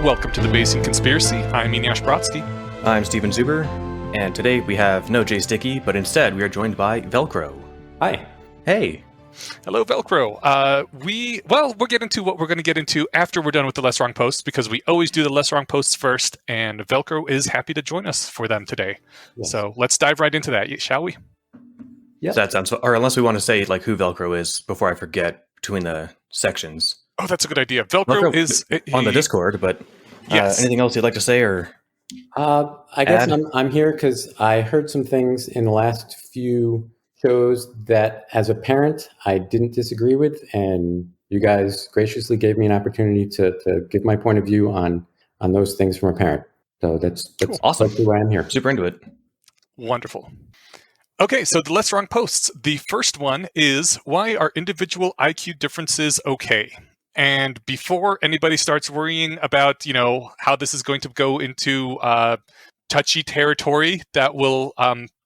Welcome to the Bayesian Conspiracy. I'm Eneasz Brodsky. I'm Steven Zuber, and today we have no Jay Sticky, but instead we are joined by Velcro. Hi. Hey. Hello, Velcro. We'll get into what we're going to get into after we're done with the Less Wrong posts, because we always do the Less Wrong posts first, and Velcro is happy to join us for them today. Yes. So let's dive right into that, shall we? Yeah. That sounds, or unless we want to say like who Velcro is before I forget between the sections. Oh, that's a good idea. Velcro is on the Discord, but yes. Anything else you'd like to say or? I guess I'm here because I heard some things in the last few shows that, as a parent, I didn't disagree with, and you guys graciously gave me an opportunity to give my point of view on those things from a parent. So that's cool. Awesome. Why I'm here. Super into it. Wonderful. Okay, so the Less Wrong posts. The first one is, why are individual IQ differences okay? And before anybody starts worrying about, how this is going to go into touchy territory that will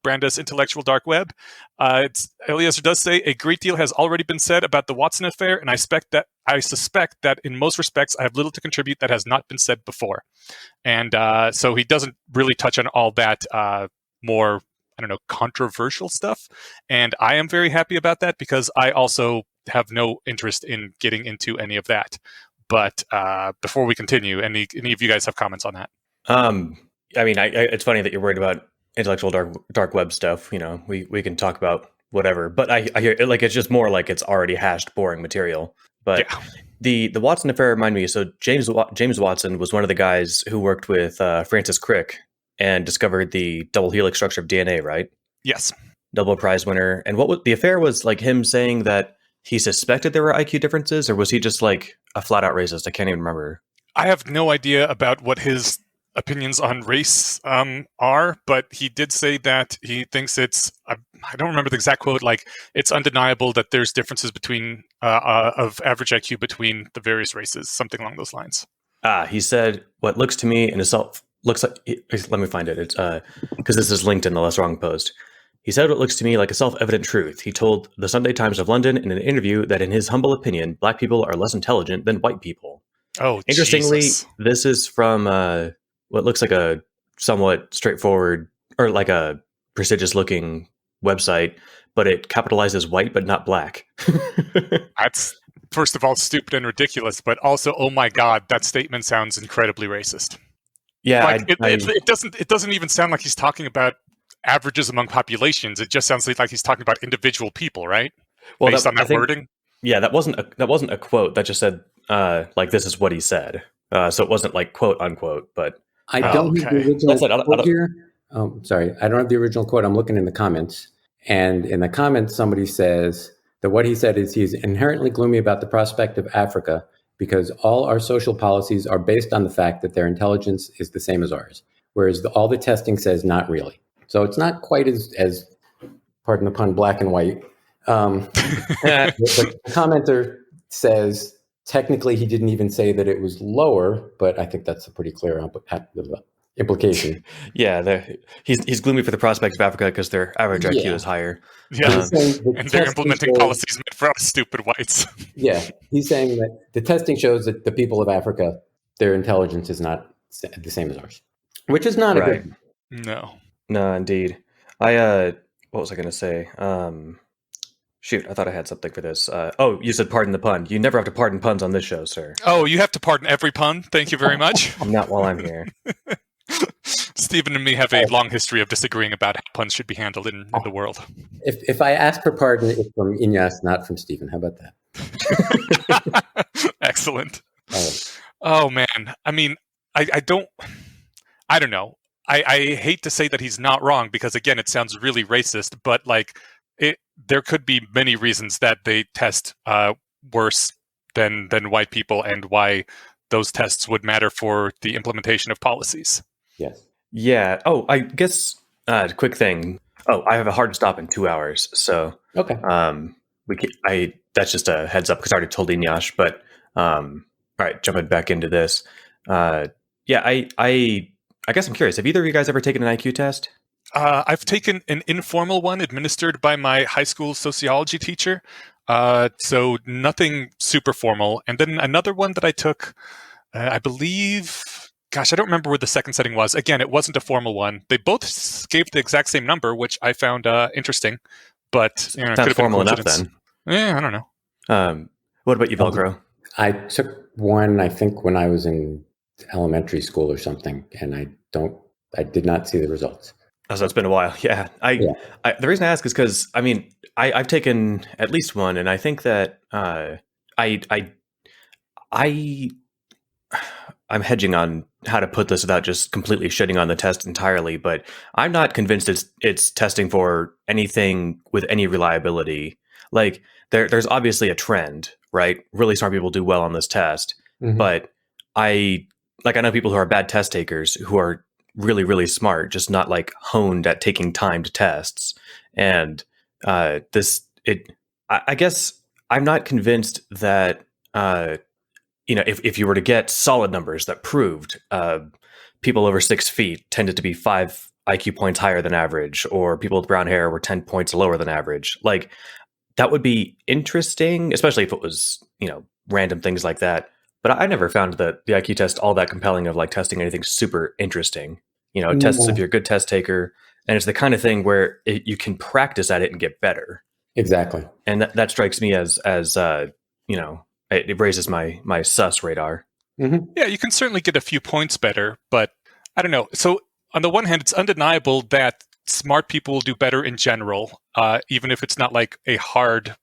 brand us intellectual dark web, Eliezer does say a great deal has already been said about the Watson affair, and I suspect that in most respects I have little to contribute that has not been said before. And so he doesn't really touch on all that more, controversial stuff. And I am very happy about that because I also have no interest in getting into any of that. But before we continue, any of you guys have comments on that? It's funny that you're worried about intellectual dark web stuff. We can talk about whatever, but I hear it, like it's just more like it's already hashed, boring material. But yeah. The Watson affair reminded me. So James Watson was one of the guys who worked with Francis Crick and discovered the double helix structure of DNA, right? Yes. Nobel Prize winner. And the affair was like him saying that he suspected there were IQ differences, or was he just like a flat out racist? I can't even remember. I have no idea about what his opinions on race are, but he did say that he thinks it's, I don't remember the exact quote, like it's undeniable that there's differences between of average IQ between the various races, something along those lines. He said, what looks to me in itself looks like, let me find it. It's because this is linked in the Less Wrong post. He said what looks to me like a self-evident truth. He told the Sunday Times of London in an interview that in his humble opinion, black people are less intelligent than white people. Oh, interestingly, Jesus. This is from what looks like a somewhat straightforward or like a prestigious-looking website, but it capitalizes white but not black. That's, first of all, stupid and ridiculous, but also, oh my God, that statement sounds incredibly racist. Yeah, like, it doesn't even sound like he's talking about averages among populations. It just sounds like he's talking about individual people, right? Well, based on that wording. Yeah, that wasn't a quote. That just said like this is what he said. So it wasn't like quote unquote. But I don't have the original quote here. Sorry, I don't have the original quote. I'm looking in the comments, and in the comments, somebody says that what he said is he's inherently gloomy about the prospect of Africa because all our social policies are based on the fact that their intelligence is the same as ours, whereas all the testing says not really. So it's not quite as pardon the pun, black and white. The commenter says technically he didn't even say that it was lower, but I think that's a pretty clear implication. Yeah, he's gloomy for the prospect of Africa because their average IQ is higher. Yeah, and they're implementing policies meant for us stupid whites. Yeah, he's saying that the testing shows that the people of Africa, their intelligence is not the same as ours, which is not a good thing. No, indeed. What was I going to say? Shoot, I thought I had something for this. You said pardon the pun. You never have to pardon puns on this show, sir. Oh, you have to pardon every pun. Thank you very much. Not while I'm here. Stephen and me have a long history of disagreeing about how puns should be handled in the world. If I ask for pardon, it's from Eneasz, not from Stephen. How about that? Excellent. Oh, man. I mean, I don't know. I hate to say that he's not wrong because, again, it sounds really racist, but there could be many reasons that they test worse than white people and why those tests would matter for the implementation of policies. Yes. Yeah. Oh, I guess quick thing. Oh, I have a hard stop in 2 hours. So okay. That's just a heads up because I already told Eneasz, but all right, jumping back into this. I guess I'm curious. Have either of you guys ever taken an IQ test? I've taken an informal one administered by my high school sociology teacher. So nothing super formal. And then another one that I took I believe, gosh, I don't remember what the second setting was. Again, it wasn't a formal one. They both gave the exact same number, which I found interesting. But sounds formal enough then. Yeah, I don't know. What about you, Velcro? I took one, I think, when I was in elementary school or something, and I did not see the results. Oh, so it's been a while. Yeah. The reason I ask is because, I mean, I've taken at least one, and I think that I'm hedging on how to put this without just completely shitting on the test entirely, but I'm not convinced it's testing for anything with any reliability. Like there's obviously a trend, right? Really smart people do well on this test, but I know people who are bad test takers who are really, really smart, just not like honed at taking timed tests. And I guess I'm not convinced that if you were to get solid numbers that proved people over 6 feet tended to be 5 IQ points higher than average, or people with brown hair were 10 points lower than average, like that would be interesting, especially if it was, random things like that. But I never found the IQ test all that compelling of like testing anything super interesting. It tests if you're a good test taker, and it's the kind of thing where you can practice at it and get better. Exactly. And that strikes me as it raises my sus radar. Mm-hmm. Yeah, you can certainly get a few points better, but I don't know. So on the one hand, it's undeniable that smart people will do better in general, even if it's not like a hard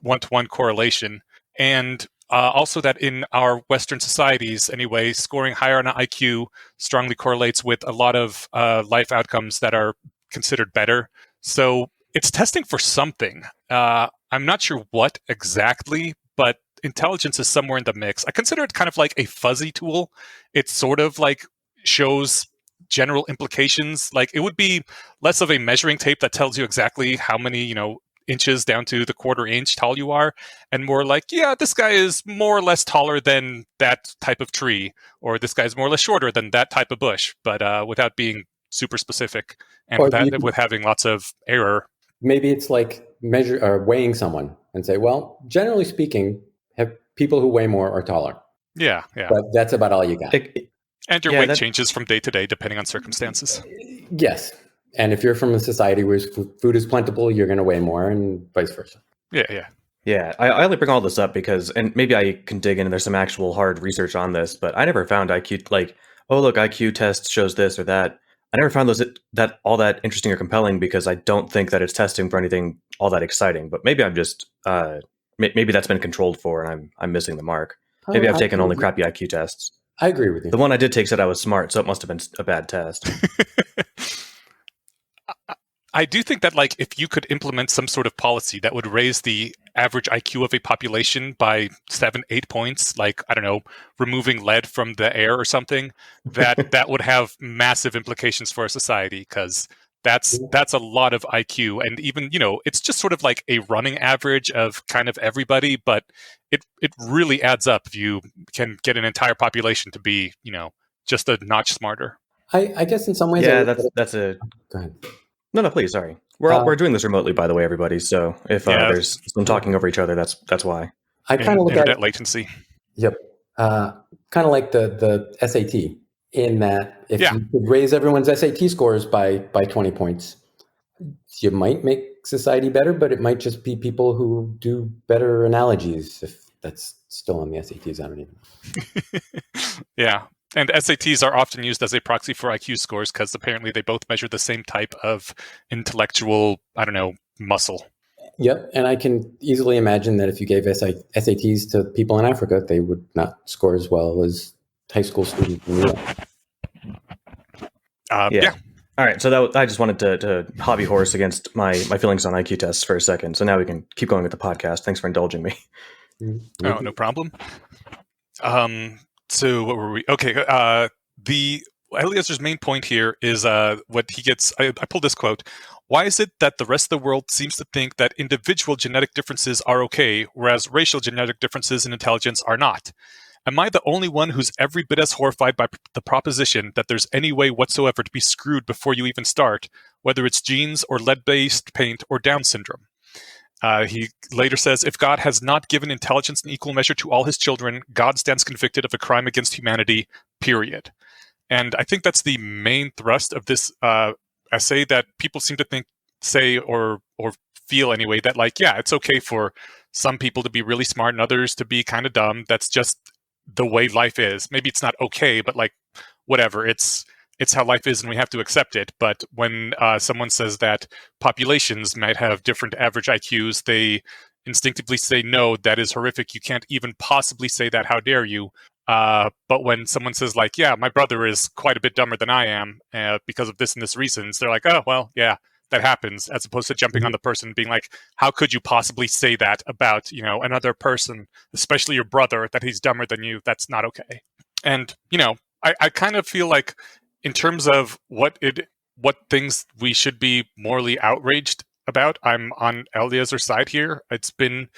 one-to-one correlation. And also that in our Western societies, anyway, scoring higher on an IQ strongly correlates with a lot of life outcomes that are considered better. So it's testing for something. I'm not sure what exactly, but intelligence is somewhere in the mix. I consider it kind of like a fuzzy tool. It sort of like shows general implications. Like it would be less of a measuring tape that tells you exactly how many, inches down to the quarter inch tall you are, and more like, yeah, this guy is more or less taller than that type of tree, or this guy is more or less shorter than that type of bush, but without being super specific and with having lots of error. Maybe it's like measure or weighing someone and say, well, generally speaking, people who weigh more are taller. Yeah. But that's about all you got. And your weight changes from day to day depending on circumstances. Yes. And if you're from a society where food is plentiful, you're going to weigh more, and vice versa. Yeah. I only bring all this up because, and maybe I can dig in and there's some actual hard research on this, but I never found IQ, like, oh, look, IQ test shows this or that. I never found those that all that interesting or compelling because I don't think that it's testing for anything all that exciting. But maybe I'm just maybe that's been controlled for, and I'm missing the mark. Maybe I've taken only crappy IQ tests. I agree with you. The one I did take said I was smart, so it must have been a bad test. I do think that, like, if you could implement some sort of policy that would raise the average IQ of a population by 7-8 points, like, I don't know, removing lead from the air or something, that would have massive implications for a society, because that's a lot of IQ. And even, it's just sort of like a running average of kind of everybody, but it really adds up if you can get an entire population to be, just a notch smarter. I guess in some ways... Yeah, that's a... Go ahead. No, please. Sorry, we're doing this remotely, by the way, everybody. So if there's some talking over each other, that's why. I kind of look at latency. Yep, kind of like the SAT in that if you could raise everyone's SAT scores by 20 points, you might make society better, but it might just be people who do better analogies. If that's still on the SATs, I don't even know. Yeah. And SATs are often used as a proxy for IQ scores because apparently they both measure the same type of intellectual, muscle. Yep. And I can easily imagine that if you gave SATs to people in Africa, they would not score as well as high school students in the US. Yeah. All right. So I just wanted to hobby horse against my feelings on IQ tests for a second. So now we can keep going with the podcast. Thanks for indulging me. Mm-hmm. Oh, no problem. So what were we? Okay, Eliezer's main point here is what he gets. I pulled this quote. Why is it that the rest of the world seems to think that individual genetic differences are okay, whereas racial genetic differences in intelligence are not? Am I the only one who's every bit as horrified by the proposition that there's any way whatsoever to be screwed before you even start, whether it's genes or lead-based paint or Down syndrome? He later says, if God has not given intelligence in equal measure to all his children, God stands convicted of a crime against humanity, period. And I think that's the main thrust of this essay, that people seem to say or feel anyway, that like, yeah, it's okay for some people to be really smart and others to be kind of dumb. That's just the way life is. Maybe it's not okay, but like, whatever, it's how life is and we have to accept it. But when someone says that populations might have different average IQs, they instinctively say, no, that is horrific. You can't even possibly say that. How dare you? But when someone says like, yeah, my brother is quite a bit dumber than I am because of this and this reasons, they're like, oh, well, yeah, that happens, as opposed to jumping on the person and being like, how could you possibly say that about, another person, especially your brother, that he's dumber than you? That's not okay. And, I kind of feel like in terms of what things we should be morally outraged about, I'm on Eliezer's side here. It's been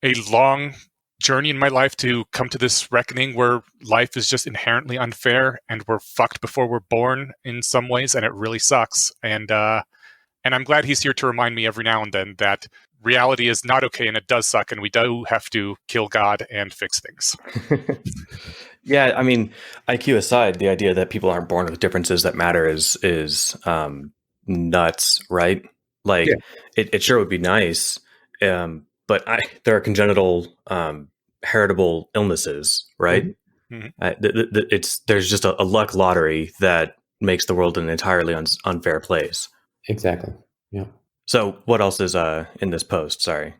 a long journey in my life to come to this reckoning where life is just inherently unfair and we're fucked before we're born in some ways, and it really sucks. And I'm glad he's here to remind me every now and then that reality is not okay and it does suck and we do have to kill God and fix things. Yeah, I mean, IQ aside, the idea that people aren't born with differences that matter is nuts, right? Like, it sure would be nice, but there are congenital heritable illnesses, right? Mm-hmm. There's just a luck lottery that makes the world an entirely unfair place. Exactly. Yeah. So what else is in this post? Sorry.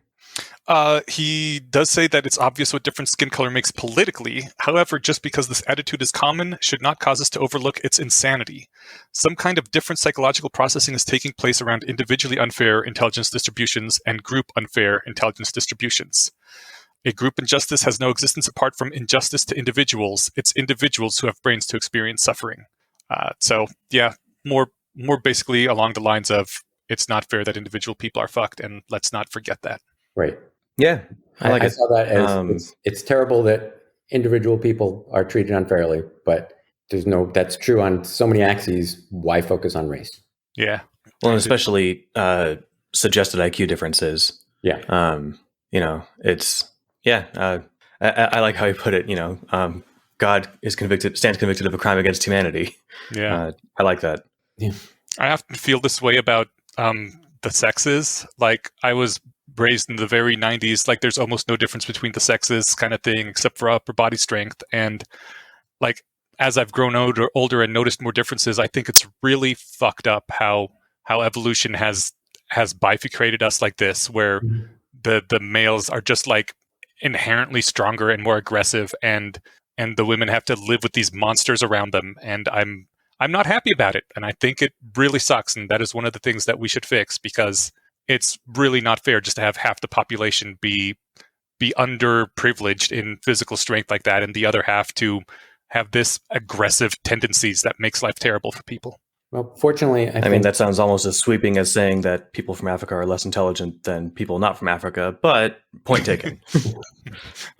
He does say that it's obvious what different skin color makes politically. However, just because this attitude is common should not cause us to overlook its insanity. Some kind of different psychological processing is taking place around individually unfair intelligence distributions and group unfair intelligence distributions. A group injustice has no existence apart from injustice to individuals. It's individuals who have brains to experience suffering. So, yeah, more basically along the lines of it's not fair that individual people are fucked, and let's not forget that. Right. Yeah, I saw that as it's terrible that individual people are treated unfairly, but that's true on so many axes. Why focus on race? Yeah. Well, and especially suggested IQ differences. Yeah. I like how he put it. God stands convicted of a crime against humanity. Yeah. I like that. Yeah. I often feel this way about the sexes. Like, I was raised in the very 90s, like there's almost no difference between the sexes kind of thing, except for upper body strength. And like, as I've grown older and noticed more differences, I think it's really fucked up how evolution has bifurcated us like this, where the males are just like inherently stronger and more aggressive, and the women have to live with these monsters around them. And I'm not happy about it. And I think it really sucks. And that is one of the things that we should fix, because it's really not fair just to have half the population be underprivileged in physical strength like that, and the other half to have this aggressive tendencies that makes life terrible for people. Well, fortunately, I mean, that sounds almost as sweeping as saying that people from Africa are less intelligent than people not from Africa, but point taken.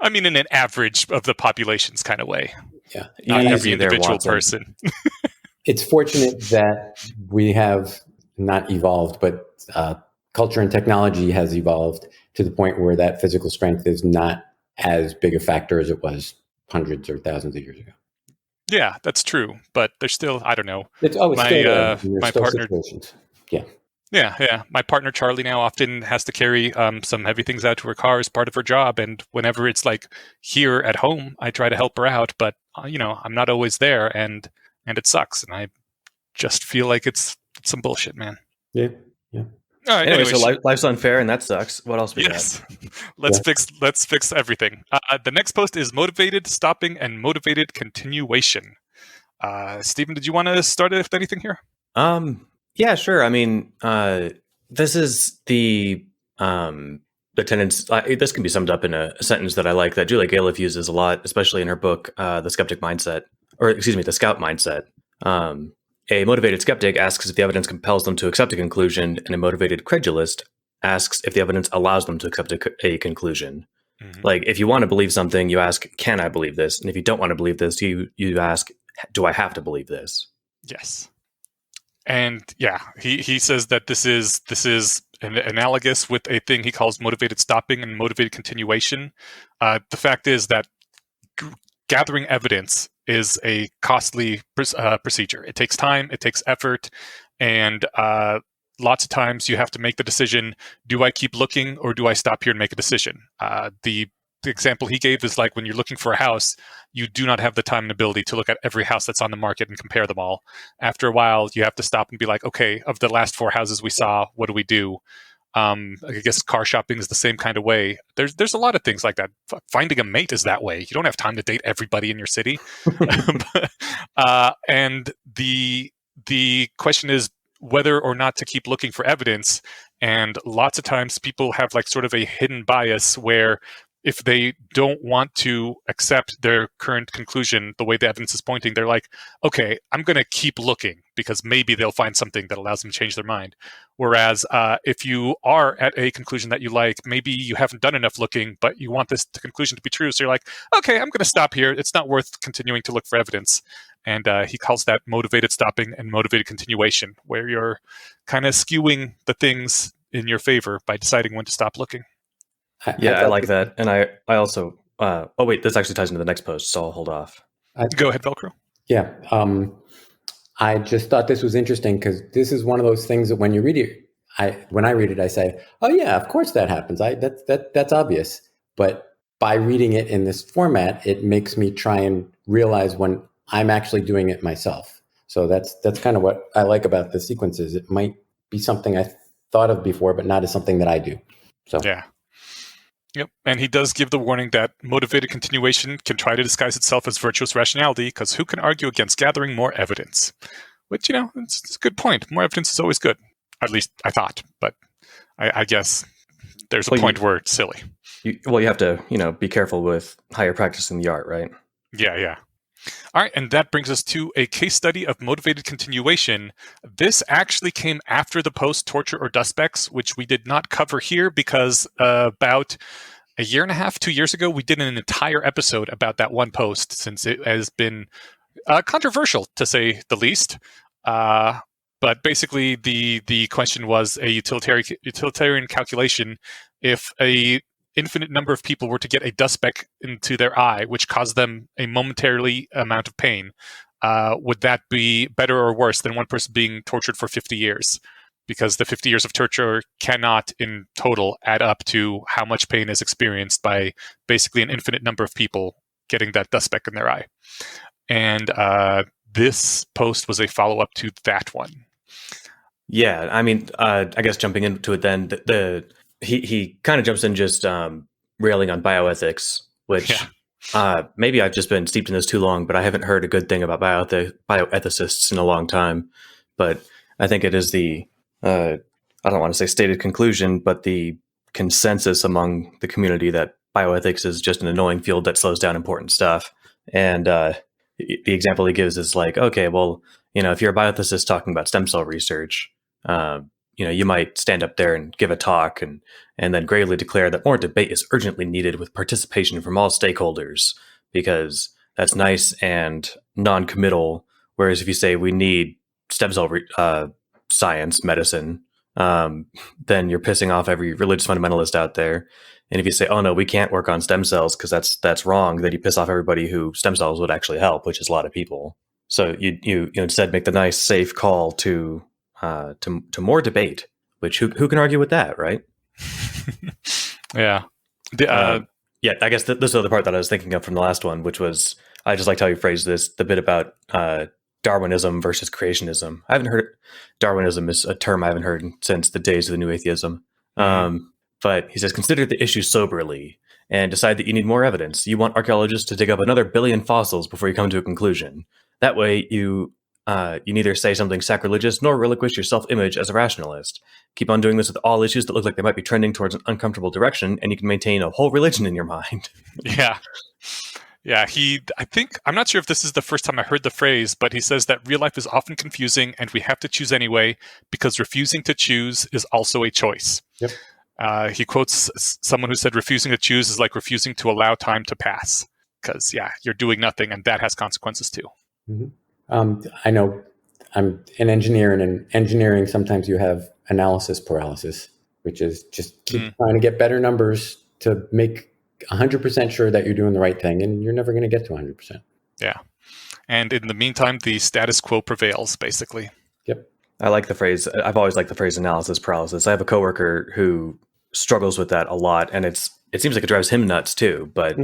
I mean, in an average of the population's kind of way. Yeah. Not every individual person. It's fortunate that we have not evolved, but culture and technology has evolved to the point where that physical strength is not as big a factor as it was hundreds or thousands of years ago. Yeah, that's true. But there's still, I don't know. My partner. Situations. Yeah. Yeah. My partner Charlie now often has to carry some heavy things out to her car as part of her job. And whenever it's like here at home, I try to help her out. But, I'm not always there, and it sucks. And I just feel like it's some bullshit, man. Yeah. All right, anyway, so life's unfair, and that sucks. What else we got? Let's fix everything. The next post is motivated stopping and motivated continuation. Stephen, did you want to start with anything here? Yeah, sure. I mean, this is the tendency. This can be summed up in a sentence that I like that Julia Galef uses a lot, especially in her book, The Scout Mindset. A motivated skeptic asks if the evidence compels them to accept a conclusion, and a motivated credulist asks if the evidence allows them to accept a conclusion. Mm-hmm. Like, if you want to believe something, you ask, can I believe this? And if you don't want to believe this, you ask, do I have to believe this? Yes. And yeah, he says that this is analogous with a thing he calls motivated stopping and motivated continuation. The fact is that gathering evidence is a costly procedure. It takes time, it takes effort, and lots of times you have to make the decision, do I keep looking or do I stop here and make a decision? The example he gave is like when you're looking for a house, you do not have the time and ability to look at every house that's on the market and compare them all. After a while, you have to stop and be like, okay, of the last 4 houses we saw, what do we do? I guess car shopping is the same kind of way. There's a lot of things like that. Finding a mate is that way. You don't have time to date everybody in your city. And the question is whether or not to keep looking for evidence. And lots of times people have like sort of a hidden bias where if they don't want to accept their current conclusion, the way the evidence is pointing, they're like, okay, I'm going to keep looking because maybe they'll find something that allows them to change their mind. Whereas if you are at a conclusion that you like, maybe you haven't done enough looking, but you want this conclusion to be true. So you're like, okay, I'm going to stop here. It's not worth continuing to look for evidence. And he calls that motivated stopping and motivated continuation, where you're kind of skewing the things in your favor by deciding when to stop looking. I like that. And I also, oh wait, this actually ties into the next post, so I'll hold off. Go ahead, Velcro. Yeah. I just thought this was interesting because this is one of those things that when you read it, when I read it, I say, oh yeah, of course that happens. That's obvious. But by reading it in this format, it makes me try and realize when I'm actually doing it myself. So that's kind of what I like about the sequences. It might be something I thought of before, but not as something that I do. So yeah. Yep. And he does give the warning that motivated continuation can try to disguise itself as virtuous rationality, because who can argue against gathering more evidence? Which, it's a good point. More evidence is always good. At least I thought. But I guess there's a point where it's silly. You have to, be careful with how you're practicing the art, right? Yeah. All right, and that brings us to a case study of motivated continuation. This actually came after the post Torture or Dust Specks, which we did not cover here because about a year and a half, 2 years ago, we did an entire episode about that one post, since it has been controversial, to say the least. But basically, the question was a utilitarian calculation. If a infinite number of people were to get a dust speck into their eye, which caused them a momentarily amount of pain, would that be better or worse than one person being tortured for 50 years? Because the 50 years of torture cannot in total add up to how much pain is experienced by basically an infinite number of people getting that dust speck in their eye. And this post was a follow-up to that one. Yeah, I mean, I guess jumping into it then, he kind of jumps in just railing on bioethics, which maybe I've just been steeped in this too long, but I haven't heard a good thing about bioethicists in a long time. But I think it is the, I don't want to say stated conclusion, but the consensus among the community that bioethics is just an annoying field that slows down important stuff. And the example he gives is like, okay, well, if you're a bioethicist talking about stem cell research, you might stand up there and give a talk and then gravely declare that more debate is urgently needed with participation from all stakeholders, because that's nice and non-committal. Whereas if you say we need stem cell science, medicine, then you're pissing off every religious fundamentalist out there. And if you say, oh no, we can't work on stem cells because that's wrong, then you piss off everybody who stem cells would actually help, which is a lot of people. So you instead make the nice, safe call to more debate, which who can argue with that, right? Yeah. I guess this is the other part that I was thinking of from the last one, which was, I just liked how you phrased this, the bit about Darwinism versus creationism. I haven't heard Darwinism is a term I haven't heard since the days of the New Atheism. But he says, consider the issue soberly and decide that you need more evidence. You want archaeologists to dig up another billion fossils before you come to a conclusion. That way you neither say something sacrilegious nor relinquish your self-image as a rationalist. Keep on doing this with all issues that look like they might be trending towards an uncomfortable direction, and you can maintain a whole religion in your mind. Yeah. I'm not sure if this is the first time I heard the phrase, but he says that real life is often confusing and we have to choose anyway, because refusing to choose is also a choice. Yep. He quotes someone who said refusing to choose is like refusing to allow time to pass, because you're doing nothing and that has consequences too. Mm-hmm. I know I'm an engineer, and in engineering sometimes you have analysis paralysis. which is just keep trying to get better numbers to make 100% sure that you're doing the right thing, and you're never going to get to 100%. Yeah. And in the meantime, the status quo prevails, basically. Yep. I like the phrase. I've always liked the phrase analysis paralysis. I have a coworker who struggles with that a lot, and it seems like it drives him nuts too. But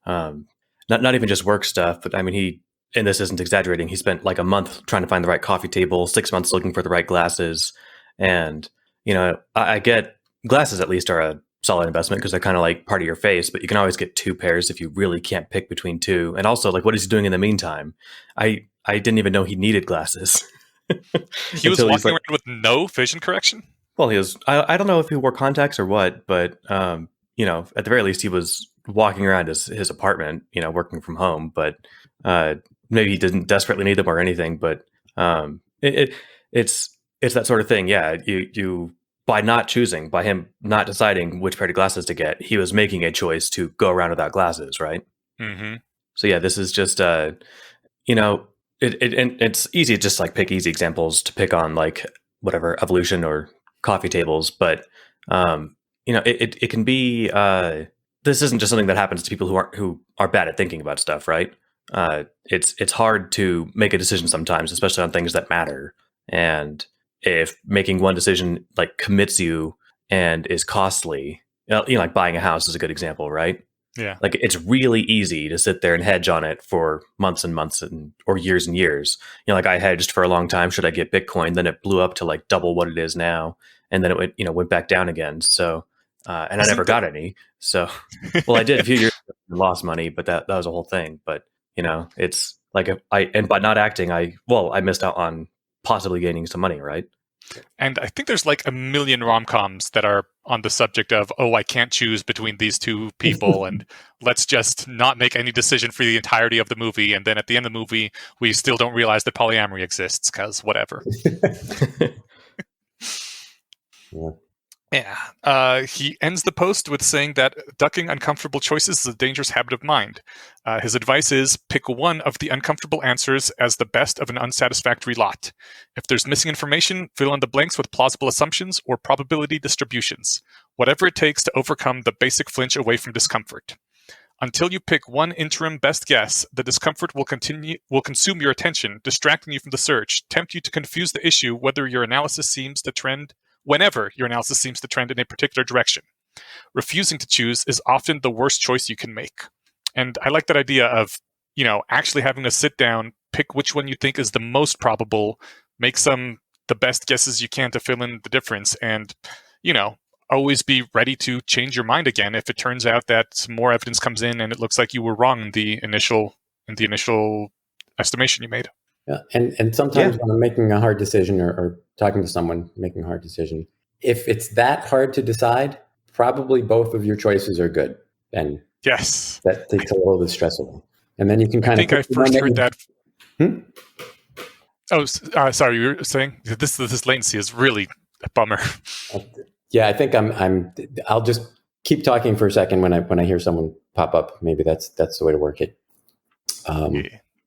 not even just work stuff. But I mean, and this isn't exaggerating, he spent like a month trying to find the right coffee table, 6 months looking for the right glasses. And, I get glasses at least are a solid investment because they're kind of like part of your face, but you can always get 2 pairs if you really can't pick between 2. And also, like, what is he doing in the meantime? I didn't even know he needed glasses. He was walking around with no vision correction? Well, he was, I don't know if he wore contacts or what, but, at the very least, he was walking around his apartment, working from home, but maybe he didn't desperately need them or anything. But it's that sort of thing. Yeah, you by him not deciding which pair of glasses to get, he was making a choice to go around without glasses, right? Mm-hmm. So yeah, this is just it's easy to just like pick easy examples to pick on, like whatever evolution or coffee tables, but it can be this isn't just something that happens to people who are bad at thinking about stuff, right? It's hard to make a decision sometimes, especially on things that matter. And if making one decision like commits you and is costly, like buying a house is a good example, right? Yeah. Like it's really easy to sit there and hedge on it for months and months or years and years. Like I hedged for a long time. Should I get Bitcoin? Then it blew up to like double what it is now. And then it went back down again. So, and I never got any. So, well, I did a few years ago and lost money, but that was a whole thing. But, it's like and by not acting, I missed out on possibly gaining some money, right? And I think there's like a million rom-coms that are on the subject of, I can't choose between these 2 people, and let's just not make any decision for the entirety of the movie. And then at the end of the movie, we still don't realize that polyamory exists because whatever. Yeah. He ends the post with saying that ducking uncomfortable choices is a dangerous habit of mind. His advice is pick one of the uncomfortable answers as the best of an unsatisfactory lot. If there's missing information, fill in the blanks with plausible assumptions or probability distributions. Whatever it takes to overcome the basic flinch away from discomfort. Until you pick one interim best guess, the discomfort will consume your attention, distracting you from the search, tempt you to confuse the issue whenever your analysis seems to trend in a particular direction. Refusing to choose is often the worst choice you can make. And I like that idea of, actually having to sit down, pick which one you think is the most probable, make the best guesses you can to fill in the difference, and, always be ready to change your mind again if it turns out that some more evidence comes in and it looks like you were wrong in the initial estimation you made. Yeah, and sometimes when I'm making a hard decision or talking to someone making a hard decision, if it's that hard to decide, probably both of your choices are good. And yes, that takes a little of the stress away. And then you can kind of. I think I first heard that. Oh, sorry, you were saying this latency is really a bummer. Yeah, I think I'll just keep talking for a second when I hear someone pop up. Maybe that's the way to work it.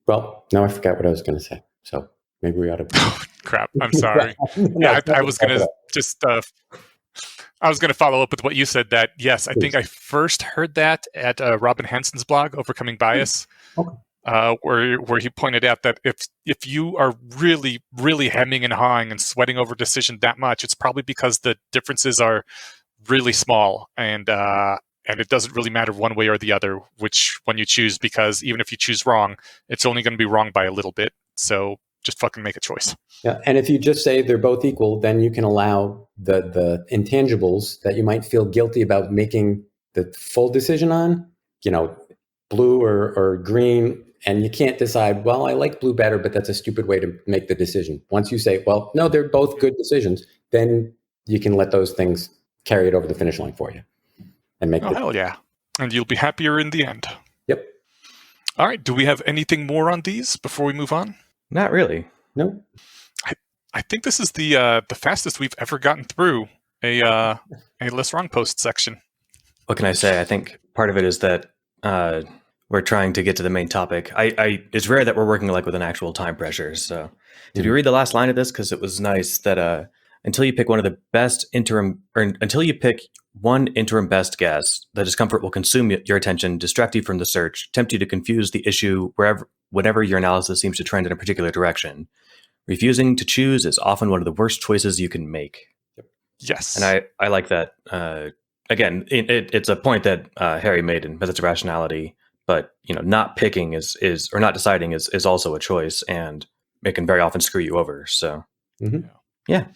Well, now I forgot what I was going to say. So maybe we ought to. Oh, crap! I'm sorry. I was going to just. I was going to follow up with what you said. That yes, I think I first heard that at Robin Hansen's blog, Overcoming Bias, where he pointed out that if you are really, really hemming and hawing and sweating over a decision that much, it's probably because the differences are really small and it doesn't really matter one way or the other which one you choose, because even if you choose wrong, it's only going to be wrong by a little bit. So just fucking make a choice. Yeah, and if you just say they're both equal, then you can allow the intangibles that you might feel guilty about making the full decision on, blue or green, and you can't decide, well, I like blue better, but that's a stupid way to make the decision. Once you say, well, no, they're both good decisions, then you can let those things carry it over the finish line for you. And make hell yeah. And you'll be happier in the end. Yep. All right. Do we have anything more on these before we move on? Not really. No. I think this is the fastest we've ever gotten through a less wrong post section. What can I say? I think part of it is that we're trying to get to the main topic. It's rare that we're working like with an actual time pressure. So did you read the last line of this? Because it was nice that until you pick one interim best guess, the discomfort will consume your attention, distract you from the search, tempt you to confuse the issue whenever your analysis seems to trend in a particular direction. Refusing to choose is often one of the worst choices you can make. Yes. And I like that. Again, it's a point that Harry made in Methods of Rationality, but not picking or not deciding is also a choice, and it can very often screw you over. So, yeah.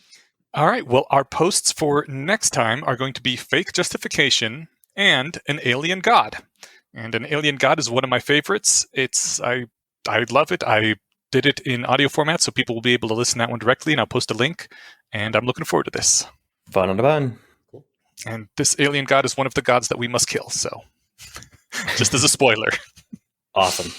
All right. Well, our posts for next time are going to be fake justification and an alien god. And an alien god is one of my favorites. I love it. I did it in audio format, so people will be able to listen to that one directly, and I'll post a link. And I'm looking forward to this. Fun on the bun. And this alien god is one of the gods that we must kill. So, just as a spoiler. Awesome.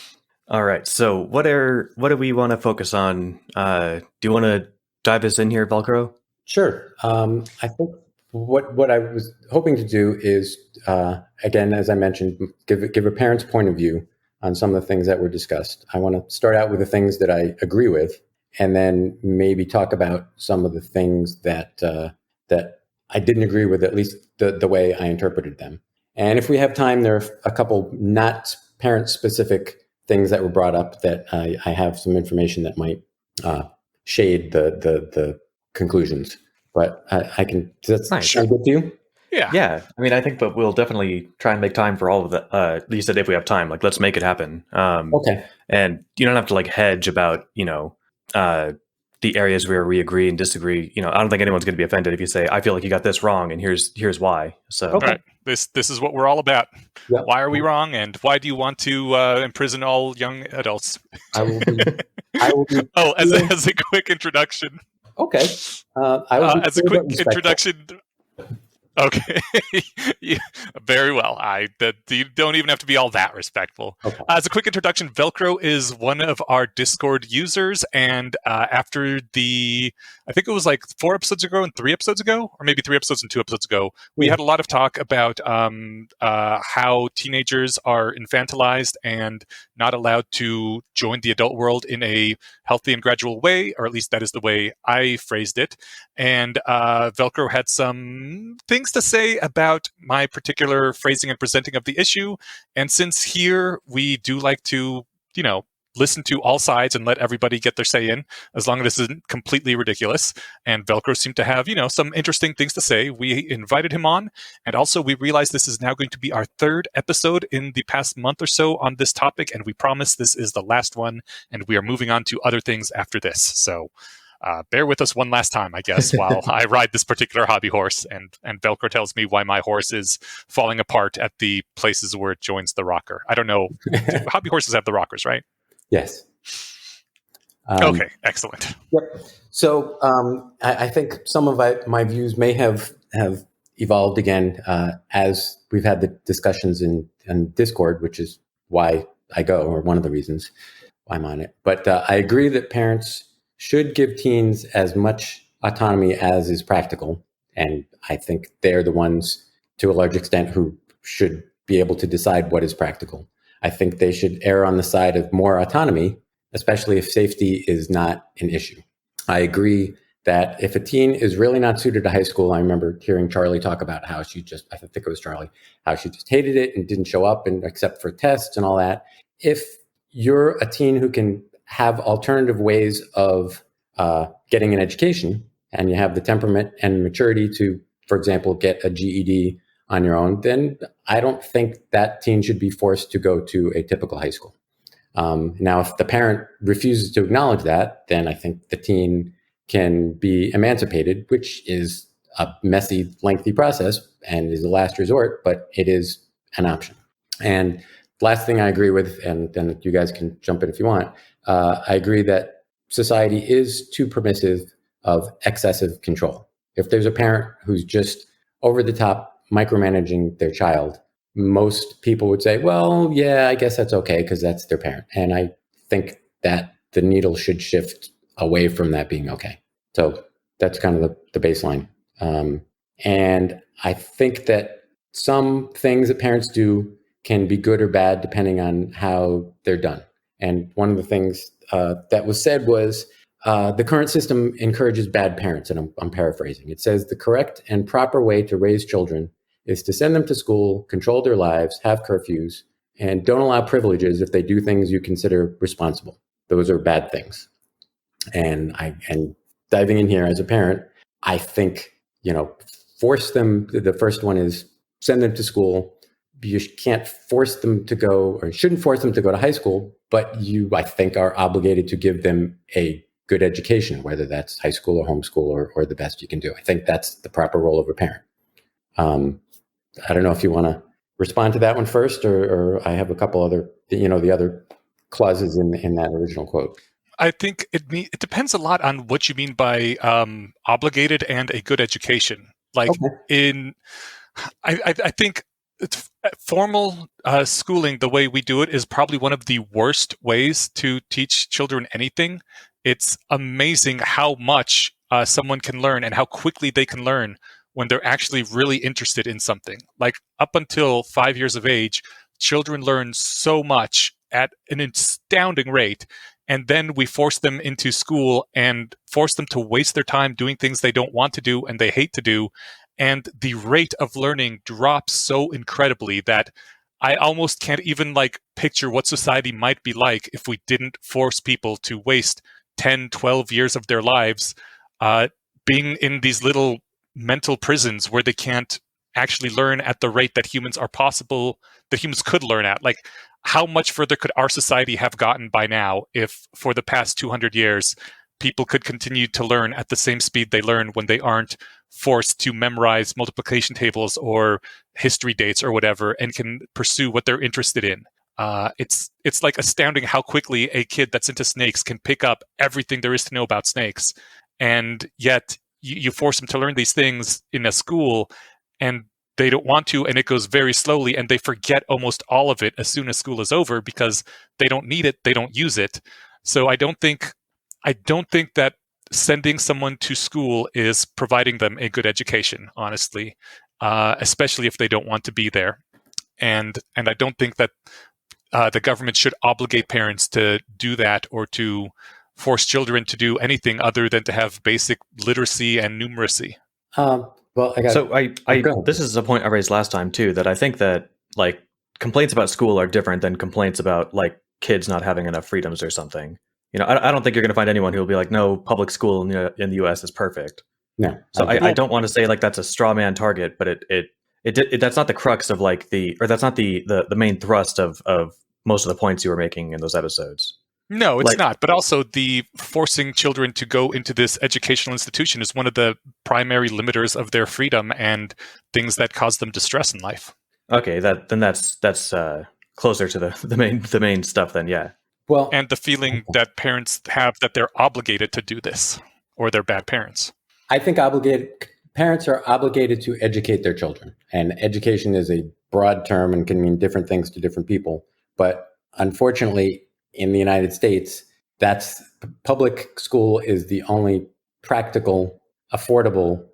All right. So, what do we want to focus on? Do you want to dive us in here, Velcro? Sure. I think what I was hoping to do is, again, as I mentioned, give a parent's point of view on some of the things that were discussed. I want to start out with the things that I agree with, and then maybe talk about some of the things that I didn't agree with, at least the way I interpreted them. And if we have time, there are a couple not parent-specific things that were brought up that I have some information that might shade the conclusions. But I can. Does that sound good to you? Yeah. I mean, I think, but we'll definitely try and make time for all of that. You said if we have time, let's make it happen. Okay. And you don't have to hedge about the areas where we agree and disagree. I don't think anyone's going to be offended if you say, I feel like you got this wrong, and here's why. So, okay. Right. This is what we're all about. Yep. Why are we wrong, and why do you want to imprison all young adults? I will be as a quick introduction. Okay. As a quick introduction. Okay. Yeah, very well. You don't even have to be all that respectful. Okay. As a quick introduction, Velcro is one of our Discord users, and after I think it was 4 episodes ago and 3 episodes ago, or maybe 3 episodes and 2 episodes ago, we had a lot of talk about how teenagers are infantilized and not allowed to join the adult world in a healthy and gradual way, or at least that is the way I phrased it. And Velcro had some things to say about my particular phrasing and presenting of the issue. And since here we do like to, listen to all sides and let everybody get their say in, as long as this isn't completely ridiculous. And Velcro seemed to have, some interesting things to say. We invited him on. And also we realized this is now going to be our 3rd episode in the past month or so on this topic. And we promise this is the last one. And we are moving on to other things after this. So bear with us one last time, I guess, while I ride this particular hobby horse, and Velcro tells me why my horse is falling apart at the places where it joins the rocker. I don't know. Hobby horses have the rockers, right? Yes. Okay, excellent. Yep. So I think some of my views may have evolved again as we've had the discussions in Discord, which is why I go, or one of the reasons why I'm on it. But I agree that parents should give teens as much autonomy as is practical. And I think they're the ones, to a large extent, who should be able to decide what is practical. I think they should err on the side of more autonomy, especially if safety is not an issue. I agree that if a teen is really not suited to high school, I remember hearing Charlie talk about how I think it was Charlie, how she just hated it and didn't show up except for tests and all that. If you're a teen who can have alternative ways of getting an education, and you have the temperament and maturity to, for example, get a GED on your own, then I don't think that teen should be forced to go to a typical high school. Now, if the parent refuses to acknowledge that, then I think the teen can be emancipated, which is a messy, lengthy process and is a last resort, but it is an option. And last thing I agree with, and then you guys can jump in if you want, I agree that society is too permissive of excessive control. If there's a parent who's just over the top micromanaging their child, most people would say, well, yeah, I guess that's okay because that's their parent. And I think that the needle should shift away from that being okay. So that's kind of the baseline. And I think that some things that parents do can be good or bad depending on how they're done. And one of the things that was said was The current system encourages bad parents, and I'm paraphrasing. It says the correct and proper way to raise children is to send them to school, control their lives, have curfews, and don't allow privileges if they do things you consider responsible. Those are bad things. And diving in here as a parent, I think, force them. The first one is send them to school. You can't force them to go, or shouldn't force them to go to high school, but you, I think, are obligated to give them a good education, whether that's high school or homeschool or the best you can do. I think that's the proper role of a parent. I don't know if you want to respond to that one first, or I have a couple other, the other clauses in that original quote. I think it depends a lot on what you mean by obligated and a good education. Like I think formal schooling, the way we do it, is probably one of the worst ways to teach children anything. It's amazing how much someone can learn and how quickly they can learn when they're actually really interested in something. Like up until 5 years of age, children learn so much at an astounding rate. And then we force them into school and force them to waste their time doing things they don't want to do and they hate to do. And the rate of learning drops so incredibly that I almost can't even picture what society might be like if we didn't force people to waste 10, 12 years of their lives being in these little mental prisons where they can't actually learn at the rate that humans could learn at. Like, how much further could our society have gotten by now if for the past 200 years people could continue to learn at the same speed they learn when they aren't forced to memorize multiplication tables or history dates or whatever and can pursue what they're interested in? It's like astounding how quickly a kid that's into snakes can pick up everything there is to know about snakes. And yet you force them to learn these things in a school and they don't want to, and it goes very slowly, and they forget almost all of it as soon as school is over because they don't need it, they don't use it. So I don't think that sending someone to school is providing them a good education, honestly, especially if they don't want to be there. And I don't think that the government should obligate parents to do that or to force children to do anything other than to have basic literacy and numeracy. This is a point I raised last time too, that I think that complaints about school are different than complaints about kids not having enough freedoms or something. I don't think you're going to find anyone who will be like, no, public school in the U.S. is perfect. No. So I don't want to say that's a straw man target, but it that's not the crux of that's not the main thrust of most of the points you were making in those episodes. No, it's not. But also the forcing children to go into this educational institution is one of the primary limiters of their freedom and things that cause them distress in life. Okay, that's closer to the main stuff then, yeah. Well, and the feeling that parents have that they're obligated to do this or they're bad parents. I think parents are obligated to educate their children. And education is a broad term and can mean different things to different people. But unfortunately, in the United States, public school is the only practical, affordable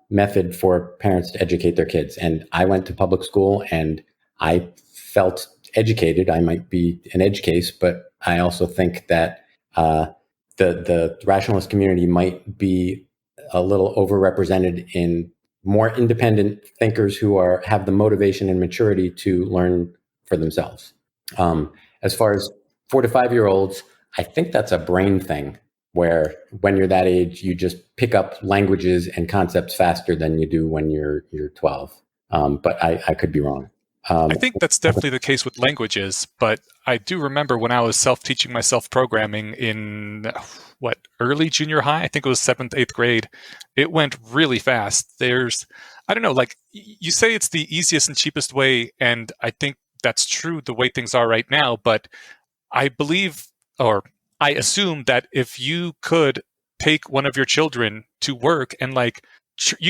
method for parents to educate their kids. And I went to public school and I felt educated. I might be an edge case, but I also think that the rationalist community might be a little overrepresented in more independent thinkers who have the motivation and maturity to learn for themselves. As far as 4 to 5 year olds, I think that's a brain thing where when you're that age, you just pick up languages and concepts faster than you do when you're 12. But I could be wrong. I think that's definitely the case with languages, but I do remember when I was self-teaching myself programming in early junior high, I think it was 7th, 8th grade, it went really fast. I don't know, you say it's the easiest and cheapest way, and I think that's true the way things are right now, but I believe, or I assume that if you could take one of your children to work and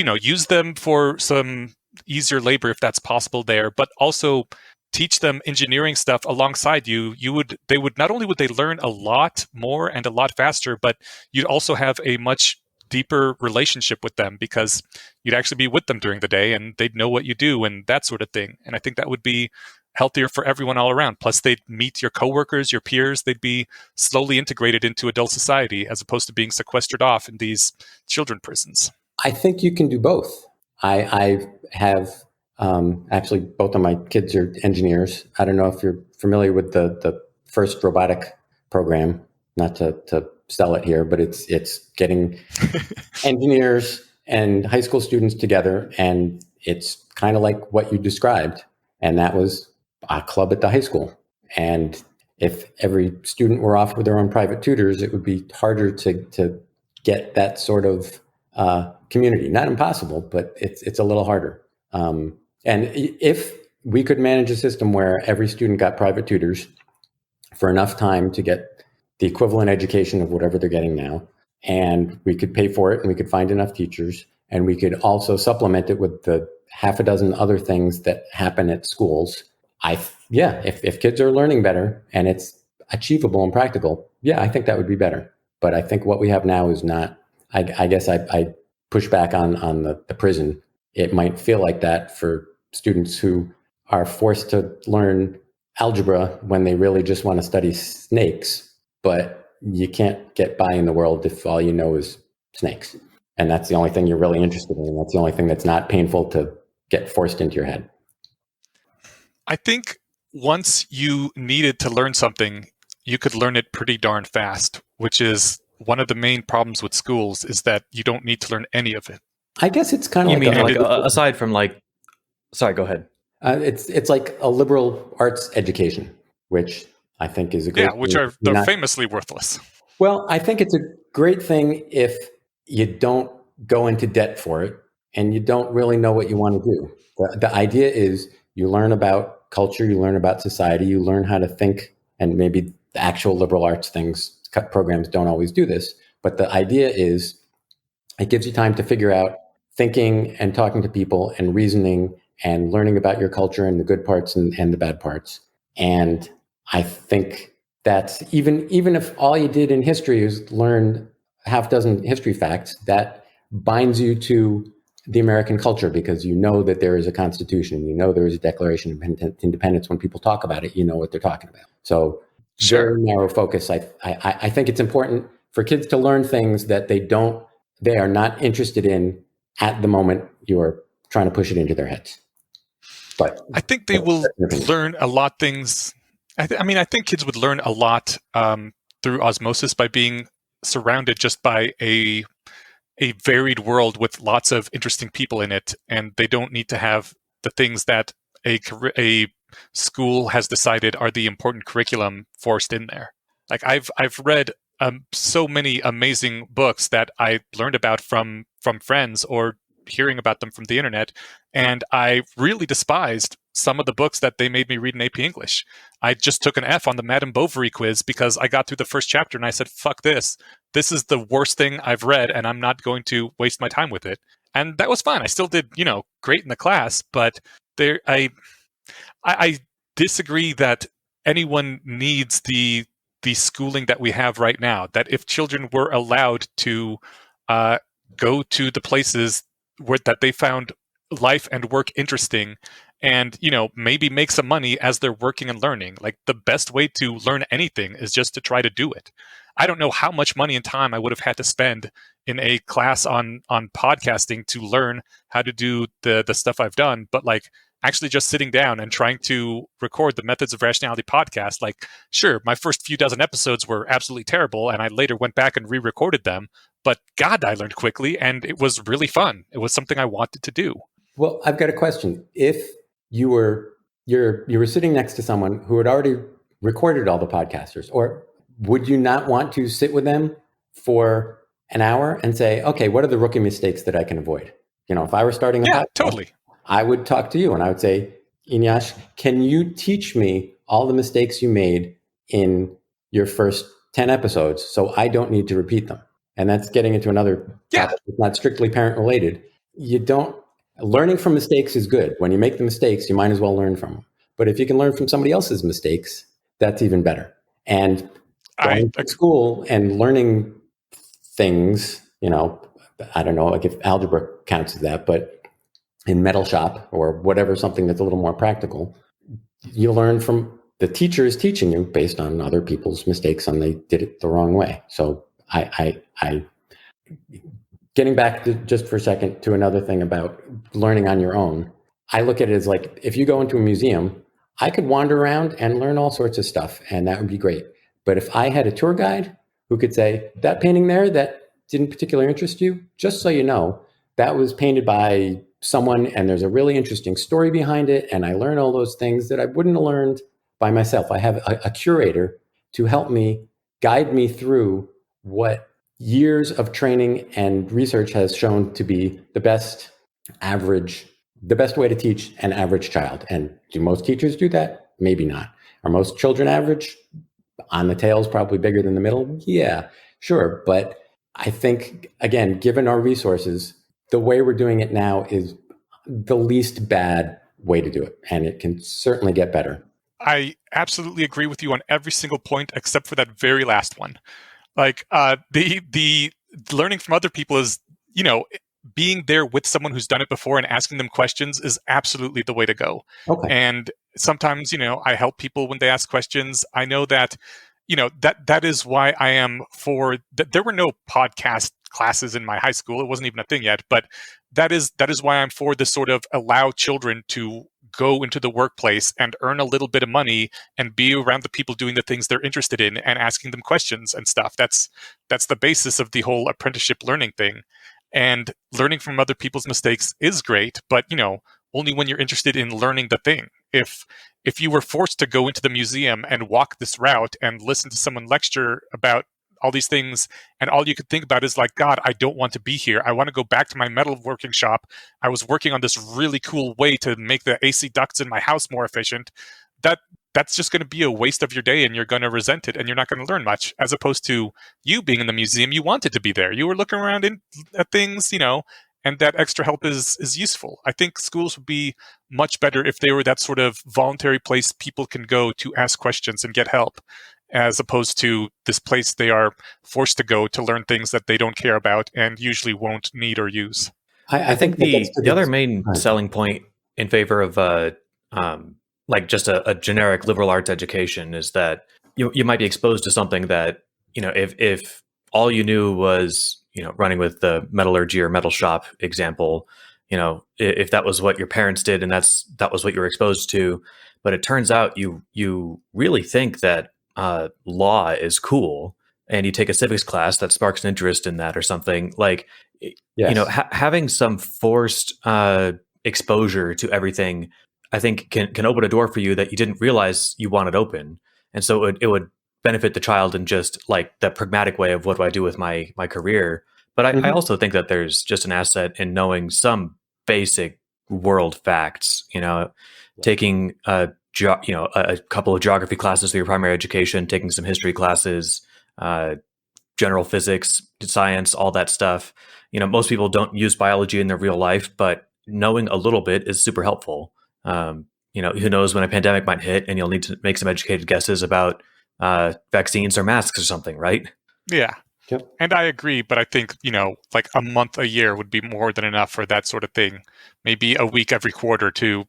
use them for some easier labor if that's possible there, but also teach them engineering stuff alongside they would not only would they learn a lot more and a lot faster, but you'd also have a much deeper relationship with them because you'd actually be with them during the day and they'd know what you do and that sort of thing. And I think that would be healthier for everyone all around. Plus, they'd meet your coworkers, your peers. They'd be slowly integrated into adult society as opposed to being sequestered off in these children prisons. I think you can do both. I have actually, both of my kids are engineers. I don't know if you're familiar with the first robotic program, not to sell it here, but it's getting engineers and high school students together, and it's kind of like what you described. And that was a club at the high school. And if every student were off with their own private tutors, it would be harder to get that sort of community. Not impossible, but it's a little harder. And if we could manage a system where every student got private tutors for enough time to get the equivalent education of whatever they're getting now, and we could pay for it, and we could find enough teachers, and we could also supplement it with the half a dozen other things that happen at schools. If kids are learning better and it's achievable and practical, I think that would be better. But I think what we have now is not. I guess I push back on the prison. It might feel like that for students who are forced to learn algebra when they really just want to study snakes, but you can't get by in the world if all you know is snakes. And that's the only thing you're really interested in. That's the only thing that's not painful to get forced into your head. I think once you needed to learn something, you could learn it pretty darn fast, which is one of the main problems with schools, is that you don't need to learn any of it. I guess it's kind of you mean aside from sorry, go ahead. It's like a liberal arts education, which I think is a great thing. Which they're famously worthless. Well, I think it's a great thing if you don't go into debt for it and you don't really know what you want to do. The idea is you learn about culture, you learn about society, you learn how to think, and maybe the actual liberal arts programs don't always do this, but the idea is it gives you time to figure out thinking and talking to people and reasoning and learning about your culture and the good parts and the bad parts. And I think that's even if all you did in history is learn half dozen history facts, that binds you to the American culture, because you know that there is a constitution, you know there is a Declaration of Independence. When people talk about it, you know what they're talking about. So very narrow focus. I think it's important for kids to learn things that they are not interested in at the moment you're trying to push it into their heads. But I think they will learn a lot of things. I think kids would learn a lot through osmosis by being surrounded just by a varied world with lots of interesting people in it, and they don't need to have the things that a school has decided are the important curriculum forced in there. Like I've read so many amazing books that I learned about from friends or hearing about them from the internet, and I really despised some of the books that they made me read in AP English. I just took an F on the Madame Bovary quiz because I got through the first chapter and I said, fuck this. This is the worst thing I've read, and I'm not going to waste my time with it. And that was fine. I still did, great in the class, but I disagree that anyone needs the schooling that we have right now. That if children were allowed to go to the places that they found life and work interesting, and maybe make some money as they're working and learning, like the best way to learn anything is just to try to do it. I don't know how much money and time I would have had to spend in a class on podcasting to learn how to do the stuff I've done, but like actually just sitting down and trying to record the Methods of Rationality podcast, like sure, my first few dozen episodes were absolutely terrible, and I later went back and re-recorded them, but God, I learned quickly, and it was really fun. It was something I wanted to do. Well, I've got a question. If you were sitting next to someone who had already recorded all the podcasters, or would you not want to sit with them for an hour and say, okay, what are the rookie mistakes that I can avoid? If I were starting a podcast, totally. I would talk to you and I would say, Ignash, can you teach me all the mistakes you made in your first 10 episodes so I don't need to repeat them? And that's getting into another topic. It's not strictly parent related. Learning from mistakes is good. When you make the mistakes, you might as well learn from them. But if you can learn from somebody else's mistakes, that's even better. And going to school and learning things, I don't know, like if algebra counts as that, but in metal shop or whatever, something that's a little more practical, you learn from the teacher is teaching you based on other people's mistakes and they did it the wrong way. So I getting back to, just for a second, to another thing about learning on your own. I look at it as like, if you go into a museum, I could wander around and learn all sorts of stuff, and that would be great. But if I had a tour guide who could say, that painting there that didn't particularly interest you, just so you know, that was painted by someone and there's a really interesting story behind it, and I learn all those things that I wouldn't have learned by myself. I have a curator to help me, guide me through what years of training and research has shown to be the best way to teach an average child. And do most teachers do that? Maybe not. Are most children average? On the tail's probably bigger than the middle? Yeah, sure. But I think, again, given our resources, the way we're doing it now is the least bad way to do it. And it can certainly get better. I absolutely agree with you on every single point except for that very last one. Like the learning from other people is, being there with someone who's done it before and asking them questions is absolutely the way to go. Okay. And sometimes, I help people when they ask questions. I know that, that is why I am for there were no podcast classes in my high school. It wasn't even a thing yet, but that is why I'm for this sort of allow children to go into the workplace and earn a little bit of money and be around the people doing the things they're interested in and asking them questions and stuff. That's the basis of the whole apprenticeship learning thing. And learning from other people's mistakes is great, but only when you're interested in learning the thing. If you were forced to go into the museum and walk this route and listen to someone lecture about all these things, and all you could think about is like, God, I don't want to be here. I want to go back to my metalworking shop. I was working on this really cool way to make the AC ducts in my house more efficient. That's just going to be a waste of your day, and you're going to resent it, and you're not going to learn much. As opposed to you being in the museum, you wanted to be there. You were looking around at things, and that extra help is useful. I think schools would be much better if they were that sort of voluntary place people can go to ask questions and get help, as opposed to this place they are forced to go to learn things that they don't care about and usually won't need or use. I think the other main selling point in favor of like just a generic liberal arts education is that you might be exposed to something that, if all you knew was, running with the metallurgy or metal shop example, if that was what your parents did and that was what you were exposed to, but it turns out you really think that law is cool, and you take a civics class that sparks an interest in that or something, like, yes. Having some forced exposure to everything, I think can open a door for you that you didn't realize you wanted open. And so it would benefit the child in just like the pragmatic way of what do I do with my career. But I also think that there's just an asset in knowing some basic world facts, taking a couple of geography classes for your primary education, taking some history classes, general physics, science, all that stuff. Most people don't use biology in their real life, but knowing a little bit is super helpful. Who knows when a pandemic might hit and you'll need to make some educated guesses about vaccines or masks or something, right? Yeah. Yep. And I agree, but I think, like a month a year would be more than enough for that sort of thing. Maybe a week every quarter to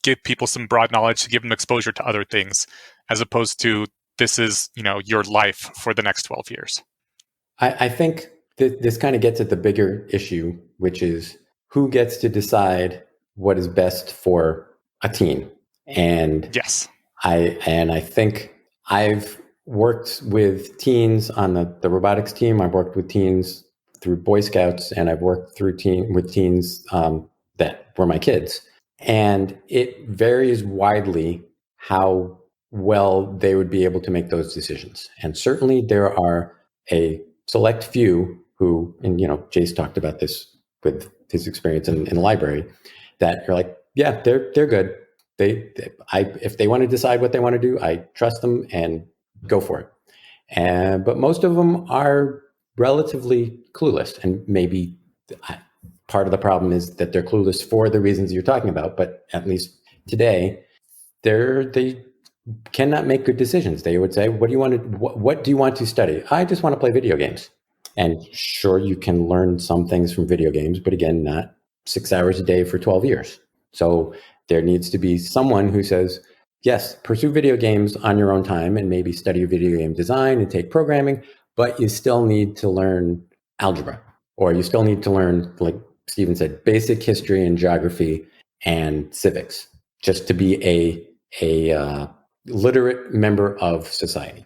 give people some broad knowledge, to give them exposure to other things, as opposed to this is, your life for the next 12 years. I think this kind of gets at the bigger issue, which is who gets to decide what is best for a teen. And yes, I think I've worked with teens on the robotics team. I've worked with teens through Boy Scouts, and I've worked with teens that were my kids. And it varies widely how well they would be able to make those decisions. And certainly there are a select few who, and Jace talked about this with his experience in the library, that are like, yeah, they're good. If they want to decide what they want to do, I trust them and go for it. But most of them are relatively clueless, and maybe part of the problem is that they're clueless for the reasons you're talking about. But at least today, they cannot make good decisions. They would say, what do you want to study? I just want to play video games. And sure, you can learn some things from video games, but again, not 6 hours a day for 12 years. So there needs to be someone who says, yes, pursue video games on your own time and maybe study video game design and take programming, but you still need to learn algebra, or you still need to learn, like Stephen said, basic history and geography and civics, just to be a literate member of society.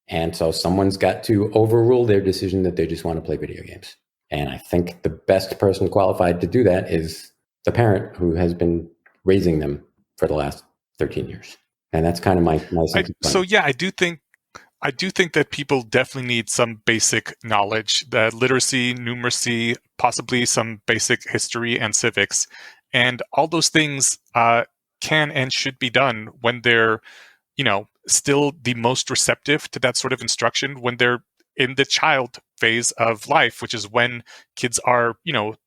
And so someone's got to overrule their decision that they just want to play video games. And I think the best person qualified to do that is the parent who has been raising them for the last 13 years. And that's kind of my So yeah, I do think that people definitely need some basic knowledge, the literacy, numeracy, possibly some basic history and civics. And all those things can and should be done when they're, still the most receptive to that sort of instruction, when they're in the child phase of life, which is when kids are,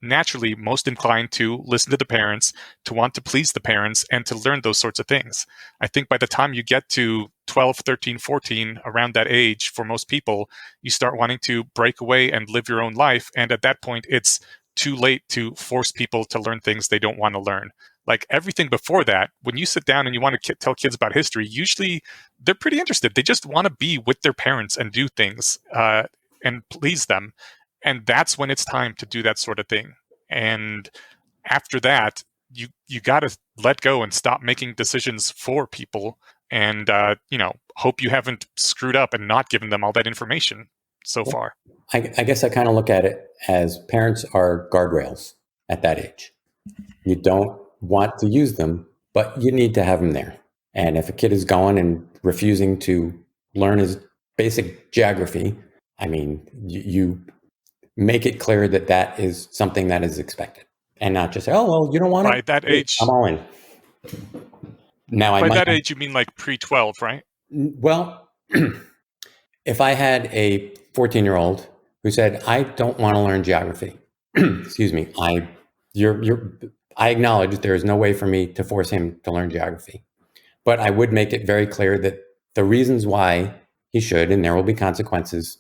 naturally most inclined to listen to the parents, to want to please the parents, and to learn those sorts of things. I think by the time you get to 12, 13, 14, around that age, for most people, you start wanting to break away and live your own life. And at that point, it's too late to force people to learn things they don't want to learn. Like everything before that, when you sit down and you want to tell kids about history, usually they're pretty interested. They just want to be with their parents and do things and please them. And that's when it's time to do that sort of thing. And after that, you got to let go and stop making decisions for people and, hope you haven't screwed up and not given them all that information so far. I guess I kind of look at it as parents are guardrails at that age. You don't want to use them, but you need to have them there. And if a kid is going and refusing to learn his basic geography, I mean, you make it clear that that is something that is expected, and not just say, "Oh, well, you don't want it." By that age, I'm all in. Now, by that age, you mean like pre-12, right? Well, if I had a 14-year-old who said, "I don't want to learn geography," excuse me, I acknowledge there is no way for me to force him to learn geography, but I would make it very clear that the reasons why he should, and there will be consequences,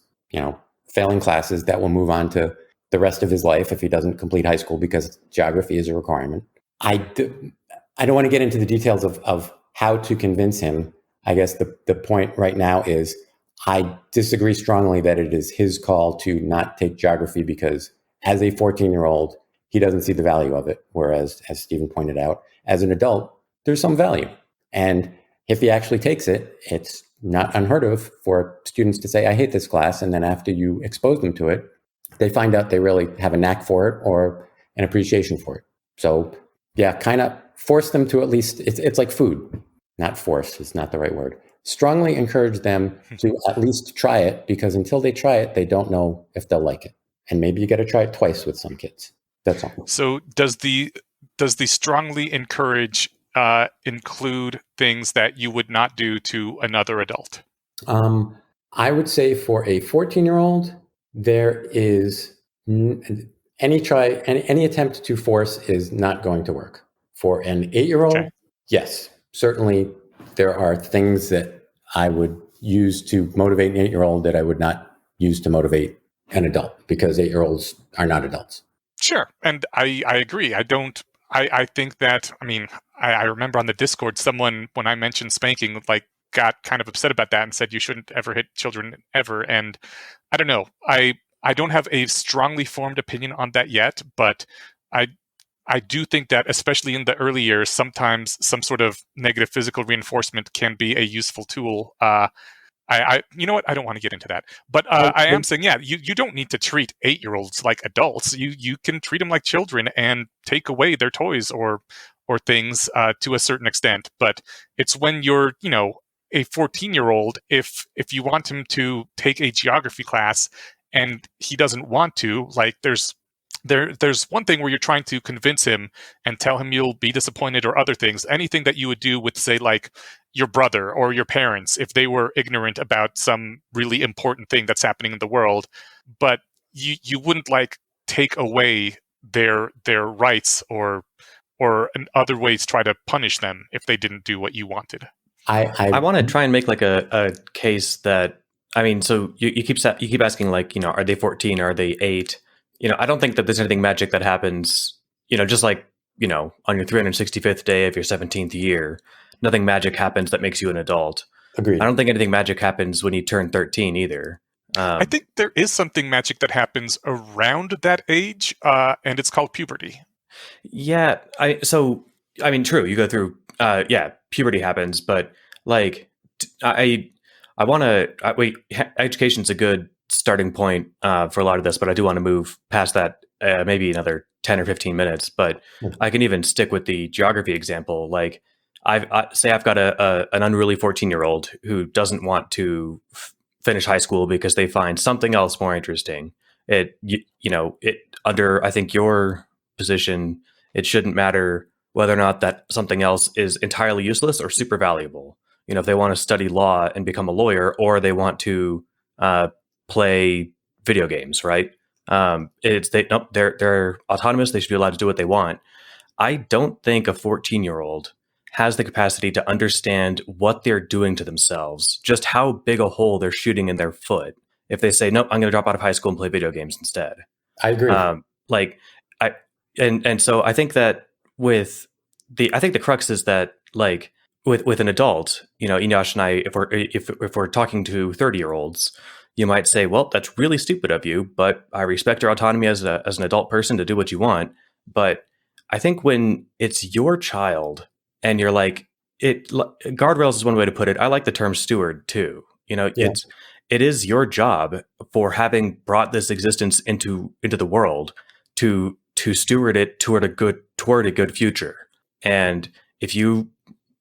failing classes that will move on to the rest of his life if he doesn't complete high school because geography is a requirement. I don't want to get into the details of how to convince him. I guess the point right now is I disagree strongly that it is his call to not take geography because as a 14-year-old, he doesn't see the value of it. Whereas, as Stephen pointed out, as an adult, there's some value. And if he actually takes it, it's not unheard of for students to say, "I hate this class." And then after you expose them to it, they find out they really have a knack for it or an appreciation for it. So yeah, kind of force them to at least, it's like food, not force, it's not the right word. Strongly encourage them to at least try it, because until they try it, they don't know if they'll like it. And maybe you got to try it twice with some kids. That's all. So does the strongly encourage include things that you would not do to another adult? I would say for a 14-year-old, there is any attempt to force is not going to work. For an 8-year-old, okay. Yes, certainly there are things that I would use to motivate an 8-year-old that I would not use to motivate an adult, because 8-year-olds are not adults. Sure. And I agree. I think that, I remember on the Discord, someone, when I mentioned spanking, got kind of upset about that and said you shouldn't ever hit children ever. And I don't know. I don't have a strongly formed opinion on that yet, but I do think that, especially in the early years, sometimes some sort of negative physical reinforcement can be a useful tool. You know what? I don't want to get into that, but I am saying, yeah, you don't need to treat 8-year-olds like adults. You can treat them like children and take away their toys or things to a certain extent. But it's when you're, a 14-year-old, if you want him to take a geography class and he doesn't want to, there's one thing where you're trying to convince him and tell him you'll be disappointed, or other things, anything that you would do with, say, like your brother or your parents if they were ignorant about some really important thing that's happening in the world. But you wouldn't take away their rights or in other ways try to punish them if they didn't do what you wanted. I want to try and make a case that, so you keep asking, are they 14 or are they 8? I don't think that there's anything magic that happens, just on your 365th day of your 17th year. nothing magic happens that makes you an adult. Agreed. I don't think anything magic happens when you turn 13 either. I think there is something magic that happens around that age, and it's called puberty. Yeah, true. You go through, puberty happens, but like, I want to wait. Education's a good starting point for a lot of this, but I do want to move past that, maybe another 10 or 15 minutes. But I can even stick with the geography example. Like, I've got an unruly 14-year-old who doesn't want to finish high school because they find something else more interesting. Under, I think, your position, it shouldn't matter whether or not that something else is entirely useless or super valuable. If they want to study law and become a lawyer, or they want to play video games, right? They're autonomous. They should be allowed to do what they want. I don't think a 14-year-old has the capacity to understand what they're doing to themselves, just how big a hole they're shooting in their foot if they say, nope, I'm going to drop out of high school and play video games instead. I agree. So I think that I think the crux is that, like, with an adult, Eneasz and I, if we're talking to 30-year-olds, you might say, well, that's really stupid of you, but I respect your autonomy as an adult person to do what you want. But I think when it's your child and you're like, guardrails is one way to put it. I like the term steward too. It is your job, for having brought this existence into the world, to steward it toward a good future. And if you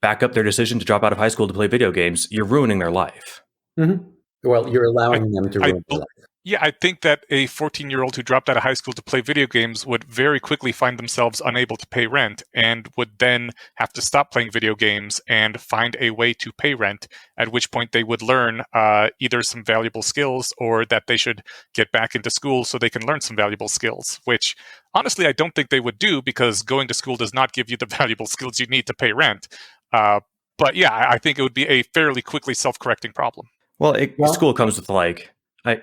back up their decision to drop out of high school to play video games, you're ruining their life. Mm-hmm. Well, you're allowing them to ruin their life. Yeah, I think that a 14-year-old who dropped out of high school to play video games would very quickly find themselves unable to pay rent, and would then have to stop playing video games and find a way to pay rent, at which point they would learn either some valuable skills, or that they should get back into school so they can learn some valuable skills, which honestly I don't think they would do, because going to school does not give you the valuable skills you need to pay rent. But yeah, I think it would be a fairly quickly self-correcting problem. Well, school comes with, like, I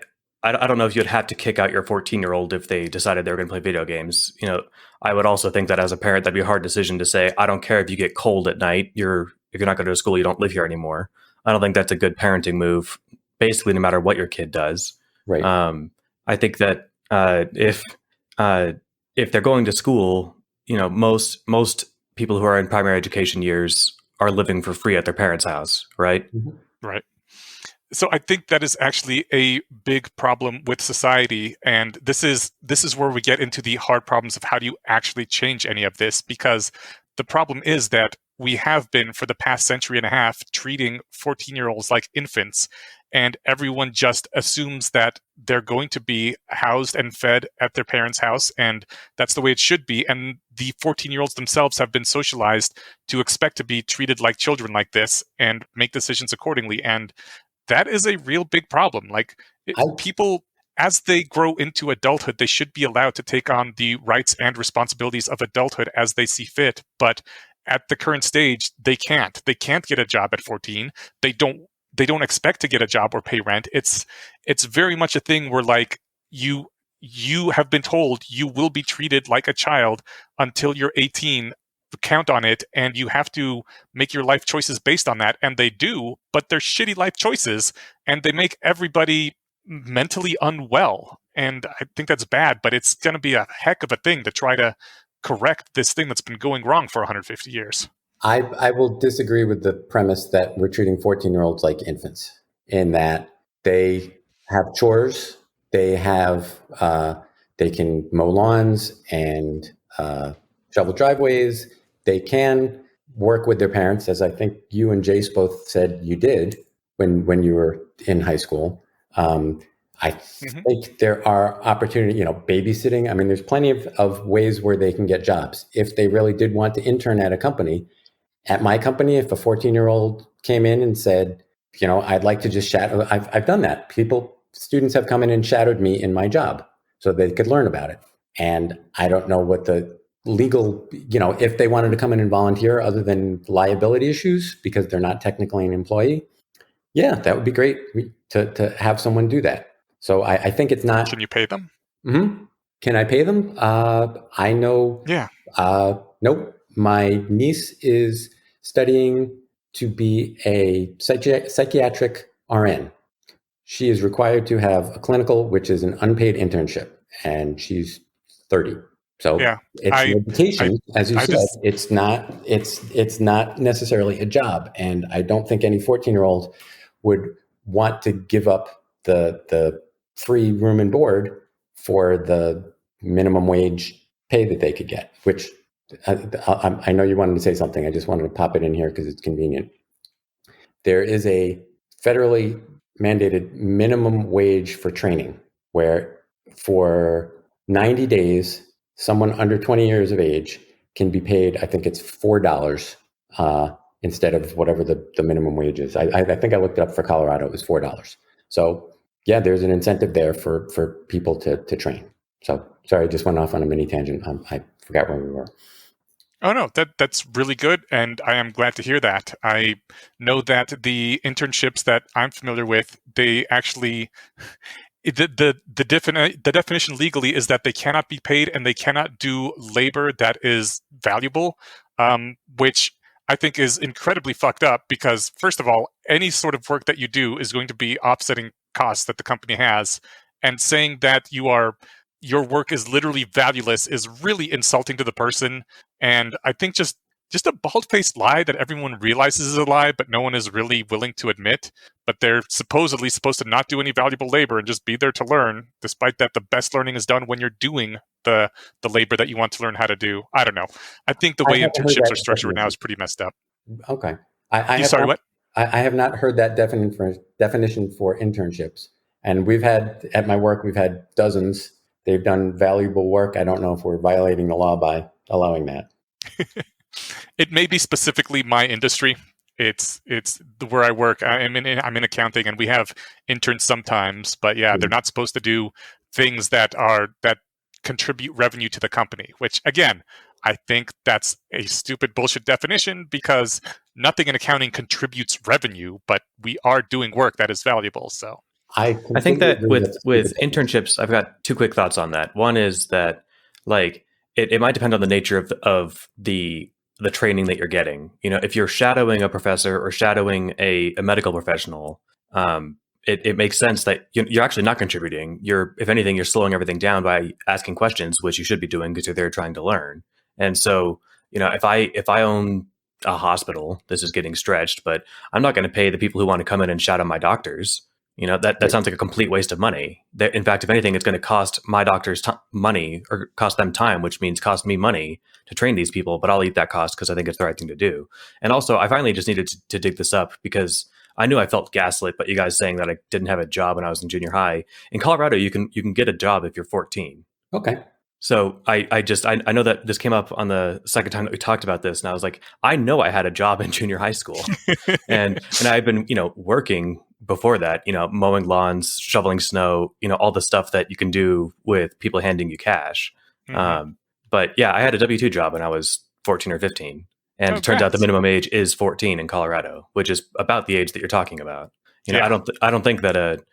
don't know if you'd have to kick out your 14-year-old if they decided they were going to play video games. I would also think that as a parent, that'd be a hard decision to say, I don't care if you get cold at night. If you're not going to go to school, you don't live here anymore. I don't think that's a good parenting move, basically, no matter what your kid does. Right. I think that if they're going to school, most people who are in primary education years are living for free at their parents' house, right? Mm-hmm. Right. So I think that is actually a big problem with society, and this is where we get into the hard problems of how do you actually change any of this, because the problem is that we have been, for the past century and a half, treating 14-year-olds like infants, and everyone just assumes that they're going to be housed and fed at their parents' house, and that's the way it should be. And the 14-year-olds themselves have been socialized to expect to be treated like children like this and make decisions accordingly. And that is a real big problem. Like, people, as they grow into adulthood, they should be allowed to take on the rights and responsibilities of adulthood as they see fit. But at the current stage, they can't. They can't get a job at 14. They don't expect to get a job or pay rent. It's very much a thing where, like, you have been told you will be treated like a child until you're 18. Count on it, and you have to make your life choices based on that. And they do, but they're shitty life choices, and they make everybody mentally unwell. And I think that's bad, but it's going to be a heck of a thing to try to correct this thing that's been going wrong for 150 years. I will disagree with the premise that we're treating 14-year-olds like infants, in that they have chores, they can mow lawns and shovel driveways. They can work with their parents, as I think you and Jace both said you did when you were in high school. I think there are opportunities, babysitting. I mean, there's plenty of ways where they can get jobs. If they really did want to intern at a company, at my company, if a 14-year-old came in and said, I'd like to just shadow, I've done that. Students have come in and shadowed me in my job so they could learn about it. And I don't know what the legal, if they wanted to come in and volunteer other than liability issues because they're not technically an employee, yeah, that would be great to have someone do that. So I think it's not. Can you pay them? Mm-hmm. Can I pay them? I know. Yeah. Nope. My niece is studying to be a psychiatric RN, she is required to have a clinical, which is an unpaid internship, and she's 30. So Yeah, it's an education, as you said. It's not necessarily a job, and I don't think any 14-year-old would want to give up the free room and board for the minimum wage pay that they could get. Which I know you wanted to say something. I just wanted to pop it in here because it's convenient. There is a federally mandated minimum wage for training, where for 90 days, someone under 20 years of age can be paid, I think it's $4 instead of whatever the minimum wage is. I think I looked it up for Colorado, it was $4. So yeah, there's an incentive there for people to train. So sorry, I just went off on a mini tangent. I forgot where we were. Oh no, that's really good, and I am glad to hear that. I know that the internships that I'm familiar with, they actually the definition legally is that they cannot be paid and they cannot do labor that is valuable, which I think is incredibly fucked up because, first of all, any sort of work that you do is going to be offsetting costs that the company has, and saying that your work is literally valueless is really insulting to the person. And I think just a bald-faced lie that everyone realizes is a lie, but no one is really willing to admit. But they're supposedly supposed to not do any valuable labor and just be there to learn, despite that the best learning is done when you're doing the labor that you want to learn how to do. I don't know. I think the way internships are structured now is pretty messed up. Okay. What? I have not heard that definition for internships. And at my work, we've had dozens. They've done valuable work. I don't know if we're violating the law by allowing that. It may be specifically my industry. It's where I work. I'm in accounting, and we have interns sometimes. But yeah, they're not supposed to do things that contribute revenue to the company. Which again, I think that's a stupid bullshit definition because nothing in accounting contributes revenue, but we are doing work that is valuable. So I think that with internships, I've got two quick thoughts on that. One is that like it might depend on the nature of the training that you're getting. You know, if you're shadowing a professor or shadowing a medical professional, it makes sense that you're actually not contributing. If anything, you're slowing everything down by asking questions, which you should be doing because you're there trying to learn. And so, you know, if I own a hospital, this is getting stretched, but I'm not going to pay the people who want to come in and shadow my doctors. You know, that sounds like a complete waste of money. In fact, if anything, it's going to cost my doctors money or cost them time, which means cost me money to train these people. But I'll eat that cost because I think it's the right thing to do. And also, I finally just needed to dig this up because I knew I felt gaslit, but you guys saying that I didn't have a job when I was in junior high. In Colorado, you can get a job if you're 14. Okay. So I know that this came up on the second time that we talked about this, and I was like, I know I had a job in junior high school, and I've been working before that, mowing lawns, shoveling snow, all the stuff that you can do with people handing you cash. Mm-hmm. But yeah, I had a W-2 job when I was 14 or 15, and it turns out the minimum age is 14 in Colorado, which is about the age that you're talking about. I don't think that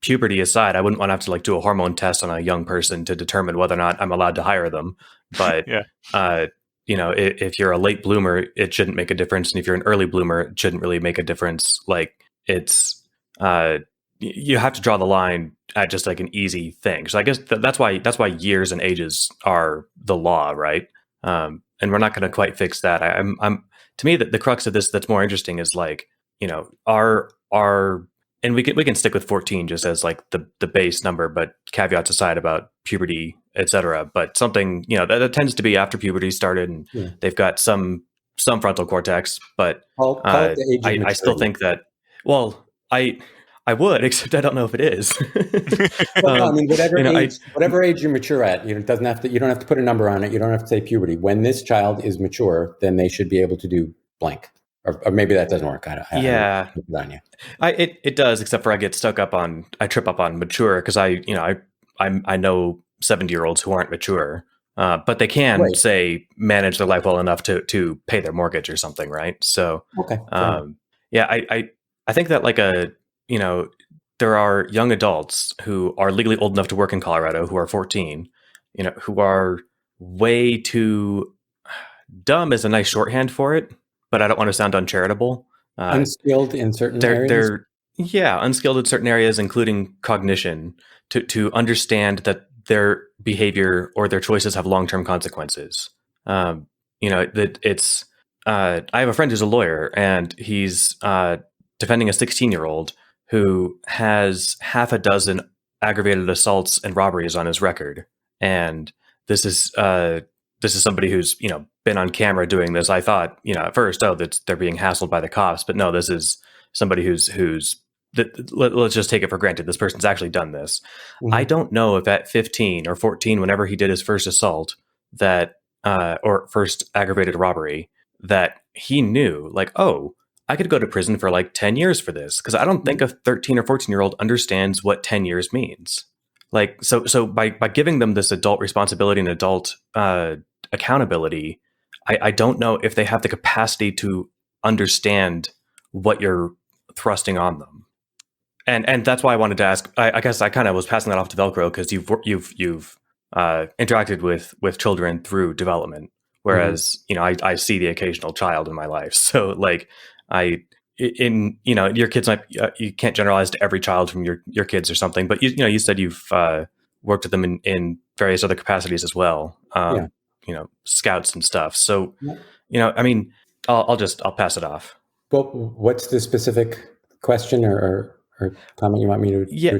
puberty aside, I wouldn't want to have to do a hormone test on a young person to determine whether or not I'm allowed to hire them. But, if you're a late bloomer, it shouldn't make a difference. And if you're an early bloomer, it shouldn't really make a difference. You have to draw the line at just like an easy thing. So I guess that's why years and ages are the law, right? And we're not going to quite fix that. To me, the crux of this that's more interesting is and we can stick with 14 just as like the base number, but caveats aside about puberty, et cetera. But something, that tends to be after puberty started and they've got some frontal cortex, but I still think that, well, I would, except I don't know if it is. Well, no, whatever age you're mature at, you don't have to put a number on it. You don't have to say puberty. When this child is mature, then they should be able to do blank. Or maybe that doesn't work. It does, except for I trip up on mature because I know 70-year-olds who aren't mature, but they can say manage their life well enough to pay their mortgage or something, right? So, I think that there are young adults who are legally old enough to work in Colorado who are 14, who are way too dumb is a nice shorthand for it. but I don't want to sound uncharitable. Unskilled in certain areas? Unskilled in certain areas, including cognition, to understand that their behavior or their choices have long-term consequences. That it's. I have a friend who's a lawyer, and he's defending a 16-year-old who has half a dozen aggravated assaults and robberies on his record, and this is somebody who's been on camera doing this. I thought at first, that they're being hassled by the cops, but no, this is somebody who's let's just take it for granted this person's actually done this. Mm-hmm. I don't know if at 15 or 14, whenever he did his first assault, that or first aggravated robbery, that he knew I could go to prison for 10 years for this, because I don't think a 13 or 14-year-old understands what 10 years means. So by giving them this adult responsibility and adult accountability, I don't know if they have the capacity to understand what you're thrusting on them. And that's why I wanted to ask. I guess I kind of was passing that off to Velcro, because you've interacted with children through development, whereas I see the occasional child in my life. So your kids might, you can't generalize to every child from your kids or something, but you said you've worked with them in various other capacities as well. Scouts and stuff. So I'll pass it off. Well, what's the specific question or comment you want me to? Yeah,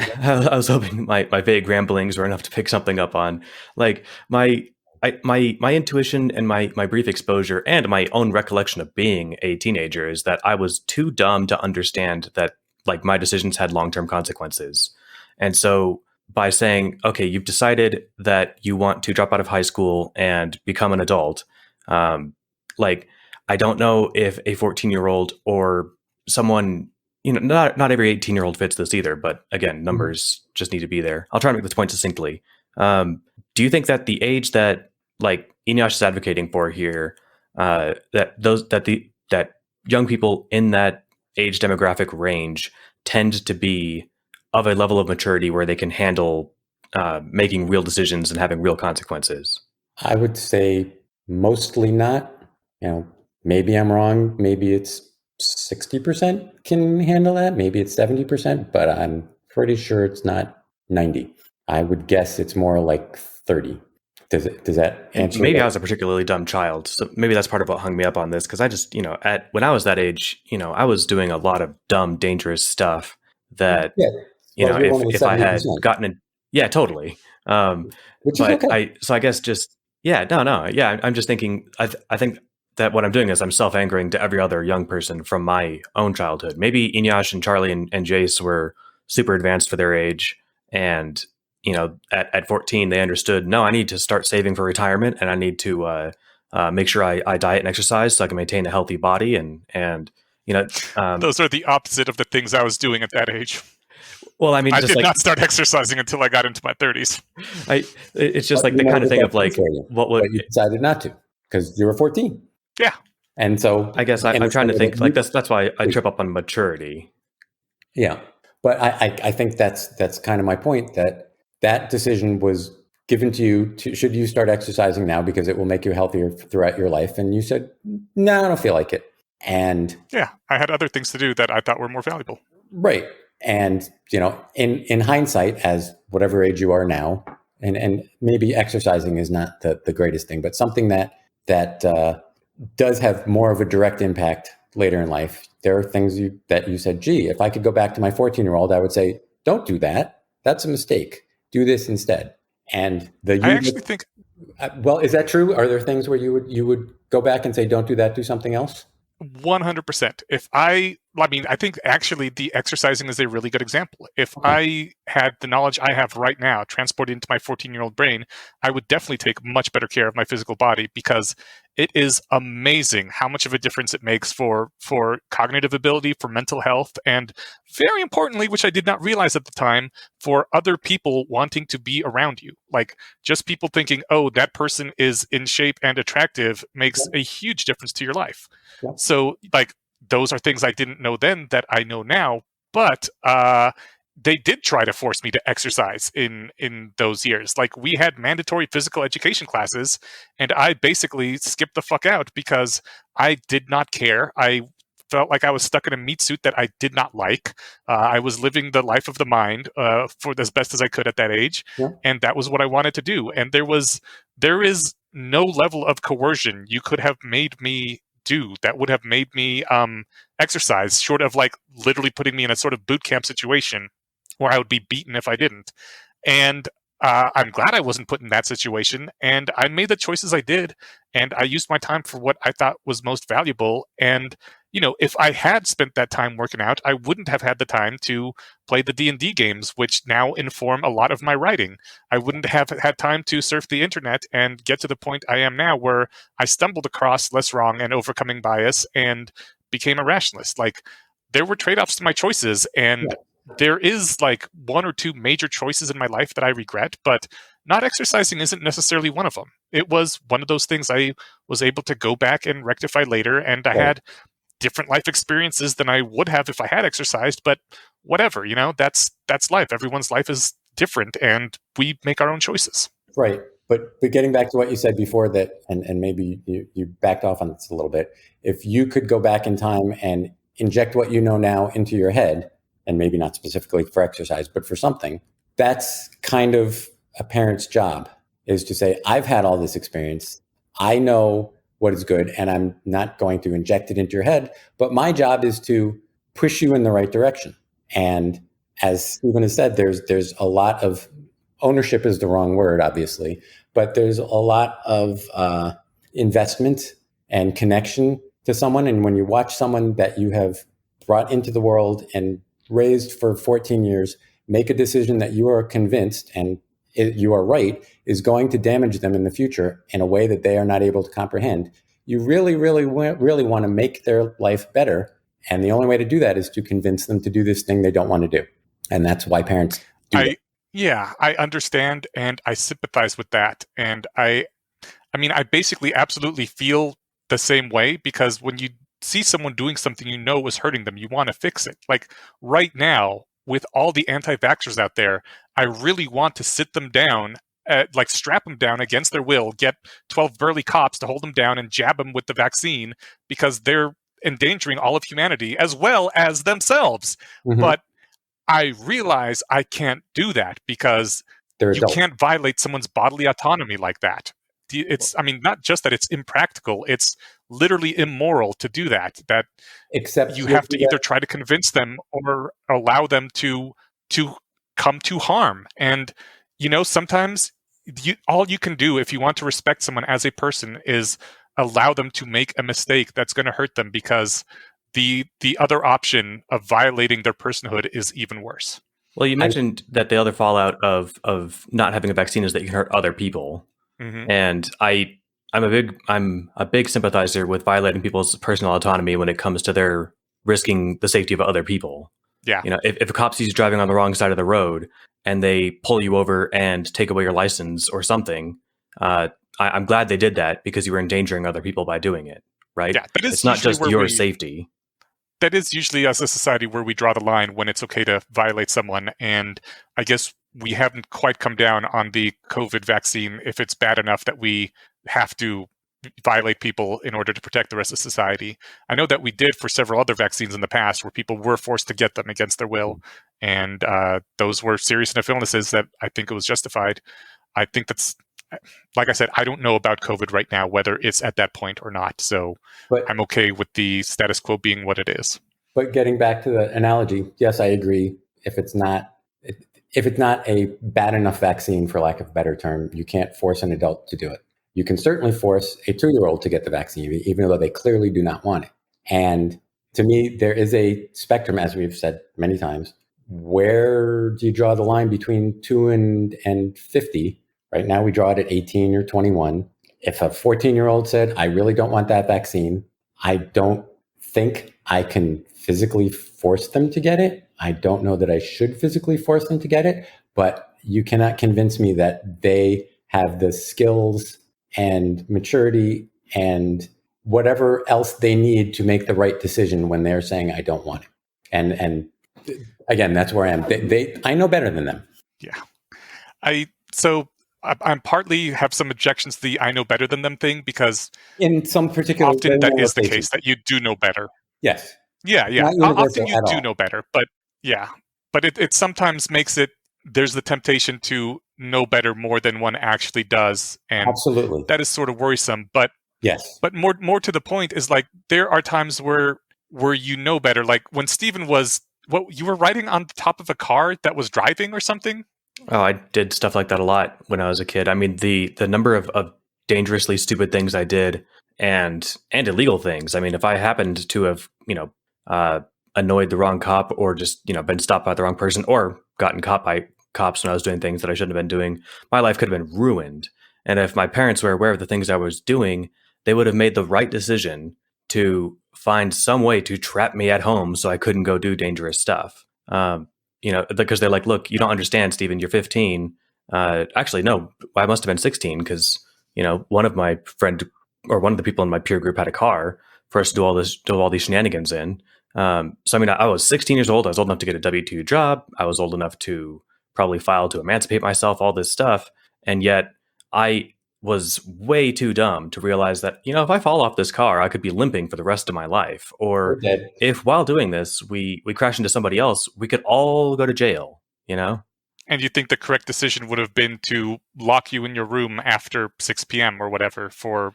I was hoping my vague ramblings were enough to pick something up on, my intuition and my brief exposure and my own recollection of being a teenager is that I was too dumb to understand that my decisions had long-term consequences. And so by saying, okay, you've decided that you want to drop out of high school and become an adult, I don't know if a 14-year-old or someone, not every 18-year-old fits this either, but again, numbers just need to be there. I'll try to make this point succinctly. Do you think that the age that Eneasz is advocating for here, that young people in that age demographic range tend to be of a level of maturity where they can handle making real decisions and having real consequences? I would say mostly not. Maybe I'm wrong. Maybe it's 60% can handle that. Maybe it's 70%, but I'm pretty sure it's not 90. I would guess it's more like 30. Does that answer? Maybe that? I was a particularly dumb child, so maybe that's part of what hung me up on this. Because I just, when I was that age, I was doing a lot of dumb, dangerous stuff that, if I had gotten it, yeah, totally. Which is okay. I guess just, I'm just thinking. I think that what I'm doing is I'm self-angering to every other young person from my own childhood. Maybe Eneasz and Charlie and Jace were super advanced for their age, and at 14, they understood, no, I need to start saving for retirement, and I need to make sure I diet and exercise so I can maintain a healthy body. And those are the opposite of the things I was doing at that age. Well, I mean, I did not start exercising until I got into my 30s. It's just the kind of thing of what you decided not to because you were 14. Yeah. And so I guess I'm trying to think that's why I trip up on maturity. Yeah. But I think that's kind of my point, that decision was given to you should you start exercising now because it will make you healthier throughout your life. And you said, no, I don't feel like it. And yeah, I had other things to do that I thought were more valuable. Right. And, in hindsight, as whatever age you are now, and maybe exercising is not the greatest thing, but something that does have more of a direct impact later in life. There are things that you said, gee, if I could go back to my 14-year-old, I would say, don't do that. That's a mistake. Do this instead. And I actually think. Well, is that true? Are there things where you would go back and say, don't do that, do something else? 100%. I think actually the exercising is a really good example. If I had the knowledge I have right now transported into my 14-year-old brain, I would definitely take much better care of my physical body, because it is amazing how much of a difference it makes for cognitive ability, for mental health, and very importantly, which I did not realize at the time, for other people wanting to be around you. Just people thinking, oh, that person is in shape and attractive makes a huge difference to your life. Yeah. So those are things I didn't know then that I know now. But they did try to force me to exercise in those years. Like, we had mandatory physical education classes, and I basically skipped the fuck out because I did not care. I felt like I was stuck in a meat suit that I did not like. I was living the life of the mind for as best as I could at that age, and that was what I wanted to do. And there is no level of coercion you could have made me do that would have made me exercise, short of like literally putting me in a sort of boot camp situation where I would be beaten if I didn't. And I'm glad I wasn't put in that situation. And I made the choices I did. And I used my time for what I thought was most valuable. And, you know, if I had spent that time working out, I wouldn't have had the time to play the D&D games, which now inform a lot of my writing. I wouldn't have had time to surf the internet and get to the point I am now, where I stumbled across Less Wrong and Overcoming Bias and became a rationalist. Like, there were trade-offs to my choices, and there is like one or two major choices in my life that I regret, but not exercising isn't necessarily one of them. It was one of those things I was able to go back and rectify later, and I had different life experiences than I would have if I had exercised, but whatever, you know, that's life. Everyone's life is different, and we make our own choices. Right. But getting back to what you said before, that, and maybe you backed off on this a little bit, if you could go back in time and inject what you know now into your head, and maybe not specifically for exercise, but for something, that's kind of a parent's job, is to say, I've had all this experience. I know what is good, and I'm not going to inject it into your head, but my job is to push you in the right direction. And as Stephen has said, there's a lot of ownership is the wrong word, obviously, but there's a lot of investment and connection to someone. And when you watch someone that you have brought into the world and raised for 14 years make a decision that you are convinced, and you are right, is going to damage them in the future in a way that they are not able to comprehend, you really, really, really want to make their life better. And the only way to do that is to convince them to do this thing they don't want to do. And that's why parents do it. Yeah, I understand, and I sympathize with that. And I mean, I basically absolutely feel the same way, because when you see someone doing something you know is hurting them, you want to fix it. Like, right now, with all the anti-vaxxers out there, I really want to sit them down, like strap them down against their will, get 12 burly cops to hold them down and jab them with the vaccine, because they're endangering all of humanity as well as themselves. Mm-hmm. But I realize I can't do that, because you can't violate someone's bodily autonomy like that. It's, I mean, not just that it's impractical, it's literally immoral to do that. That except you have to either try to convince them or allow them to come to harm. And, you know, sometimes all you can do if you want to respect someone as a person is allow them to make a mistake that's going to hurt them, because the other option of violating their personhood is even worse. Well, you mentioned that the other fallout of not having a vaccine is that you can hurt other people. Mm-hmm. And I'm a big sympathizer with violating people's personal autonomy when it comes to their risking the safety of other people. Yeah. You know, if a cop sees you driving on the wrong side of the road and they pull you over and take away your license or something, I'm glad they did that, because you were endangering other people by doing it, right? Yeah, it's not just your safety. That is usually, as a society, where we draw the line when it's okay to violate someone. And I guess we haven't quite come down on the COVID vaccine if it's bad enough that we have to violate people in order to protect the rest of society. I know that we did for several other vaccines in the past, where people were forced to get them against their will. And those were serious enough illnesses that I think it was justified. I think that's, like I said, I don't know about COVID right now, whether it's at that point or not. So I'm okay with the status quo being what it is. But getting back to the analogy, yes, I agree. If it's not a bad enough vaccine, for lack of a better term, you can't force an adult to do it. You can certainly force a 2-year-old to get the vaccine, even though they clearly do not want it. And to me, there is a spectrum, as we've said many times. Where do you draw the line between 2 and 50? Right now, we draw it at 18 or 21. If a 14-year-old said, I really don't want that vaccine, I don't think I can physically force them to get it. I don't know that I should physically force them to get it, but you cannot convince me that they have the skills and maturity and whatever else they need to make the right decision when they're saying, I don't want it. And again, that's where I am. I know better than them. Yeah. I partly have some objections to the I know better than them thing, because in some particular often that is the cases. case, that you do know better. Yes. Yeah. Not universal often you at do all. know better, but it sometimes makes it, there's the temptation to know better more than one actually does. And absolutely, that is sort of worrisome. But yes. But more to the point is, like, there are times where you know better. Like when Stephen was, what, you were riding on the top of a car that was driving or something? Oh, I did stuff like that a lot when I was a kid. I mean, the number of dangerously stupid things I did, and illegal things. I mean, if I happened to have, annoyed the wrong cop, or just, been stopped by the wrong person, or gotten caught by cops when I was doing things that I shouldn't have been doing, my life could have been ruined. And if my parents were aware of the things I was doing, they would have made the right decision to find some way to trap me at home so I couldn't go do dangerous stuff. Because they're like, look, you don't understand, Stephen, you're 15. Actually, no, I must have been 16, because, one of my friend, or one of the people in my peer group, had a car for us to do all these shenanigans in. So, I mean, I was 16 years old. I was old enough to get a W-2 job. I was old enough to probably file to emancipate myself, all this stuff. And yet I was way too dumb to realize that, if I fall off this car, I could be limping for the rest of my life. Or if while doing this, we crash into somebody else, we could all go to jail, And you think the correct decision would have been to lock you in your room after 6 p.m. or whatever for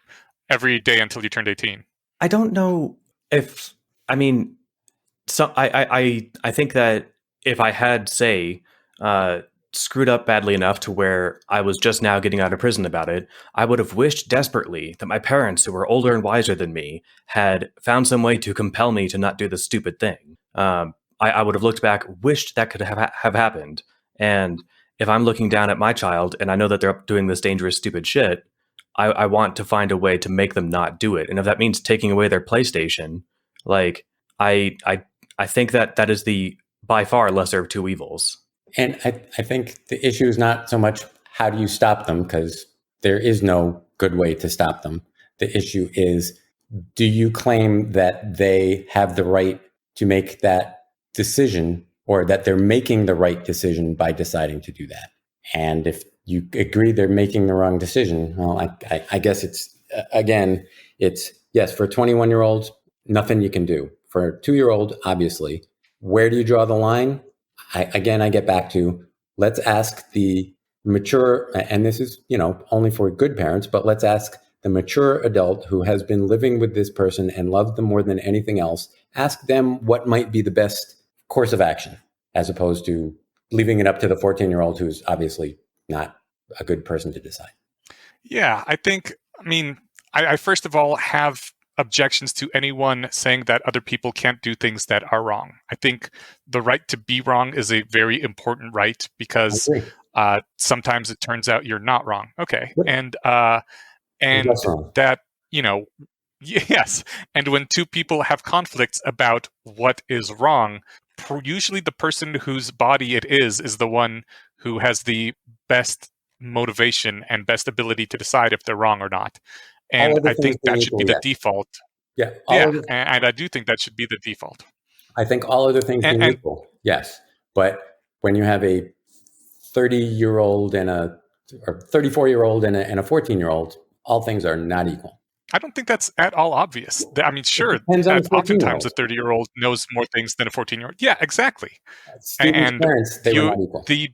every day until you turned 18? I don't know if, I mean, so I think that if I had, say, screwed up badly enough to where I was just now getting out of prison about it, I would have wished desperately that my parents, who were older and wiser than me, had found some way to compel me to not do the stupid thing. I would have looked back, wished that could have happened. And if I'm looking down at my child and I know that they're doing this dangerous, stupid shit, I want to find a way to make them not do it. And if that means taking away their PlayStation, like, I think that is the by far lesser of two evils. And I think the issue is not so much how do you stop them, because there is no good way to stop them. The issue is, do you claim that they have the right to make that decision, or that they're making the right decision by deciding to do that? And if you agree they're making the wrong decision, well, I guess it's, again, it's, yes, for a 21-year-old, nothing you can do. For a 2-year-old, obviously, where do you draw the line? I get back to, let's ask the mature, and this is, only for good parents, but let's ask the mature adult who has been living with this person and loved them more than anything else, ask them what might be the best course of action, as opposed to leaving it up to the 14-year-old who's obviously not a good person to decide. Yeah, I first of all have objections to anyone saying that other people can't do things that are wrong. I think the right to be wrong is a very important right, because sometimes it turns out you're not wrong. Okay. And that, yes. And when two people have conflicts about what is wrong, usually the person whose body it is the one who has the best motivation and best ability to decide if they're wrong or not. And I think that should be the default. Yeah. And I do think that should be the default. I think all other things being equal, yes. But when you have a 30-year-old or 34-year-old and a 14-year-old, all things are not equal. I don't think that's at all obvious. I mean, sure, oftentimes a 30-year-old knows more things than a 14-year-old. Yeah, exactly. And parents, they were not equal. The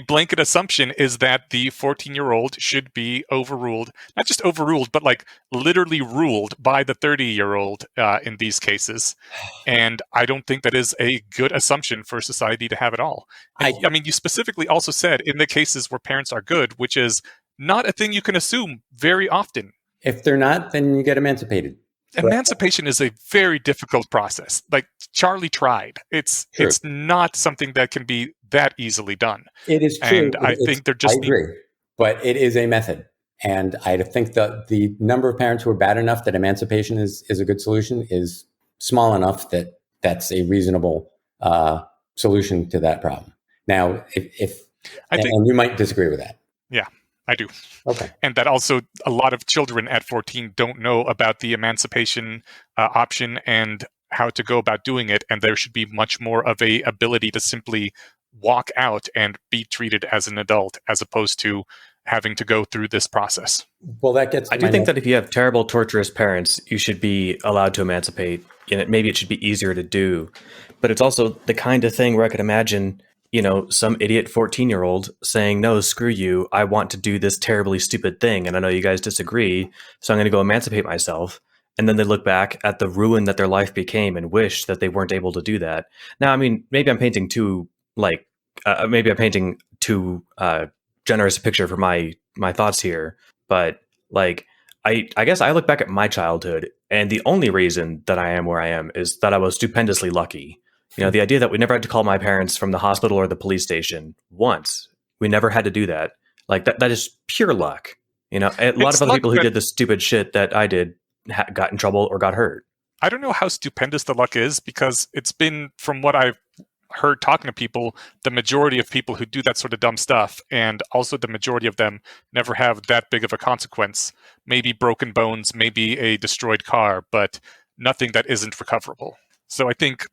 blanket assumption is that the 14-year-old should be overruled, not just overruled, but like literally ruled by the 30-year-old in these cases. And I don't think that is a good assumption for society to have at all. I mean, you specifically also said in the cases where parents are good, which is not a thing you can assume very often. If they're not, then you get emancipated. Emancipation is a very difficult process. Like Charlie tried. It's not something that can be that easily done. It is true. And I think they're just... I agree. But it is a method. And I think that the number of parents who are bad enough that emancipation is a good solution is small enough that that's a reasonable solution to that problem. Now, and you might disagree with that. Yeah, I do. Okay. And that also a lot of children at 14 don't know about the emancipation option and how to go about doing it, and there should be much more of a ability to simply walk out and be treated as an adult as opposed to having to go through this process. Well, that gets. I do think that if you have terrible, torturous parents, you should be allowed to emancipate, and maybe it should be easier to do. But it's also the kind of thing where I could imagine, some idiot 14-year-old saying, "No, screw you! I want to do this terribly stupid thing, and I know you guys disagree, so I'm going to go emancipate myself." And then they look back at the ruin that their life became and wish that they weren't able to do that. Now, I mean, maybe I'm painting too generous a picture for my thoughts here, but I guess I look back at my childhood, and the only reason that I am where I am is that I was stupendously lucky. The idea that we never had to call my parents from the hospital or the police station once. We never had to do that. That is pure luck. A lot of other people who did the stupid shit that I did got in trouble or got hurt. I don't know how stupendous the luck is, because it's been, from what I've heard talking to people, the majority of people who do that sort of dumb stuff, and also the majority of them never have that big of a consequence. Maybe broken bones, maybe a destroyed car, but nothing that isn't recoverable. So I think,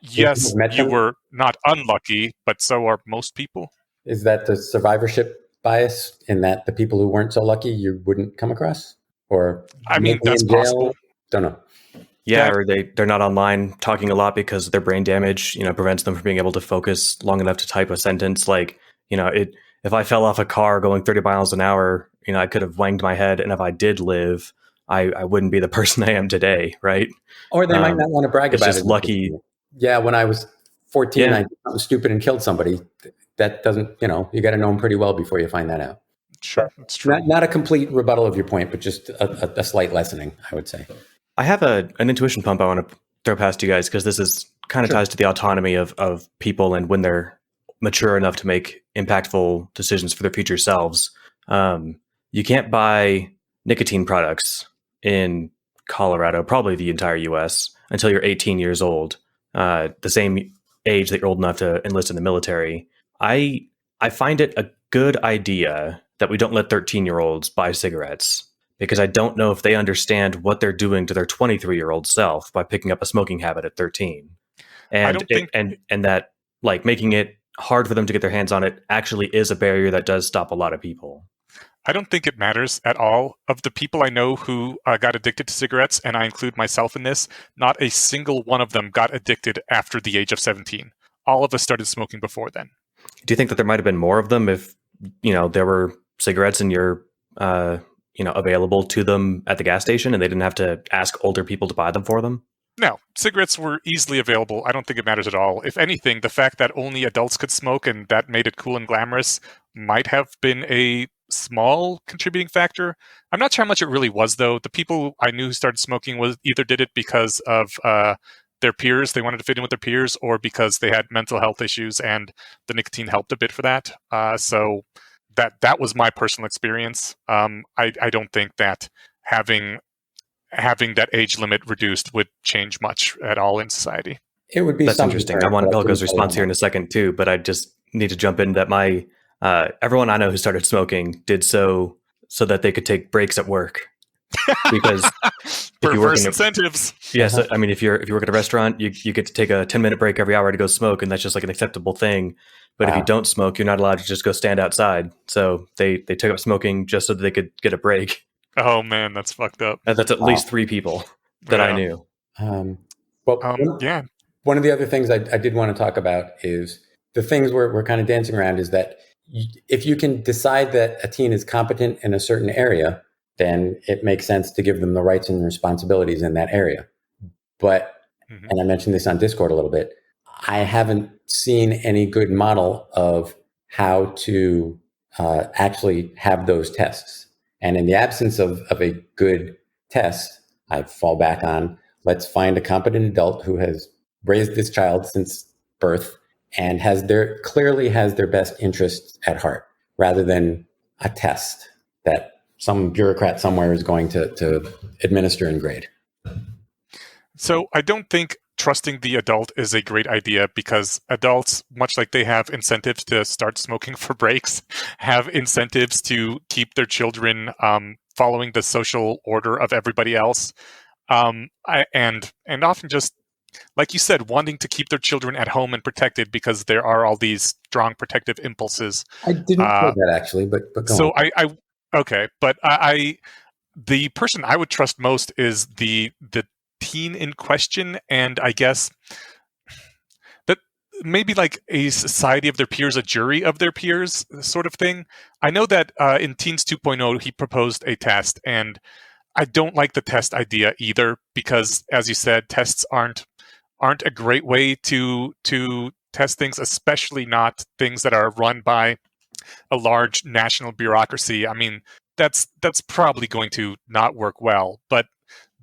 yes, you were not unlucky, but so are most people. Is that the survivorship bias, in that the people who weren't so lucky you wouldn't come across? Or I mean, that's possible. Don't know. Yeah, or they're not online talking a lot because their brain damage, prevents them from being able to focus long enough to type a sentence. If I fell off a car going 30 miles an hour, I could have wanged my head, and if I did live, I wouldn't be the person I am today, right? Or they might not want to brag about it. It's just lucky. Yeah, when I was 14, I did something stupid and killed somebody. That doesn't, you got to know them pretty well before you find that out. Sure, that's true. Not a complete rebuttal of your point, but just a slight lessening, I would say. I have an intuition pump I want to throw past you guys, because this is kind of ties to the autonomy of people and when they're mature enough to make impactful decisions for their future selves. You can't buy nicotine products in Colorado, probably the entire US, until you're 18 years old, the same age that you're old enough to enlist in the military. I find it a good idea that we don't let 13-year-olds buy cigarettes, because I don't know if they understand what they're doing to their 23-year-old self by picking up a smoking habit at 13. And that making it hard for them to get their hands on it actually is a barrier that does stop a lot of people. I don't think it matters at all. Of the people I know who got addicted to cigarettes, and I include myself in this, not a single one of them got addicted after the age of 17. All of us started smoking before then. Do you think that there might have been more of them if, there were cigarettes in your available to them at the gas station, and they didn't have to ask older people to buy them for them? No, cigarettes were easily available. I don't think it matters at all. If anything, the fact that only adults could smoke and that made it cool and glamorous might have been a small contributing factor. I'm not sure how much it really was, though. The people I knew who started smoking either did it because of their peers, they wanted to fit in with their peers, or because they had mental health issues, and the nicotine helped a bit for that. So that was my personal experience. I don't think that having that age limit reduced would change much at all in society. It would be. That's interesting. I want Belgo's response here in a second too, but I just need to jump in that my everyone I know who started smoking did so that they could take breaks at work. Because if you work incentives. Yes, I mean if you work at a restaurant, you get to take a 10-minute break every hour to go smoke, and that's just like an acceptable thing. But if you don't smoke, you're not allowed to just go stand outside. So they took up smoking just so that they could get a break. Oh man, that's fucked up. And that's at least 3 people that I knew. Yeah. One of the other things I did want to talk about is the things we're kind of dancing around is that if you can decide that a teen is competent in a certain area, then it makes sense to give them the rights and responsibilities in that area. But, and I mentioned this on Discord a little bit, I haven't seen any good model of how to actually have those tests. And in the absence of a good test, I fall back on, let's find a competent adult who has raised this child since birth and clearly has their best interests at heart, rather than a test that some bureaucrat somewhere is going to administer and grade. So I don't think trusting the adult is a great idea, because adults, much like they have incentives to start smoking for breaks, have incentives to keep their children following the social order of everybody else, and often just like you said, wanting to keep their children at home and protected because there are all these strong protective impulses. I didn't say that actually, but go so on. Okay, but the person I would trust most is the teen in question, and I guess that maybe like a society of their peers, a jury of their peers sort of thing. I know that in Teens 2.0 he proposed a test, and I don't like the test idea either because, as you said, tests aren't a great way to test things, especially not things that are run by a large national bureaucracy. I mean, that's probably going to not work well. But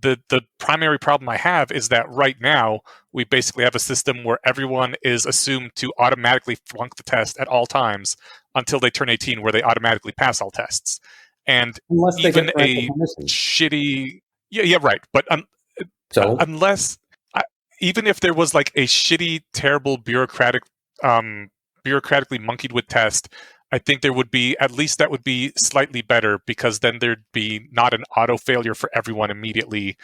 the primary problem I have is that right now we basically have a system where everyone is assumed to automatically flunk the test at all times until they turn 18, where they automatically pass all tests. And even a shitty, yeah, right. But unless, even if there was like a shitty, terrible bureaucratically monkeyed with test, I think there would be, at least that would be slightly better, because then there'd be not an auto failure for everyone immediately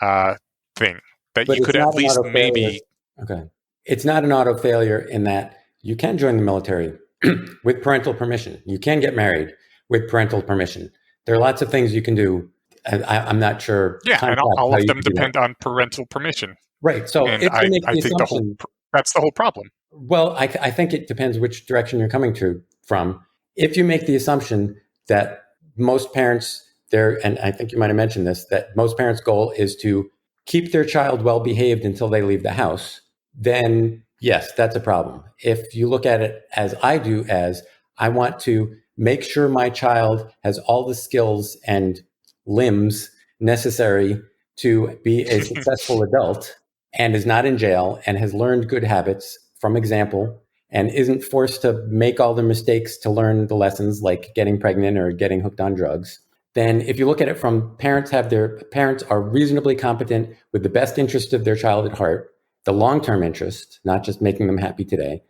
thing that but you could at least maybe. Okay. It's not an auto failure in that you can join the military with parental permission. You can get married with parental permission. There are lots of things you can do. I'm not sure. Yeah, and all of them depend on parental permission. Right. So and I think that's the whole problem. Well, I think it depends which direction you're coming from. If you make the assumption that most parents and I think you might have mentioned this, that most parents' goal is to keep their child well behaved until they leave the house, then yes, that's a problem. If you look at it as I do, as I want to make sure my child has all the skills and limbs necessary to be a successful adult and is not in jail and has learned good habits from example and isn't forced to make all the mistakes to learn the lessons like getting pregnant or getting hooked on drugs, then if you look at it from parents are reasonably competent with the best interest of their child at heart, the long-term interest, not just making them happy today,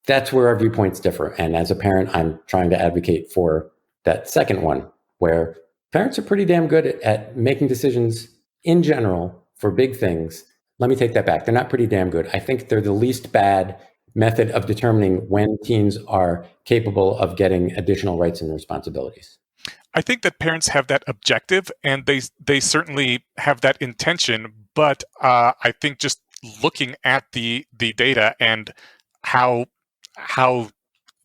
that's where our viewpoints differ. And as a parent, I'm trying to advocate for that second one, where parents are pretty damn good at making decisions in general for big things. Let me take that back. They're not pretty damn good. I think they're the least bad method of determining when teens are capable of getting additional rights and responsibilities. I think that parents have that objective, and they certainly have that intention. But I think just looking at the data and how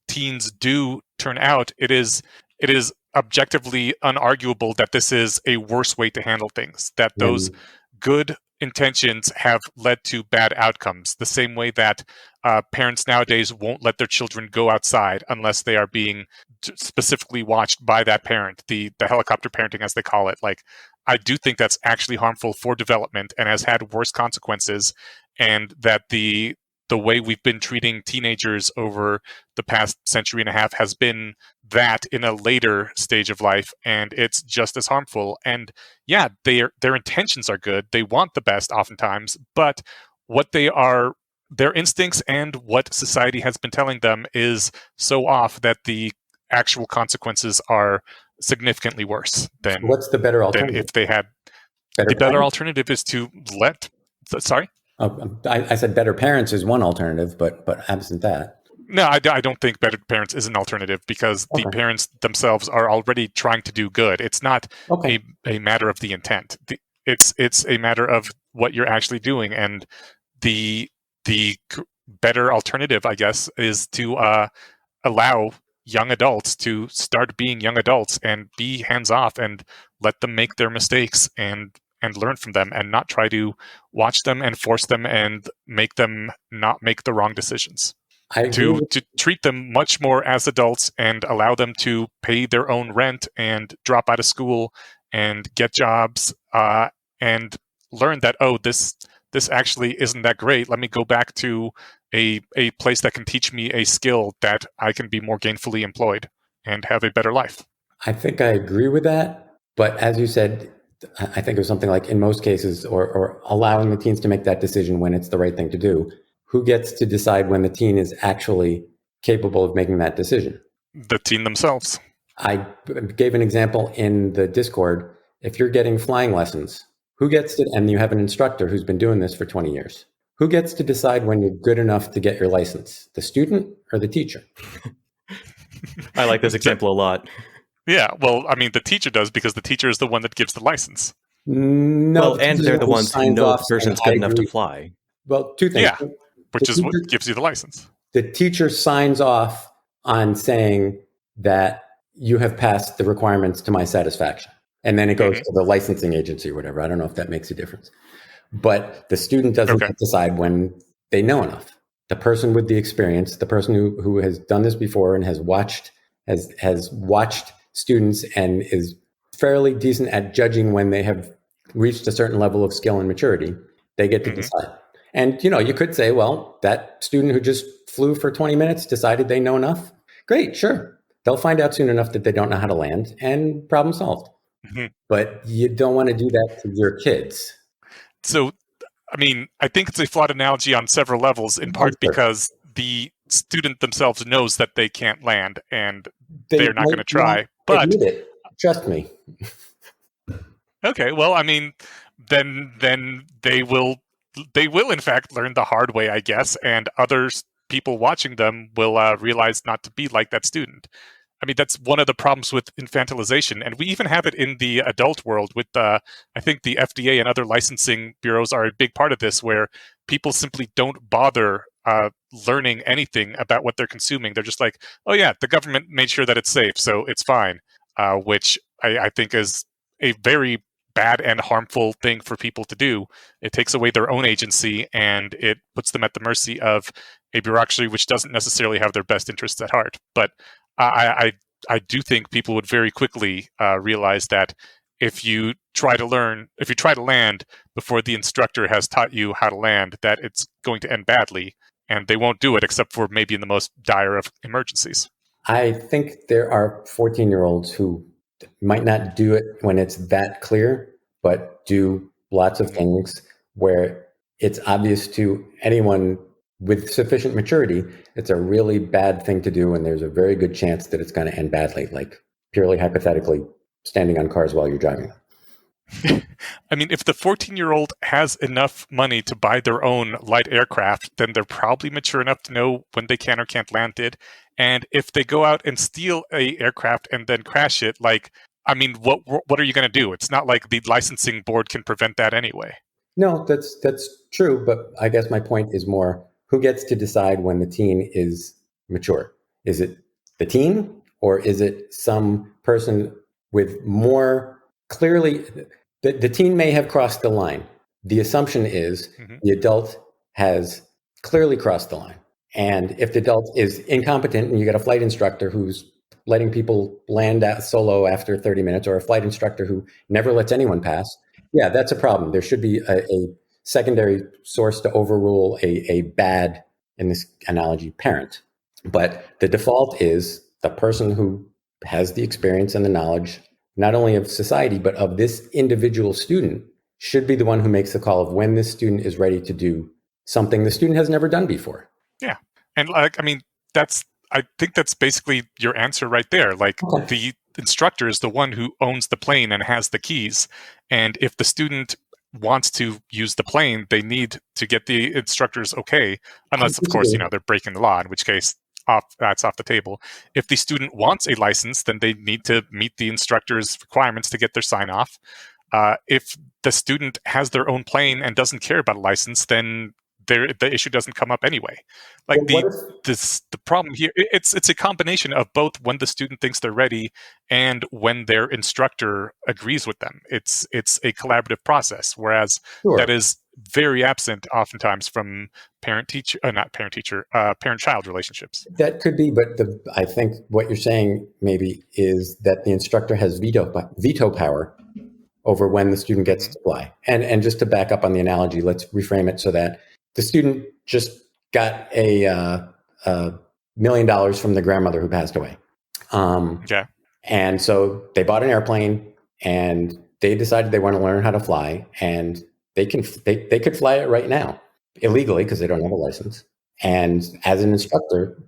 teens do turn out, it is objectively unarguable that this is a worse way to handle things. That those good intentions have led to bad outcomes. The same way that parents nowadays won't let their children go outside unless they are being specifically watched by that parent, the helicopter parenting, as they call it. Like, I do think that's actually harmful for development and has had worse consequences, and that the way we've been treating teenagers over the past century and a half has been that in a later stage of life, and it's just as harmful. And yeah, their intentions are good. They want the best oftentimes, but what their instincts and what society has been telling them is so off that the actual consequences are significantly worse than what's the better alternative? Than if they had the better alternative is to let. Sorry. I said better parents is one alternative, but absent that. No, I don't think better parents is an alternative, because the parents themselves are already trying to do good. It's not a matter of the intent. It's a matter of what you're actually doing, and the better alternative, I guess, is to allow young adults to start being young adults and be hands off and let them make their mistakes and learn from them, and not try to watch them and force them and make them not make the wrong decisions. To treat them much more as adults and allow them to pay their own rent and drop out of school and get jobs and learn that, this actually isn't that great. Let me go back to a place that can teach me a skill that I can be more gainfully employed and have a better life. I think I agree with that. But as you said, I think it was something like, in most cases, or allowing the teens to make that decision when it's the right thing to do. Who gets to decide when the teen is actually capable of making that decision? The teen themselves. I gave an example in the Discord. If you're getting flying lessons, Who gets to, and you have an instructor who's been doing this for 20 years. Who gets to decide when you're good enough to get your license? The student or the teacher? I like this example a lot. Yeah, well, I mean, the teacher does because the teacher is the one that gives the license. No, well, and they're the ones who know if the person's good enough to fly. Well, two things. Yeah, which is what gives you the license. The teacher signs off on saying that you have passed the requirements to my satisfaction. And then it goes to the licensing agency or whatever. I don't know if that makes a difference. But the student doesn't decide when they know enough. The person with the experience, the person who has done this before and has watched students and is fairly decent at judging when they have reached a certain level of skill and maturity, they get to decide. And, you could say, well, that student who just flew for 20 minutes decided they know enough. Great, sure. They'll find out soon enough that they don't know how to land and problem solved. But you don't want to do that to your kids. So, I mean, I think it's a flawed analogy on several levels, in part because the student themselves knows that they can't land and they're not going to try. But admit it. Trust me. Okay, well, I mean, then they will in fact learn the hard way, I guess, and people watching them will realize not to be like that student. I mean, that's one of the problems with infantilization, and we even have it in the adult world with I think the FDA and other licensing bureaus are a big part of this, where people simply don't bother learning anything about what they're consuming. They're just like, oh yeah, the government made sure that it's safe, so it's fine, which I think is a very bad and harmful thing for people to do. It takes away their own agency, and it puts them at the mercy of a bureaucracy which doesn't necessarily have their best interests at heart. But I do think people would very quickly realize that if you try to land before the instructor has taught you how to land, that it's going to end badly, and they won't do it except for maybe in the most dire of emergencies. I think there are 14-year-olds who might not do it when it's that clear, but do lots of things where it's obvious to anyone with sufficient maturity, it's a really bad thing to do, and there's a very good chance that it's going to end badly, like purely hypothetically standing on cars while you're driving them. I mean, if the 14-year-old has enough money to buy their own light aircraft, then they're probably mature enough to know when they can or can't land it. And if they go out and steal a aircraft and then crash it, I mean, what are you going to do? It's not like the licensing board can prevent that anyway. No, that's true. But I guess my point is more, who gets to decide when the teen is mature? Is it the teen, or is it some person with more clearly? The teen may have crossed the line. The assumption is the adult has clearly crossed the line. And if the adult is incompetent and you got a flight instructor who's letting people land solo after 30 minutes, or a flight instructor who never lets anyone pass, yeah, that's a problem. There should be a secondary source to overrule a bad, in this analogy, parent. But the default is the person who has the experience and the knowledge, not only of society, but of this individual student, should be the one who makes the call of when this student is ready to do something the student has never done before. Yeah. And I mean, I think that's basically your answer right there. The instructor is the one who owns the plane and has the keys. And if the student wants to use the plane, they need to get the instructor's okay, unless, of course, they're breaking the law, in which case that's off the table. If the student wants a license, then they need to meet the instructor's requirements to get their sign off. If the student has their own plane and doesn't care about a license, then the issue doesn't come up anyway. The problem here, it's a combination of both when the student thinks they're ready and when their instructor agrees with them. It's a collaborative process, whereas that is very absent oftentimes from parent-child relationships. That could be, but I think what you're saying maybe is that the instructor has veto power over when the student gets to fly. And just to back up on the analogy, let's reframe it so that the student just got $1 million from the grandmother who passed away. And so they bought an airplane and they decided they want to learn how to fly, and they could fly it right now illegally because they don't have a license. And as an instructor,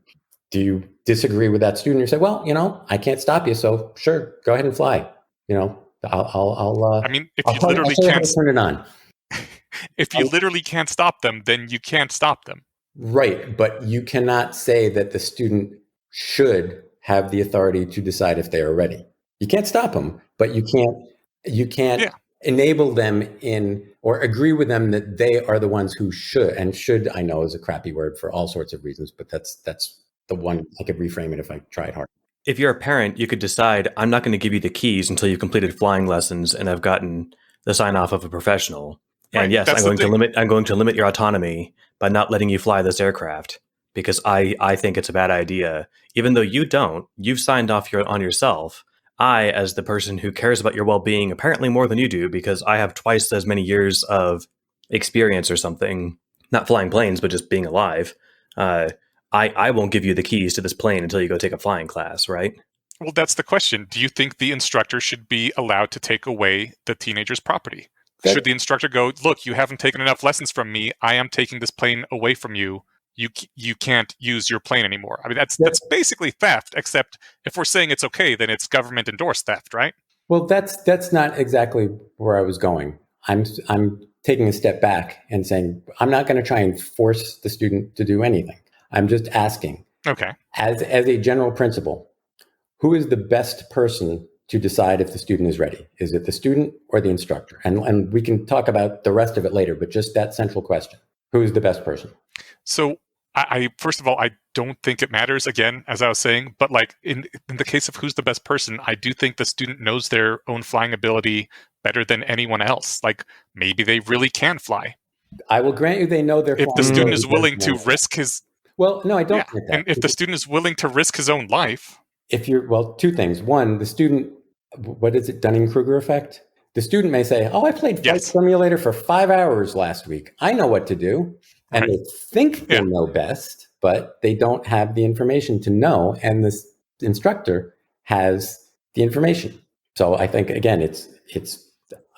do you disagree with that student? You say, well, I can't stop you, so sure, go ahead and fly. I'll I mean, if I'll you tell literally you how can't to turn it on. if you literally can't stop them, then you can't stop them. Right, but you cannot say that the student should have the authority to decide if they are ready. You can't stop them, but you can't Yeah. enable them in or agree with them that they are the ones who should. And should, I know, is a crappy word for all sorts of reasons, but that's the one. I could reframe it if I tried hard. If you're a parent, you could decide, I'm not going to give you the keys until you've completed flying lessons and I've gotten the sign off of a professional. And Right, yes, that's I'm going to limit your autonomy by not letting you fly this aircraft because I think it's a bad idea. Even though you don't, you've signed off on yourself. I, as the person who cares about your well-being, apparently more than you do, because I have twice as many years of experience or something, not flying planes, but just being alive. I won't give you the keys to this plane until you go take a flying class, right? Well, that's the question. Do you think the instructor should be allowed to take away the teenager's property? Should the instructor go, look, you haven't taken enough lessons from me. I am taking this plane away from you. You can't use your plane anymore. I mean, that's basically theft, except if we're saying it's okay, then it's government endorsed theft, right? Well, that's not exactly where I was going. I'm taking a step back and saying, I'm not going to try and force the student to do anything. I'm just asking, okay, as a general principle, who is the best person to decide if the student is ready? Is it the student or the instructor? And we can talk about the rest of it later, but just that central question. Who is the best person? So I first of all, I don't think it matters, again, as I was saying, but like in the case of who's the best person, I do think the student knows their own flying ability better than anyone else. Like maybe they really can fly. I will grant you they know their if flying the student ability is willing better to than risk his Well, no, I don't yeah, think that. and if the student is willing to risk his own life. If you're, well, two things. One, the student, what is it, Dunning-Kruger effect? The student may say, oh, I played Flight Simulator for 5 hours last week. I know what to do. And they think they know best, but they don't have the information to know. And this instructor has the information. So I think, again, it's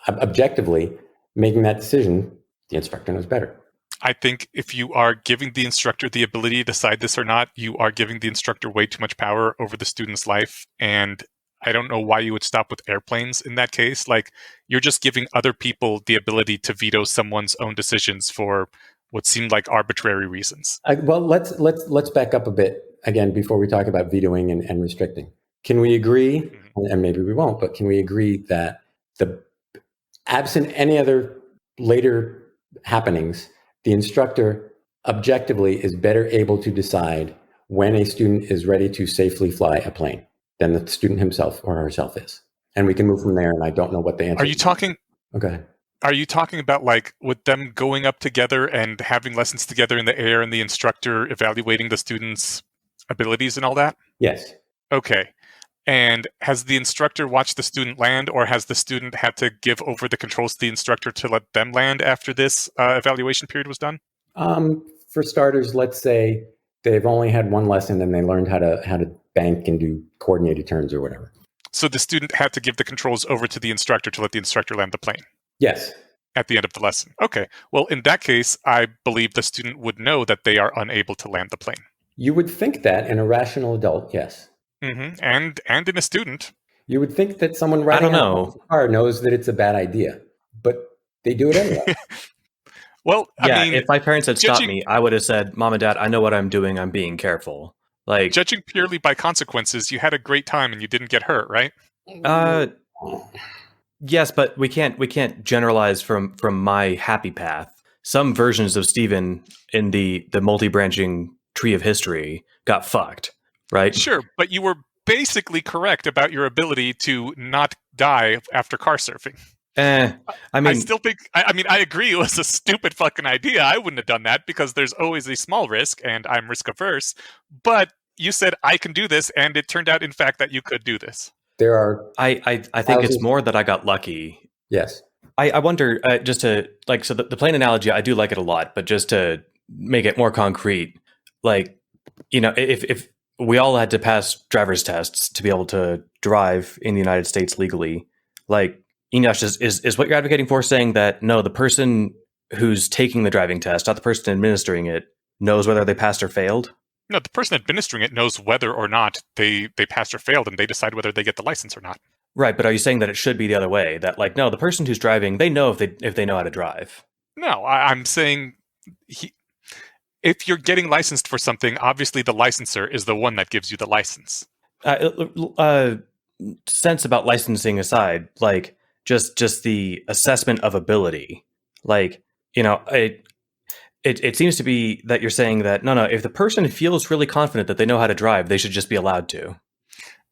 objectively making that decision. The instructor knows better. I think if you are giving the instructor the ability to decide this or not, you are giving the instructor way too much power over the student's life. And I don't know why you would stop with airplanes in that case. Like, you're just giving other people the ability to veto someone's own decisions for what seemed like arbitrary reasons. Well, let's back up a bit again before we talk about vetoing and restricting. Can we agree, and maybe we won't, but can we agree that absent any other later happenings, the instructor objectively is better able to decide when a student is ready to safely fly a plane than the student himself or herself is? And we can move from there, and I don't know what the answer is. Are you talking? Okay. Are you talking about like with them going up together and having lessons together in the air and the instructor evaluating the student's abilities and all that? Yes. Okay. And has the instructor watched the student land, or has the student had to give over the controls to the instructor to let them land after this evaluation period was done? For starters, let's say they've only had one lesson and they learned how to bank and do coordinated turns or whatever. So the student had to give the controls over to the instructor to let the instructor land the plane? Yes. At the end of the lesson. Okay. Well, in that case, I believe the student would know that they are unable to land the plane. You would think that in a rational adult, yes. Mm-hmm. And in a student. You would think that someone riding a car knows that it's a bad idea, but they do it anyway. Well, yeah, I mean, if my parents had stopped me, I would have said, Mom and Dad, I know what I'm doing. I'm being careful. Like, judging purely by consequences, you had a great time and you didn't get hurt, right? Yes, but we can't generalize from my happy path. Some versions of Stephen in the multi-branching tree of history got fucked, right? Sure, but you were basically correct about your ability to not die after car surfing. I mean, I still think, I agree it was a stupid fucking idea. I wouldn't have done that because there's always a small risk and I'm risk averse. But you said I can do this, and it turned out, in fact, that you could do this. There are. I think it's more that I got lucky. Yes. I wonder, just to, like, so the plane analogy, I do like it a lot, but just to make it more concrete, like, you know, if we all had to pass driver's tests to be able to drive in the United States legally, like, Enosh, is what you're advocating for saying that, no, the person who's taking the driving test, not the person administering it, knows whether they passed or failed? No, the person administering it knows whether or not they passed or failed, and they decide whether they get the license or not. Right, but are you saying that it should be the other way? That like, no, the person who's driving, they know if they know how to drive. No, I'm saying if you're getting licensed for something, obviously the licensor is the one that gives you the license. Sense about licensing aside, like just the assessment of ability, like, you know, it seems to be that you're saying that no, if the person feels really confident that they know how to drive, they should just be allowed to.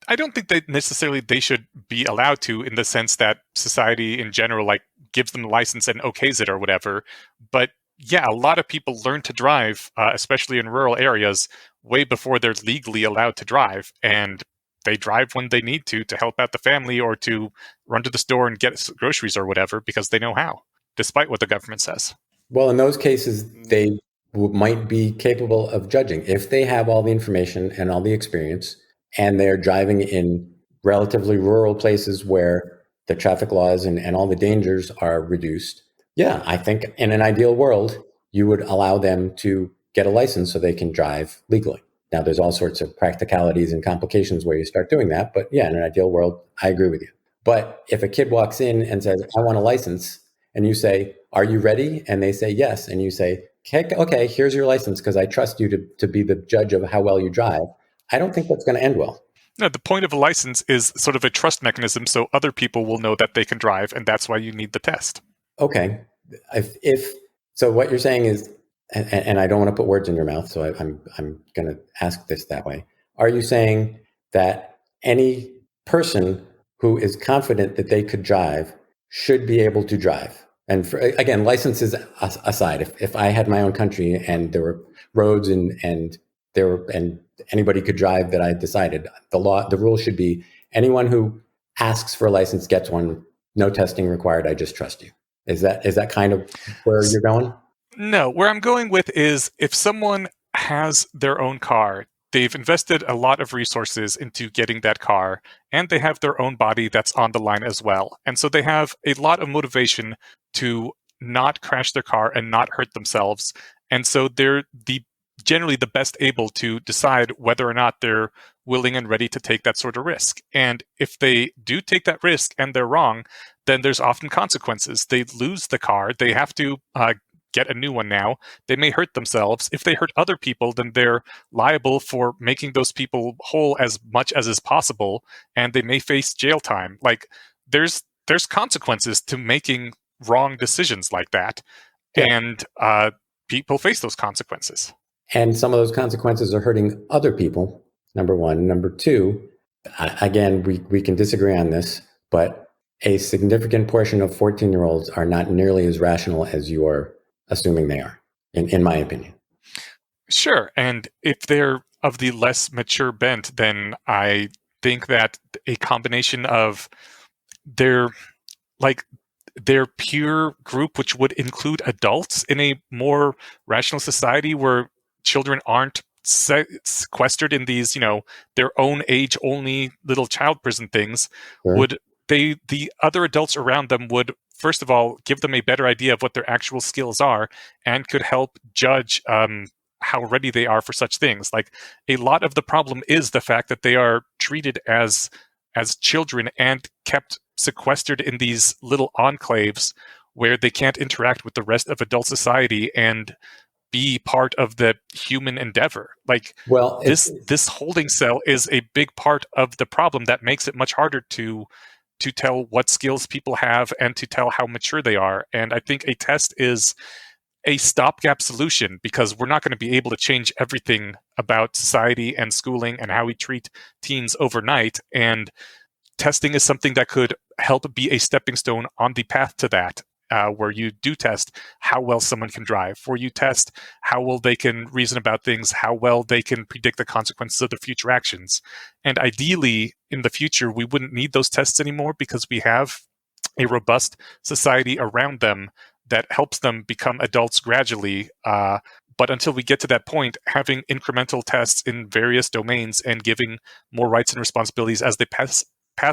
I don't think that necessarily they should be allowed to, in the sense that society in general like gives them the license and okays it or whatever. But yeah, a lot of people learn to drive, especially in rural areas, way before they're legally allowed to drive, and they drive when they need to help out the family or to run to the store and get groceries or whatever because they know how, despite what the government says. Well, in those cases, they might be capable of judging if they have all the information and all the experience, and they're driving in relatively rural places where the traffic laws and all the dangers are reduced. Yeah, I think in an ideal world, you would allow them to get a license so they can drive legally. Now, there's all sorts of practicalities and complications where you start doing that. But yeah, in an ideal world, I agree with you. But if a kid walks in and says, I want a license, and you say, are you ready? And they say yes. And you say, okay, here's your license because I trust you to be the judge of how well you drive. I don't think that's going to end well. No, the point of a license is sort of a trust mechanism so other people will know that they can drive, and that's why you need the test. Okay. If so, what you're saying is, and I don't want to put words in your mouth, so I'm going to ask this that way. Are you saying that any person who is confident that they could drive should be able to drive? And again, licenses aside, if I had my own country and there were roads and anybody could drive that I decided, the rule should be anyone who asks for a license gets one. No testing required. I just trust you. Is that kind of where you're going? No, where I'm going with is if someone has their own car, they've invested a lot of resources into getting that car, and they have their own body that's on the line as well. And so they have a lot of motivation to not crash their car and not hurt themselves. And so they're generally the best able to decide whether or not they're willing and ready to take that sort of risk. And if they do take that risk and they're wrong, then there's often consequences. They lose the car. They have to get a new one now. They may hurt themselves. If they hurt other people, then they're liable for making those people whole as much as is possible, and they may face jail time. Like there's consequences to making wrong decisions like that, yeah. And people face those consequences. And some of those consequences are hurting other people, number one. Number two, again, we can disagree on this, but a significant portion of 14-year-olds are not nearly as rational as you are assuming they are, in my opinion. Sure. And if they're of the less mature bent, then I think that a combination of their peer group, which would include adults in a more rational society where children aren't sequestered in these, their own age only little child prison things, sure. The other adults around them would, first of all, give them a better idea of what their actual skills are and could help judge how ready they are for such things. Like a lot of the problem is the fact that they are treated as children and kept sequestered in these little enclaves where they can't interact with the rest of adult society and be part of the human endeavor. Like, well, this holding cell is a big part of the problem that makes it much harder to tell what skills people have and to tell how mature they are. And I think a test is a stopgap solution because we're not going to be able to change everything about society and schooling and how we treat teens overnight. And testing is something that could help be a stepping stone on the path to that, where you do test how well someone can drive, where you test how well they can reason about things, how well they can predict the consequences of their future actions. And ideally, in the future, we wouldn't need those tests anymore because we have a robust society around them that helps them become adults gradually. But until we get to that point, having incremental tests in various domains and giving more rights and responsibilities as they pass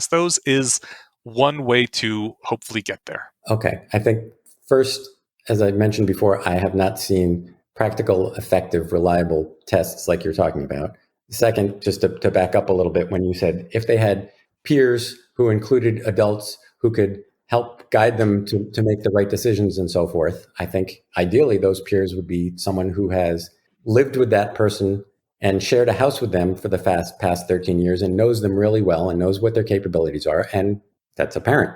those is one way to hopefully get there. Okay. I think first, as I mentioned before, I have not seen practical, effective, reliable tests like you're talking about. Second, just to back up a little bit, when you said if they had peers who included adults who could help guide them to make the right decisions and so forth. I think ideally those peers would be someone who has lived with that person and shared a house with them for the past 13 years and knows them really well and knows what their capabilities are. And that's a parent.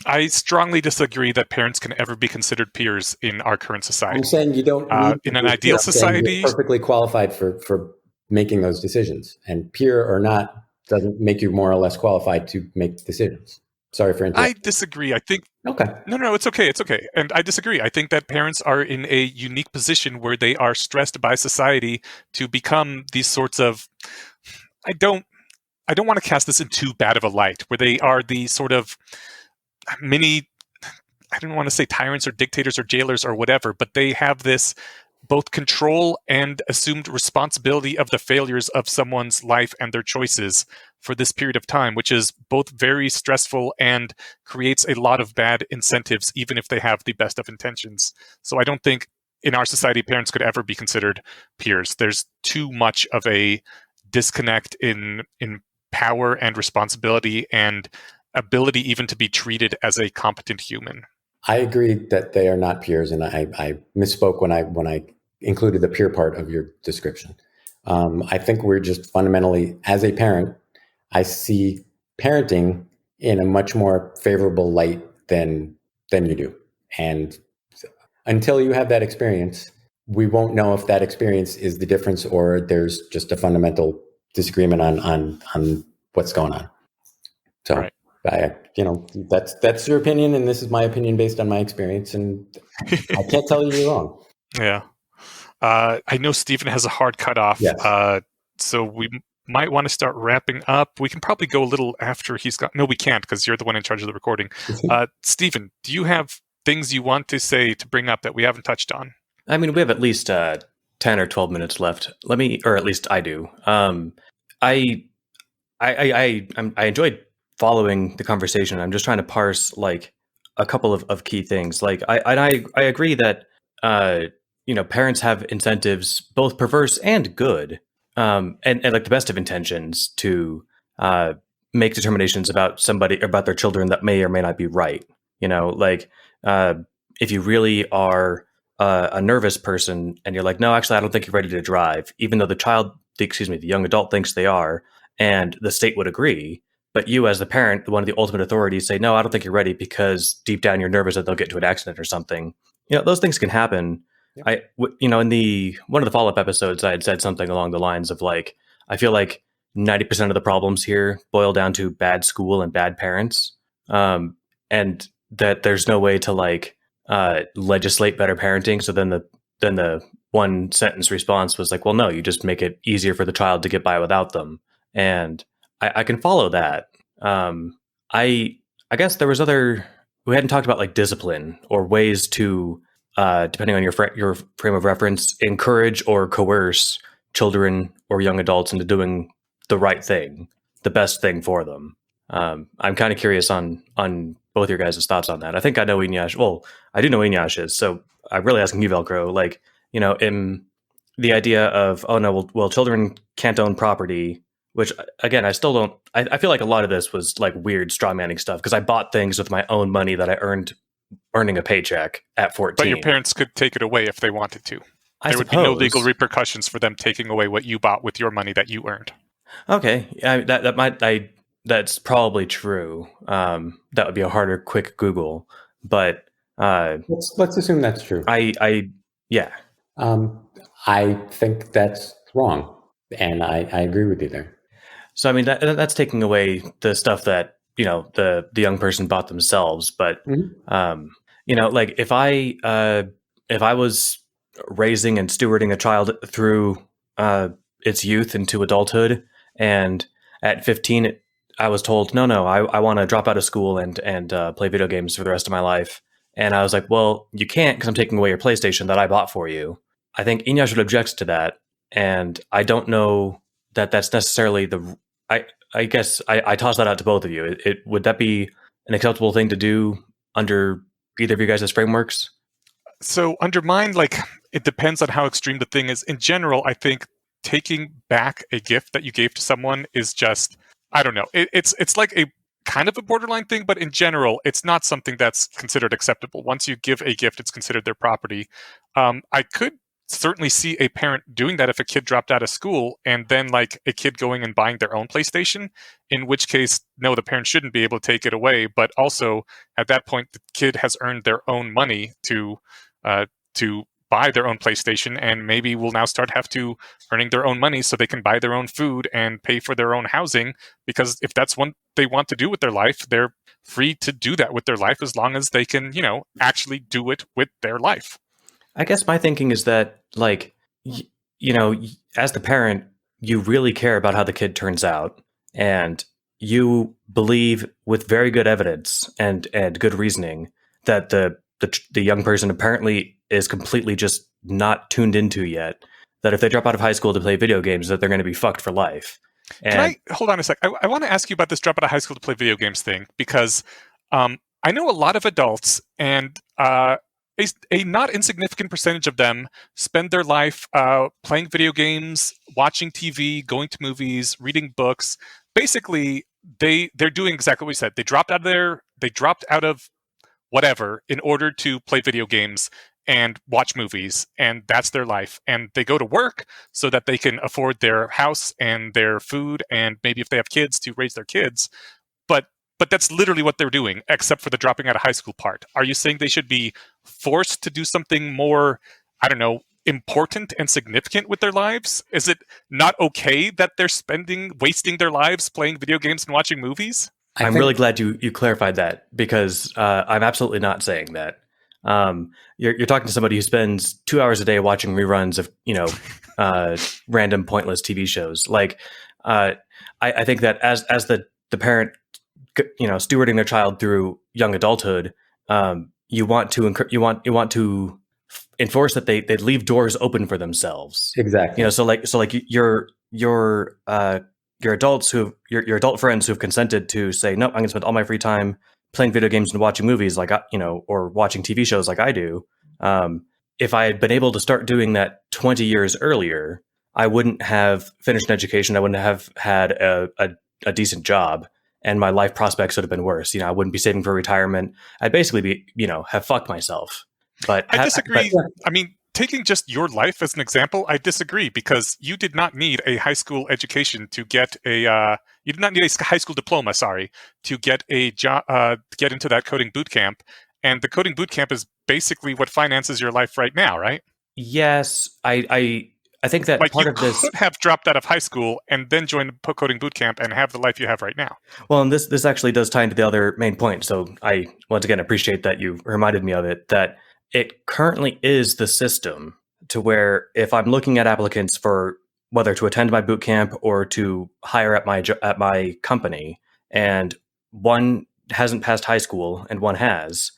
I strongly disagree that parents can ever be considered peers in our current society. I'm saying you don't need in an ideal society, you're perfectly qualified for making those decisions. And peer or not doesn't make you more or less qualified to make decisions. Sorry for interrupting. I disagree. I think okay. No, it's okay. It's okay. And I disagree. I think that parents are in a unique position where they are stressed by society to become these sorts of. I don't want to cast this in too bad of a light, where they are the sort of mini. I don't want to say tyrants or dictators or jailers or whatever, but they have this both control and assumed responsibility of the failures of someone's life and their choices for this period of time, which is both very stressful and creates a lot of bad incentives, even if they have the best of intentions. So I don't think in our society parents could ever be considered peers. There's too much of a disconnect in power and responsibility and ability even to be treated as a competent human. I agree that they are not peers, and I misspoke when I included the peer part of your description. I think we're just fundamentally, as a parent, I see parenting in a much more favorable light than you do. And until you have that experience, we won't know if that experience is the difference or there's just a fundamental disagreement on what's going on. So. Right. That's your opinion, and this is my opinion based on my experience, and I can't tell you you're wrong. Yeah. I know Stephen has a hard cutoff, yes. So we might want to start wrapping up. We can probably go a little after he's got... No, we can't, because you're the one in charge of the recording. Stephen, do you have things you want to say to bring up that we haven't touched on? I mean, we have at least 10 or 12 minutes left. Or at least I do. I enjoyed following the conversation. I'm just trying to parse like a couple of key things. Like I agree that parents have incentives, both perverse and good, and like the best of intentions to make determinations about their children that may or may not be right. If you really are a nervous person and you're like, no, actually, I don't think you're ready to drive, even though the young adult thinks they are, and the state would agree. But you, as the parent, one of the ultimate authorities, say, no, I don't think you're ready because deep down you're nervous that they'll get into an accident or something. Those things can happen. Yeah. In one of the follow-up episodes, I had said something along the lines of like, I feel like 90% of the problems here boil down to bad school and bad parents, and that there's no way to like legislate better parenting. So then the one sentence response was like, well, no, you just make it easier for the child to get by without them. And I can follow that. I guess there was we hadn't talked about like discipline or ways to, depending on your frame of reference, encourage or coerce children or young adults into doing the right thing, the best thing for them. I'm kind of curious on both your guys' thoughts on that. I think I know Eneasz. Well, I do know Eneasz's, so I'm really asking you, Velcro, like, in the idea of, oh no, well, children can't own property. Which, again, I still don't... I feel like a lot of this was like weird strawmanning stuff because I bought things with my own money that I earning a paycheck at 14. But your parents could take it away if they wanted to. There would be no legal repercussions for them taking away what you bought with your money that you earned. Okay, that's probably true. That would be a harder, quick Google. But let's assume that's true. Yeah. I think that's wrong, and I agree with you there. So I mean that's taking away the stuff that the young person bought themselves. But like if I was raising and stewarding a child through its youth into adulthood, and at 15 I was told no, I want to drop out of school and play video games for the rest of my life, and I was like, well, you can't because I'm taking away your PlayStation that I bought for you. I think Eneasz would object to that, and I don't know that that's necessarily I guess I toss that out to both of you. Would that be an acceptable thing to do under either of you guys' frameworks? So under mine, like, it depends on how extreme the thing is. In general, I think taking back a gift that you gave to someone is just, I don't know. It's like kind of a borderline thing, but in general, it's not something that's considered acceptable. Once you give a gift, it's considered their property. I could certainly see a parent doing that if a kid dropped out of school, and then like a kid going and buying their own PlayStation, in which case, no, the parent shouldn't be able to take it away. But also, at that point, the kid has earned their own money to buy their own PlayStation, and maybe will now start have to earning their own money so they can buy their own food and pay for their own housing. Because if that's what they want to do with their life, they're free to do that with their life as long as they can, actually do it with their life. I guess my thinking is that, like, as the parent, you really care about how the kid turns out, and you believe with very good evidence and good reasoning that the young person apparently is completely just not tuned into yet, that if they drop out of high school to play video games, that they're going to be fucked for life. And can I hold on a sec? I want to ask you about this drop out of high school to play video games thing, because I know a lot of adults, and a not insignificant percentage of them spend their life playing video games, watching TV, going to movies, reading books. Basically, they're doing exactly what we said. They dropped out of whatever in order to play video games and watch movies, and that's their life. And they go to work so that they can afford their house and their food, and maybe if they have kids, to raise their kids. But that's literally what they're doing, except for the dropping out of high school part. Are you saying they should be forced to do something more, I don't know, important and significant with their lives? Is it not okay that they're wasting their lives playing video games and watching movies? I'm really glad you clarified that, because I'm absolutely not saying that. You're talking to somebody who spends 2 hours a day watching reruns of random pointless TV shows. Like, I think that as the parent, stewarding their child through young adulthood, you want to enforce that they leave doors open for themselves. Exactly. So like your adults your adult friends who have consented to say, no, I'm going to spend all my free time playing video games and watching movies, like or watching TV shows like I do. If I had been able to start doing that 20 years earlier, I wouldn't have finished an education. I wouldn't have had a decent job, and my life prospects would have been worse. I wouldn't be saving for retirement. I'd basically be, have fucked myself. But I disagree. I mean, taking just your life as an example, I disagree, because you did not need a high school education to get you did not need a high school diploma, to get a job, get into that coding boot camp. And the coding boot camp is basically what finances your life right now, right? Yes, I think that part of this could have dropped out of high school and then joined the coding boot camp and have the life you have right now. Well, and this actually does tie into the other main point. So I once again appreciate that you reminded me of it, that it currently is the system to where if I'm looking at applicants for whether to attend my boot camp or to hire at my company, and one hasn't passed high school and one has,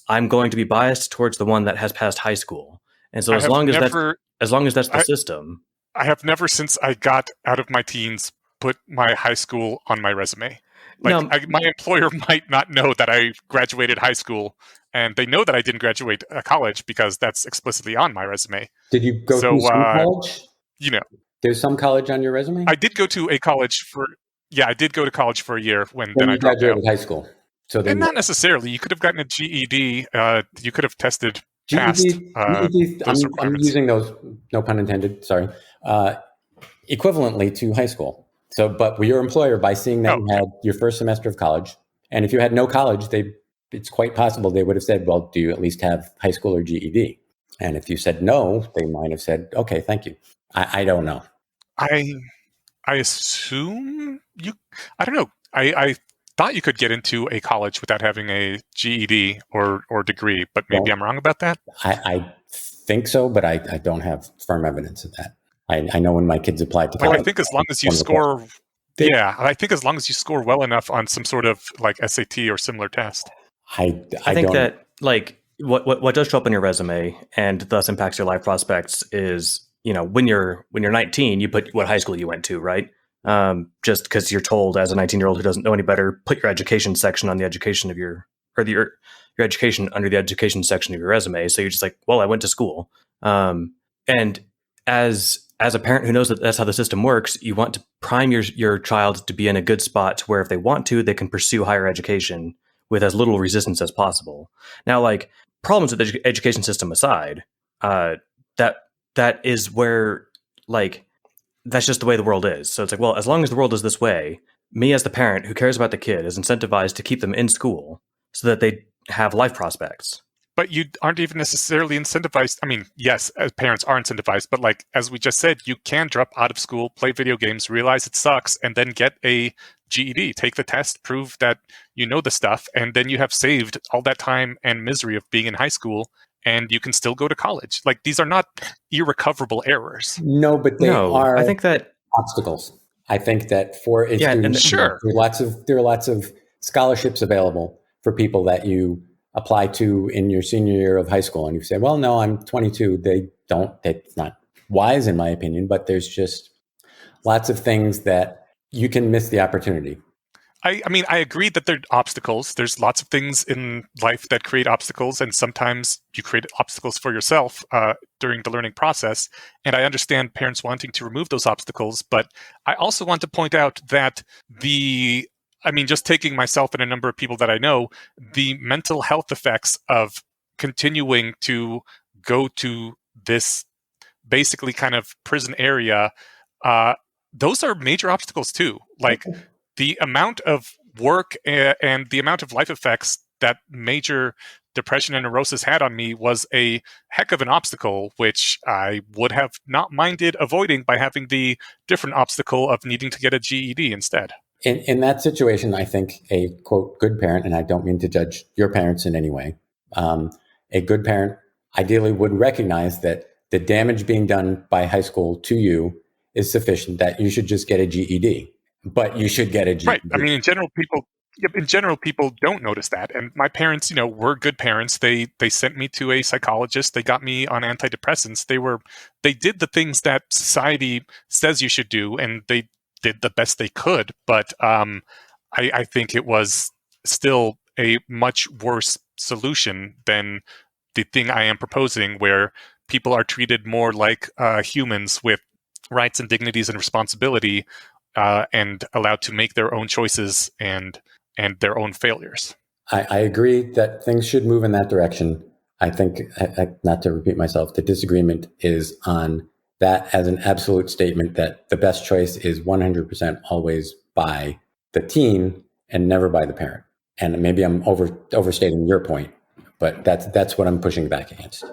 I'm going to be biased towards the one that has passed high school. And so as long as that's the system. I have never, since I got out of my teens, put my high school on my resume. My employer might not know that I graduated high school, and they know that I didn't graduate college because that's explicitly on my resume. Did you go to some college? There's some college on your resume? I did go to a college I did go to college for a year when I graduated high school. So and not necessarily. You could have gotten a GED. You could have tested GED, I'm using those, no pun intended, sorry, equivalently to high school. So, but your employer, by seeing that you had your first semester of college, and if you had no college, it's quite possible they would have said, well, do you at least have high school or GED? And if you said no, they might have said, okay, thank you. I don't know. I assume I don't know. I thought you could get into a college without having a GED or degree, but maybe I'm wrong about that. I think so, but I don't have firm evidence of that. I know when my kids applied to college. I think as long as you score, I think as long as you score well enough on some sort of like SAT or similar test. I think that like what does show up in your resume and thus impacts your life prospects is, when you're 19, you put what high school you went to, right? Just because you're told as a 19-year-old who doesn't know any better, put your education section on the education of your education under the education section of your resume. So you're just like, well, I went to school. And as as a parent who knows that that's how the system works, you want to prime your child to be in a good spot to where if they want to, they can pursue higher education with as little resistance as possible. Now, like problems with the education system aside, that is where like that's just the way the world is. So it's like, well, as long as the world is this way, me as the parent who cares about the kid is incentivized to keep them in school so that they have life prospects. But you aren't even necessarily incentivized. I mean, yes, as parents are incentivized, but like as we just said, you can drop out of school, play video games, realize it sucks, and then get a GED, take the test, prove that you know the stuff, and then you have saved all that time and misery of being in high school, and you can still go to college. Like these are not irrecoverable errors. No, but they are. I think that obstacles. I think that for a student, sure, there are lots of scholarships available for people that you apply to in your senior year of high school, and you say, well, no, I'm 22. It's not wise in my opinion, but there's just lots of things that you can miss the opportunity. I mean, I agree that there are obstacles. There's lots of things in life that create obstacles, and sometimes you create obstacles for yourself during the learning process. And I understand parents wanting to remove those obstacles, but I also want to point out that just taking myself and a number of people that I know, the mental health effects of continuing to go to this basically kind of prison area, those are major obstacles too. Like the amount of work and the amount of life effects that major depression and neurosis had on me was a heck of an obstacle, which I would have not minded avoiding by having the different obstacle of needing to get a GED instead. In that situation, I think a, quote, good parent, and I don't mean to judge your parents in any way, a good parent ideally would recognize that the damage being done by high school to you is sufficient, that you should just get a GED. But you should get a GED. Right. I mean, in general, people don't notice that. And my parents, were good parents. They sent me to a psychologist. They got me on antidepressants. They did the things that society says you should do, and they did the best they could. But I think it was still a much worse solution than the thing I am proposing, where people are treated more like humans with rights and dignities and responsibility, and allowed to make their own choices and their own failures. I agree that things should move in that direction. I think, not to repeat myself, the disagreement is on that as an absolute statement that the best choice is 100% always by the teen and never by the parent. And maybe I'm overstating your point, but that's what I'm pushing back against.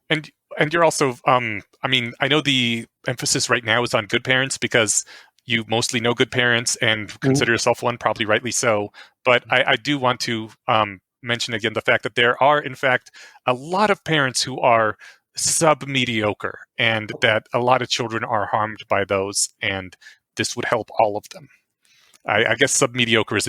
And you're also, I know the emphasis right now is on good parents because you mostly know good parents and consider yourself one, probably rightly so. But I do want to mention again the fact that there are, in fact, a lot of parents who are sub-mediocre, and that a lot of children are harmed by those, and this would help all of them. I guess sub-mediocre is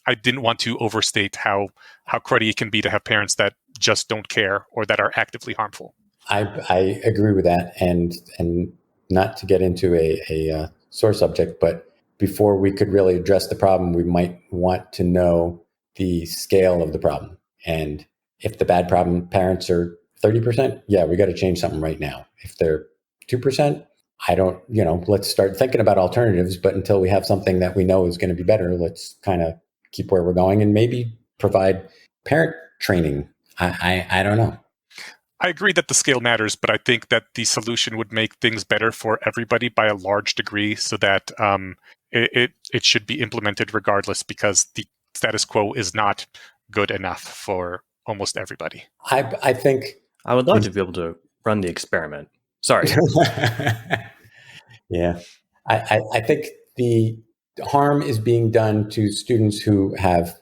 I didn't want to overstate how cruddy it can be to have parents that just don't care or that are actively harmful. I agree with that, and not to get into a sore subject, but before we could really address the problem, we might want to know the scale of the problem. And if the bad problem parents are 30%, yeah, we got to change something right now. If they're 2%, let's start thinking about alternatives. But until we have something that we know is going to be better, let's kind of keep where we're going and maybe provide parent training. I don't know. I agree that the scale matters, but I think that the solution would make things better for everybody by a large degree, so that it should be implemented regardless, because the status quo is not good enough for almost everybody. I think I would love to be able to run the experiment. Sorry. Yeah. I think the harm is being done to students who have,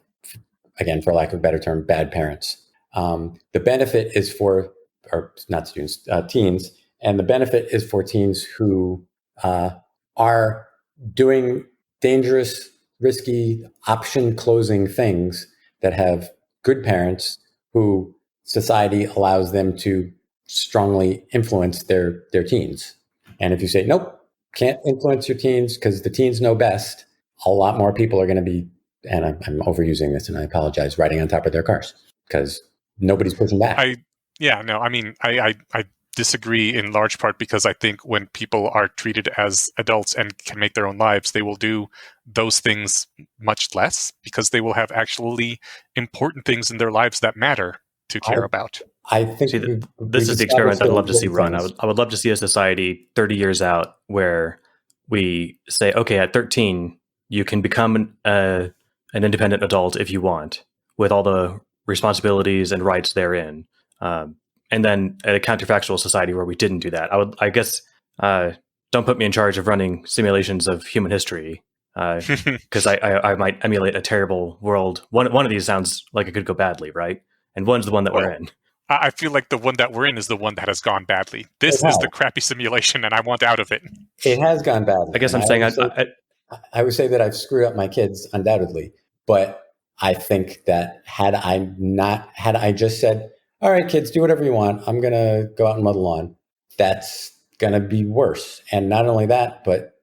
again, for lack of a better term, bad parents. The benefit is for, or not students, teens, and the benefit is for teens who are doing dangerous, risky, option-closing things that have good parents who society allows them to strongly influence their teens. And if you say, nope, can't influence your teens because the teens know best, a lot more people are going to be, and I'm overusing this and I apologize, riding on top of their cars because nobody's pushing back. I disagree in large part because I think when people are treated as adults and can make their own lives, they will do those things much less because they will have actually important things in their lives that matter to care about. I think this is the experiment I'd love to see run. I would love to see a society 30 years out where we say, okay, at 13, you can become an independent adult if you want, with all the responsibilities and rights therein. And then a counterfactual society where we didn't do that. I guess, don't put me in charge of running simulations of human history, because I might emulate a terrible world. One of these sounds like it could go badly, right? And one's the one that we're in. I feel like the one that we're in is the one that has gone badly. This is the crappy simulation, and I want out of it. It has gone badly. I guess I'm saying I would say that I've screwed up my kids undoubtedly, but I think that had I just said, all right, kids, do whatever you want, I'm going to go out and mow the lawn, that's going to be worse. And not only that, but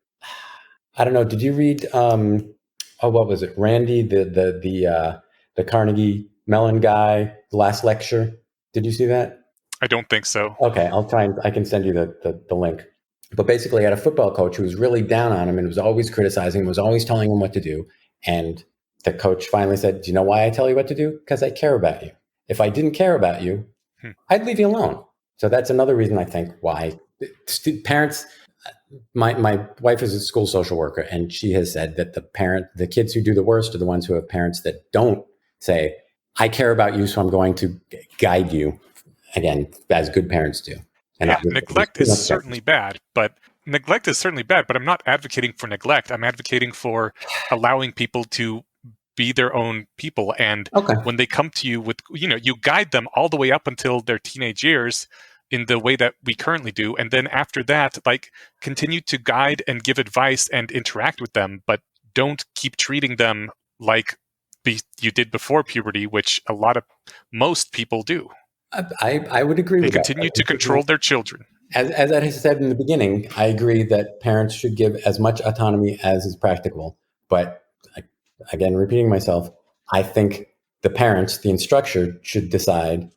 I don't know, did you read, what was it? Randy, the Carnegie Mellon guy, the last lecture? Did you see that? I don't think so. Okay, I'll try and I can send you the link. But basically, I had a football coach who was really down on him and was always criticizing him, was always telling him what to do. And the coach finally said, do you know why I tell you what to do? Because I care about you. If I didn't care about you, I'd leave you alone. So that's another reason I think why parents, my wife is a school social worker, and she has said that the kids who do the worst are the ones who have parents that don't say, I care about you, so I'm going to guide you, again, as good parents do. And neglect is certainly bad, but I'm not advocating for neglect. I'm advocating for allowing people to be their own people. And when they come to you with, you guide them all the way up until their teenage years in the way that we currently do. And then after that, continue to guide and give advice and interact with them, but don't keep treating them like you did before puberty, which most people do. I would agree with that. They continue to control their children. As I said in the beginning, I agree that parents should give as much autonomy as is practical. But again, repeating myself, I think the parents, the instructor, should decide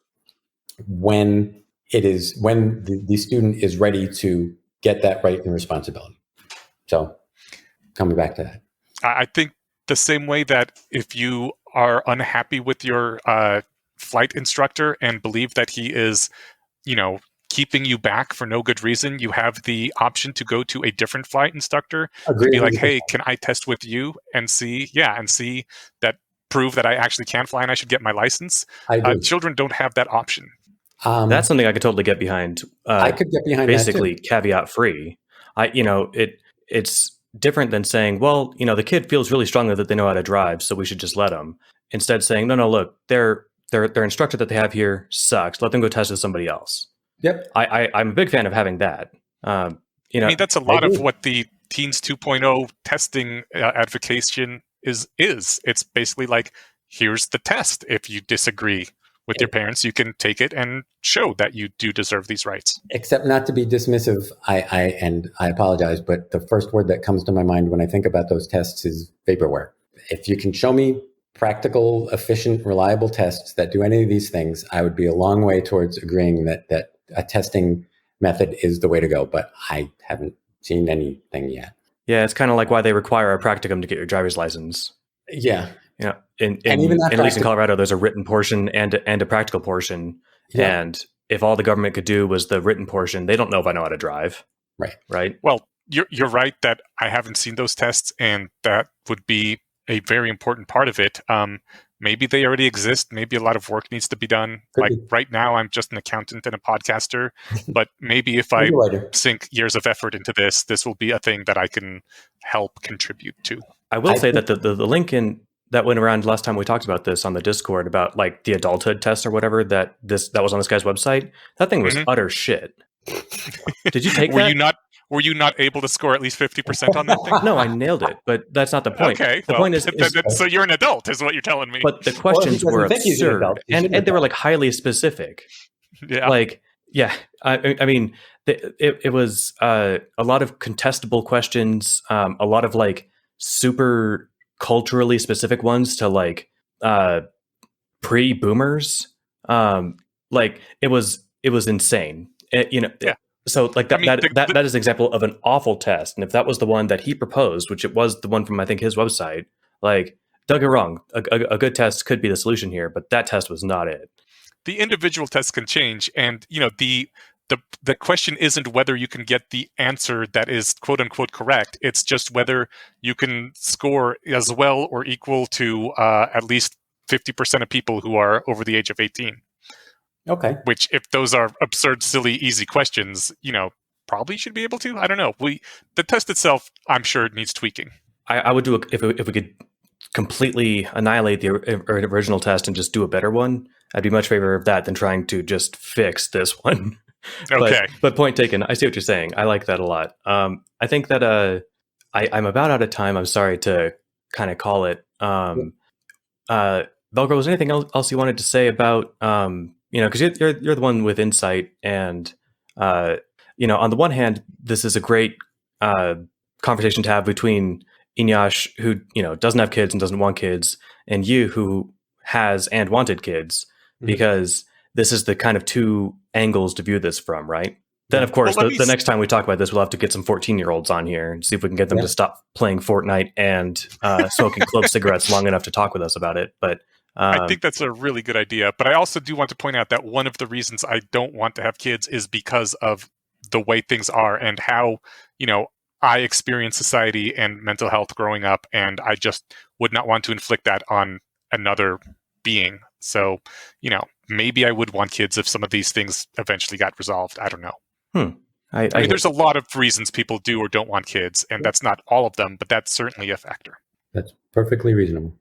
when the student is ready to get that right and responsibility. So coming back to that. I think the same way that if you are unhappy with your flight instructor and believe that he is, keeping you back for no good reason, you have the option to go to a different flight instructor and be like, hey, can I test with you and see that prove that I actually can fly and I should get my license? Children don't have that option. That's something I could totally get behind. I could get behind basically that too. Caveat free. It's different than saying, well, the kid feels really strongly that they know how to drive, so we should just let them. Instead saying, no, look, their instructor that they have here sucks. Let them go test with somebody else. Yep. I'm a big fan of having that. I mean, that's a lot of what the Teens 2.0 testing advocation is. It's basically like, here's the test. If you disagree with your parents, you can take it and show that you do deserve these rights. Except not to be dismissive, I apologize, but the first word that comes to my mind when I think about those tests is vaporware. If you can show me practical, efficient, reliable tests that do any of these things, I would be a long way towards agreeing that a testing method is the way to go. But I haven't seen anything yet. Yeah, it's kind of like why they require a practicum to get your driver's license. Yeah. Yeah, at least in Colorado, there's a written portion and a practical portion. Yeah. And if all the government could do was the written portion, they don't know if I know how to drive. Right. Well, you're right that I haven't seen those tests, and that would be a very important part of it. Maybe they already exist. Maybe a lot of work needs to be done. Right now, I'm just an accountant and a podcaster. But maybe if I sink years of effort into this will be a thing that I can help contribute to. I will say that the link that went around last time we talked about this on the Discord about the adulthood test or whatever that was on this guy's website. That thing was utter shit. Did you take that? Were you not able to score at least 50% on that thing? No, I nailed it, but that's not the point. Okay, the point is so you're an adult, is what you're telling me. But the questions were absurd, and they were highly specific. Yeah, I mean, it was a lot of contestable questions, a lot of super culturally specific ones to pre-boomers. It was insane. So like that is an example of an awful test. And if that was the one that he proposed, which it was the one from, I think, his website, like, don't get wrong, a good test could be the solution here, but that test was not it. The individual tests can change, and the question isn't whether you can get the answer that is quote unquote correct. It's just whether you can score as well or equal to at least 50% of people who are over the age of 18. Okay. Which, if those are absurd, silly, easy questions, probably should be able to. I don't know. The test itself, I'm sure, it needs tweaking. I would do if we could completely annihilate the original test and just do a better one. I'd be much favor of that than trying to just fix this one. Okay. But point taken. I see what you're saying. I like that a lot. I think that I'm about out of time. I'm sorry to kind of call it. Velcro, was there anything else you wanted to say about, because you're the one with insight, and on the one hand, this is a great conversation to have between Inyash, who doesn't have kids and doesn't want kids, and you, who has and wanted kids, because this is the kind of two angles to view this from, right? Then, of course, the next time we talk about this, we'll have to get some 14-year-olds on here and see if we can get them to stop playing Fortnite and smoking clove cigarettes long enough to talk with us about it. But I think that's a really good idea. But I also do want to point out that one of the reasons I don't want to have kids is because of the way things are and how, I experience society and mental health growing up, and I just would not want to inflict that on another being. So, maybe I would want kids if some of these things eventually got resolved. I don't know. I mean, there's a lot of reasons people do or don't want kids, and that's not all of them, but that's certainly a factor. That's perfectly reasonable.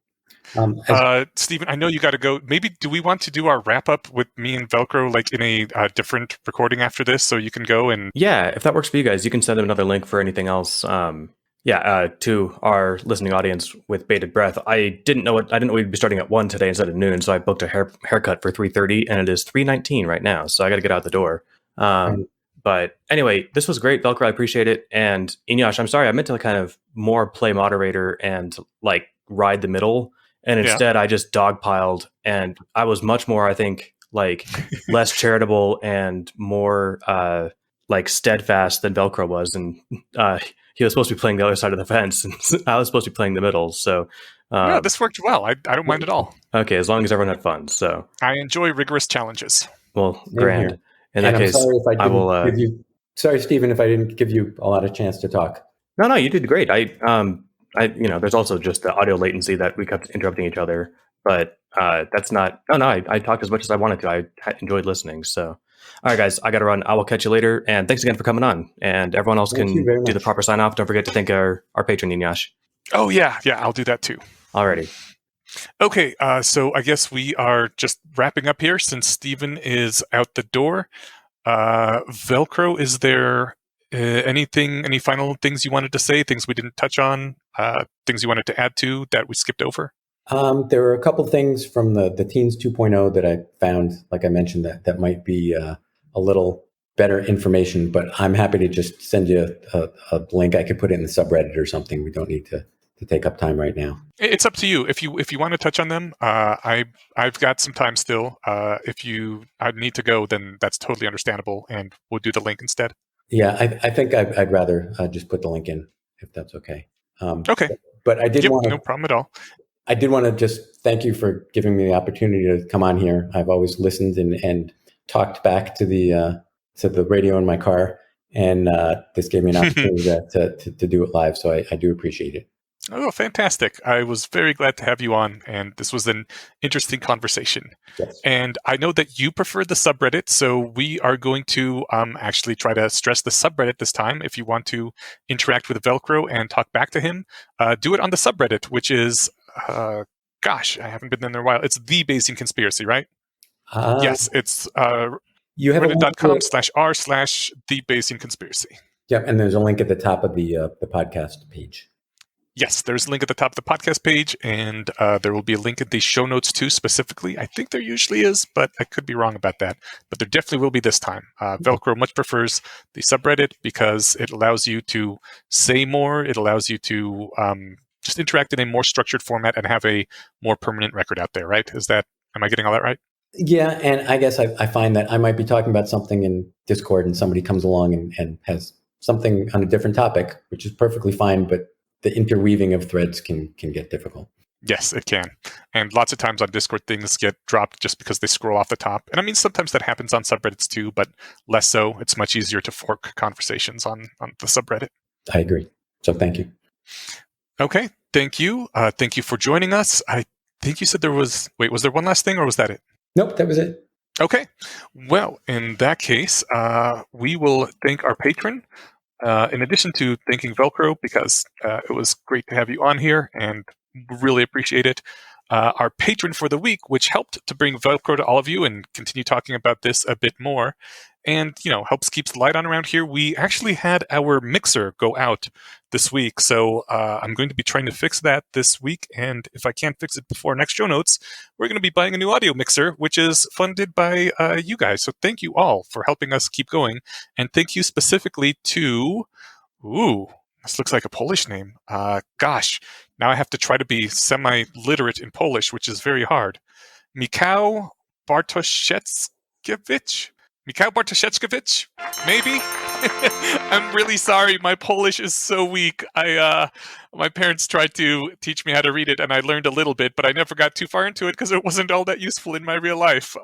Stephen, I know you got to go. Maybe do we want to do our wrap up with me and Velcro like in a different recording after this, so you can go and if that works for you guys, you can send them another link for anything else. To our listening audience with bated breath. I didn't know we'd be starting at 1 today instead of noon, so I booked a haircut for 3:30, and it is 3:19 right now, so I got to get out the door. But anyway, this was great, Velcro. I appreciate it. And Inyash, I'm sorry, I meant to kind of more play moderator and like ride the middle. And instead, I just dogpiled, and I was much more, I think, like less charitable and more like steadfast than Velcro was. And he was supposed to be playing the other side of the fence, and I was supposed to be playing the middle. So this worked well. I don't mind at all. Okay, as long as everyone had fun. So I enjoy rigorous challenges. Well, grand. In that case, sorry, Stephen, if I didn't give you a lot of chance to talk. No, you did great. There's also just the audio latency that we kept interrupting each other, but that's not. I talked as much as I wanted to. I enjoyed listening. So, all right, guys, I got to run. I will catch you later, and thanks again for coming on. And everyone else can do the proper sign off. Don't forget to thank our patron Inyash. Oh yeah, I'll do that too. Alrighty. Okay, so I guess we are just wrapping up here since Stephen is out the door. Velcro, is there any final things you wanted to say, things we didn't touch on, things you wanted to add to that we skipped over? There were a couple things from the Teens 2.0 that I found, like I mentioned, that might be a little better information, but I'm happy to just send you a link. I could put it in the subreddit or something. We don't need to take up time right now. It's up to you. If you want to touch on them, I've got some time still. If you need to go, then that's totally understandable, and we'll do the link instead. Yeah, I think I'd rather just put the link in, if that's okay. Okay. But I did want to... No problem at all. I did want to just thank you for giving me the opportunity to come on here. I've always listened and talked back to the radio in my car, and this gave me an opportunity to do it live, so I do appreciate it. Oh, fantastic. I was very glad to have you on, and this was an interesting conversation. Yes. And I know that you prefer the subreddit, so we are going to actually try to stress the subreddit this time. If you want to interact with Velcro and talk back to him, do it on the subreddit, which is, I haven't been in there in a while. It's The Bayesian Conspiracy, right? Yes, it's reddit.com/r/The Bayesian Conspiracy. Yeah, and there's a link at the top of the podcast page. Yes, there's a link at the top of the podcast page, and there will be a link in the show notes too, specifically. I think there usually is, but I could be wrong about that. But there definitely will be this time. Velcro much prefers the subreddit because it allows you to say more. It allows you to just interact in a more structured format and have a more permanent record out there, right? Am I getting all that right? Yeah, and I guess I find that I might be talking about something in Discord and somebody comes along and has something on a different topic, which is perfectly fine, but the interweaving of threads can get difficult. Yes, it can. And lots of times on Discord, things get dropped just because they scroll off the top. And I mean, sometimes that happens on subreddits too, but less so. It's much easier to fork conversations on the subreddit. I agree. So thank you. Okay, thank you. Thank you for joining us. I think you said there was... Wait, was there one last thing or was that it? Nope, that was it. Okay. Well, in that case, we will thank our patron. In addition to thanking Velcro, because it was great to have you on here and really appreciate it. Our patron for the week, which helped to bring Velcro to all of you and continue talking about this a bit more, and helps keeps the light on around here. We actually had our mixer go out this week, so I'm going to be trying to fix that this week. And if I can't fix it before next show notes, we're going to be buying a new audio mixer, which is funded by you guys. So thank you all for helping us keep going, and thank you specifically to this looks like a Polish name. Gosh, now I have to try to be semi-literate in Polish, which is very hard. Michał Bartoszewskiewicz? Maybe? I'm really sorry. My Polish is so weak. My parents tried to teach me how to read it, and I learned a little bit, but I never got too far into it because it wasn't all that useful in my real life.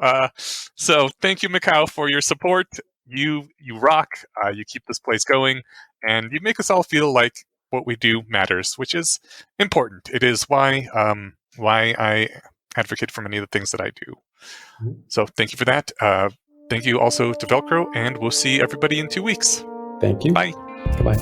So thank you, Michał, for your support. You rock. You keep this place going, and you make us all feel like what we do matters, which is important. It is why I advocate for many of the things that I do. So thank you for that. Thank you also to Velcro, and we'll see everybody in 2 weeks. Thank you. Bye. Goodbye.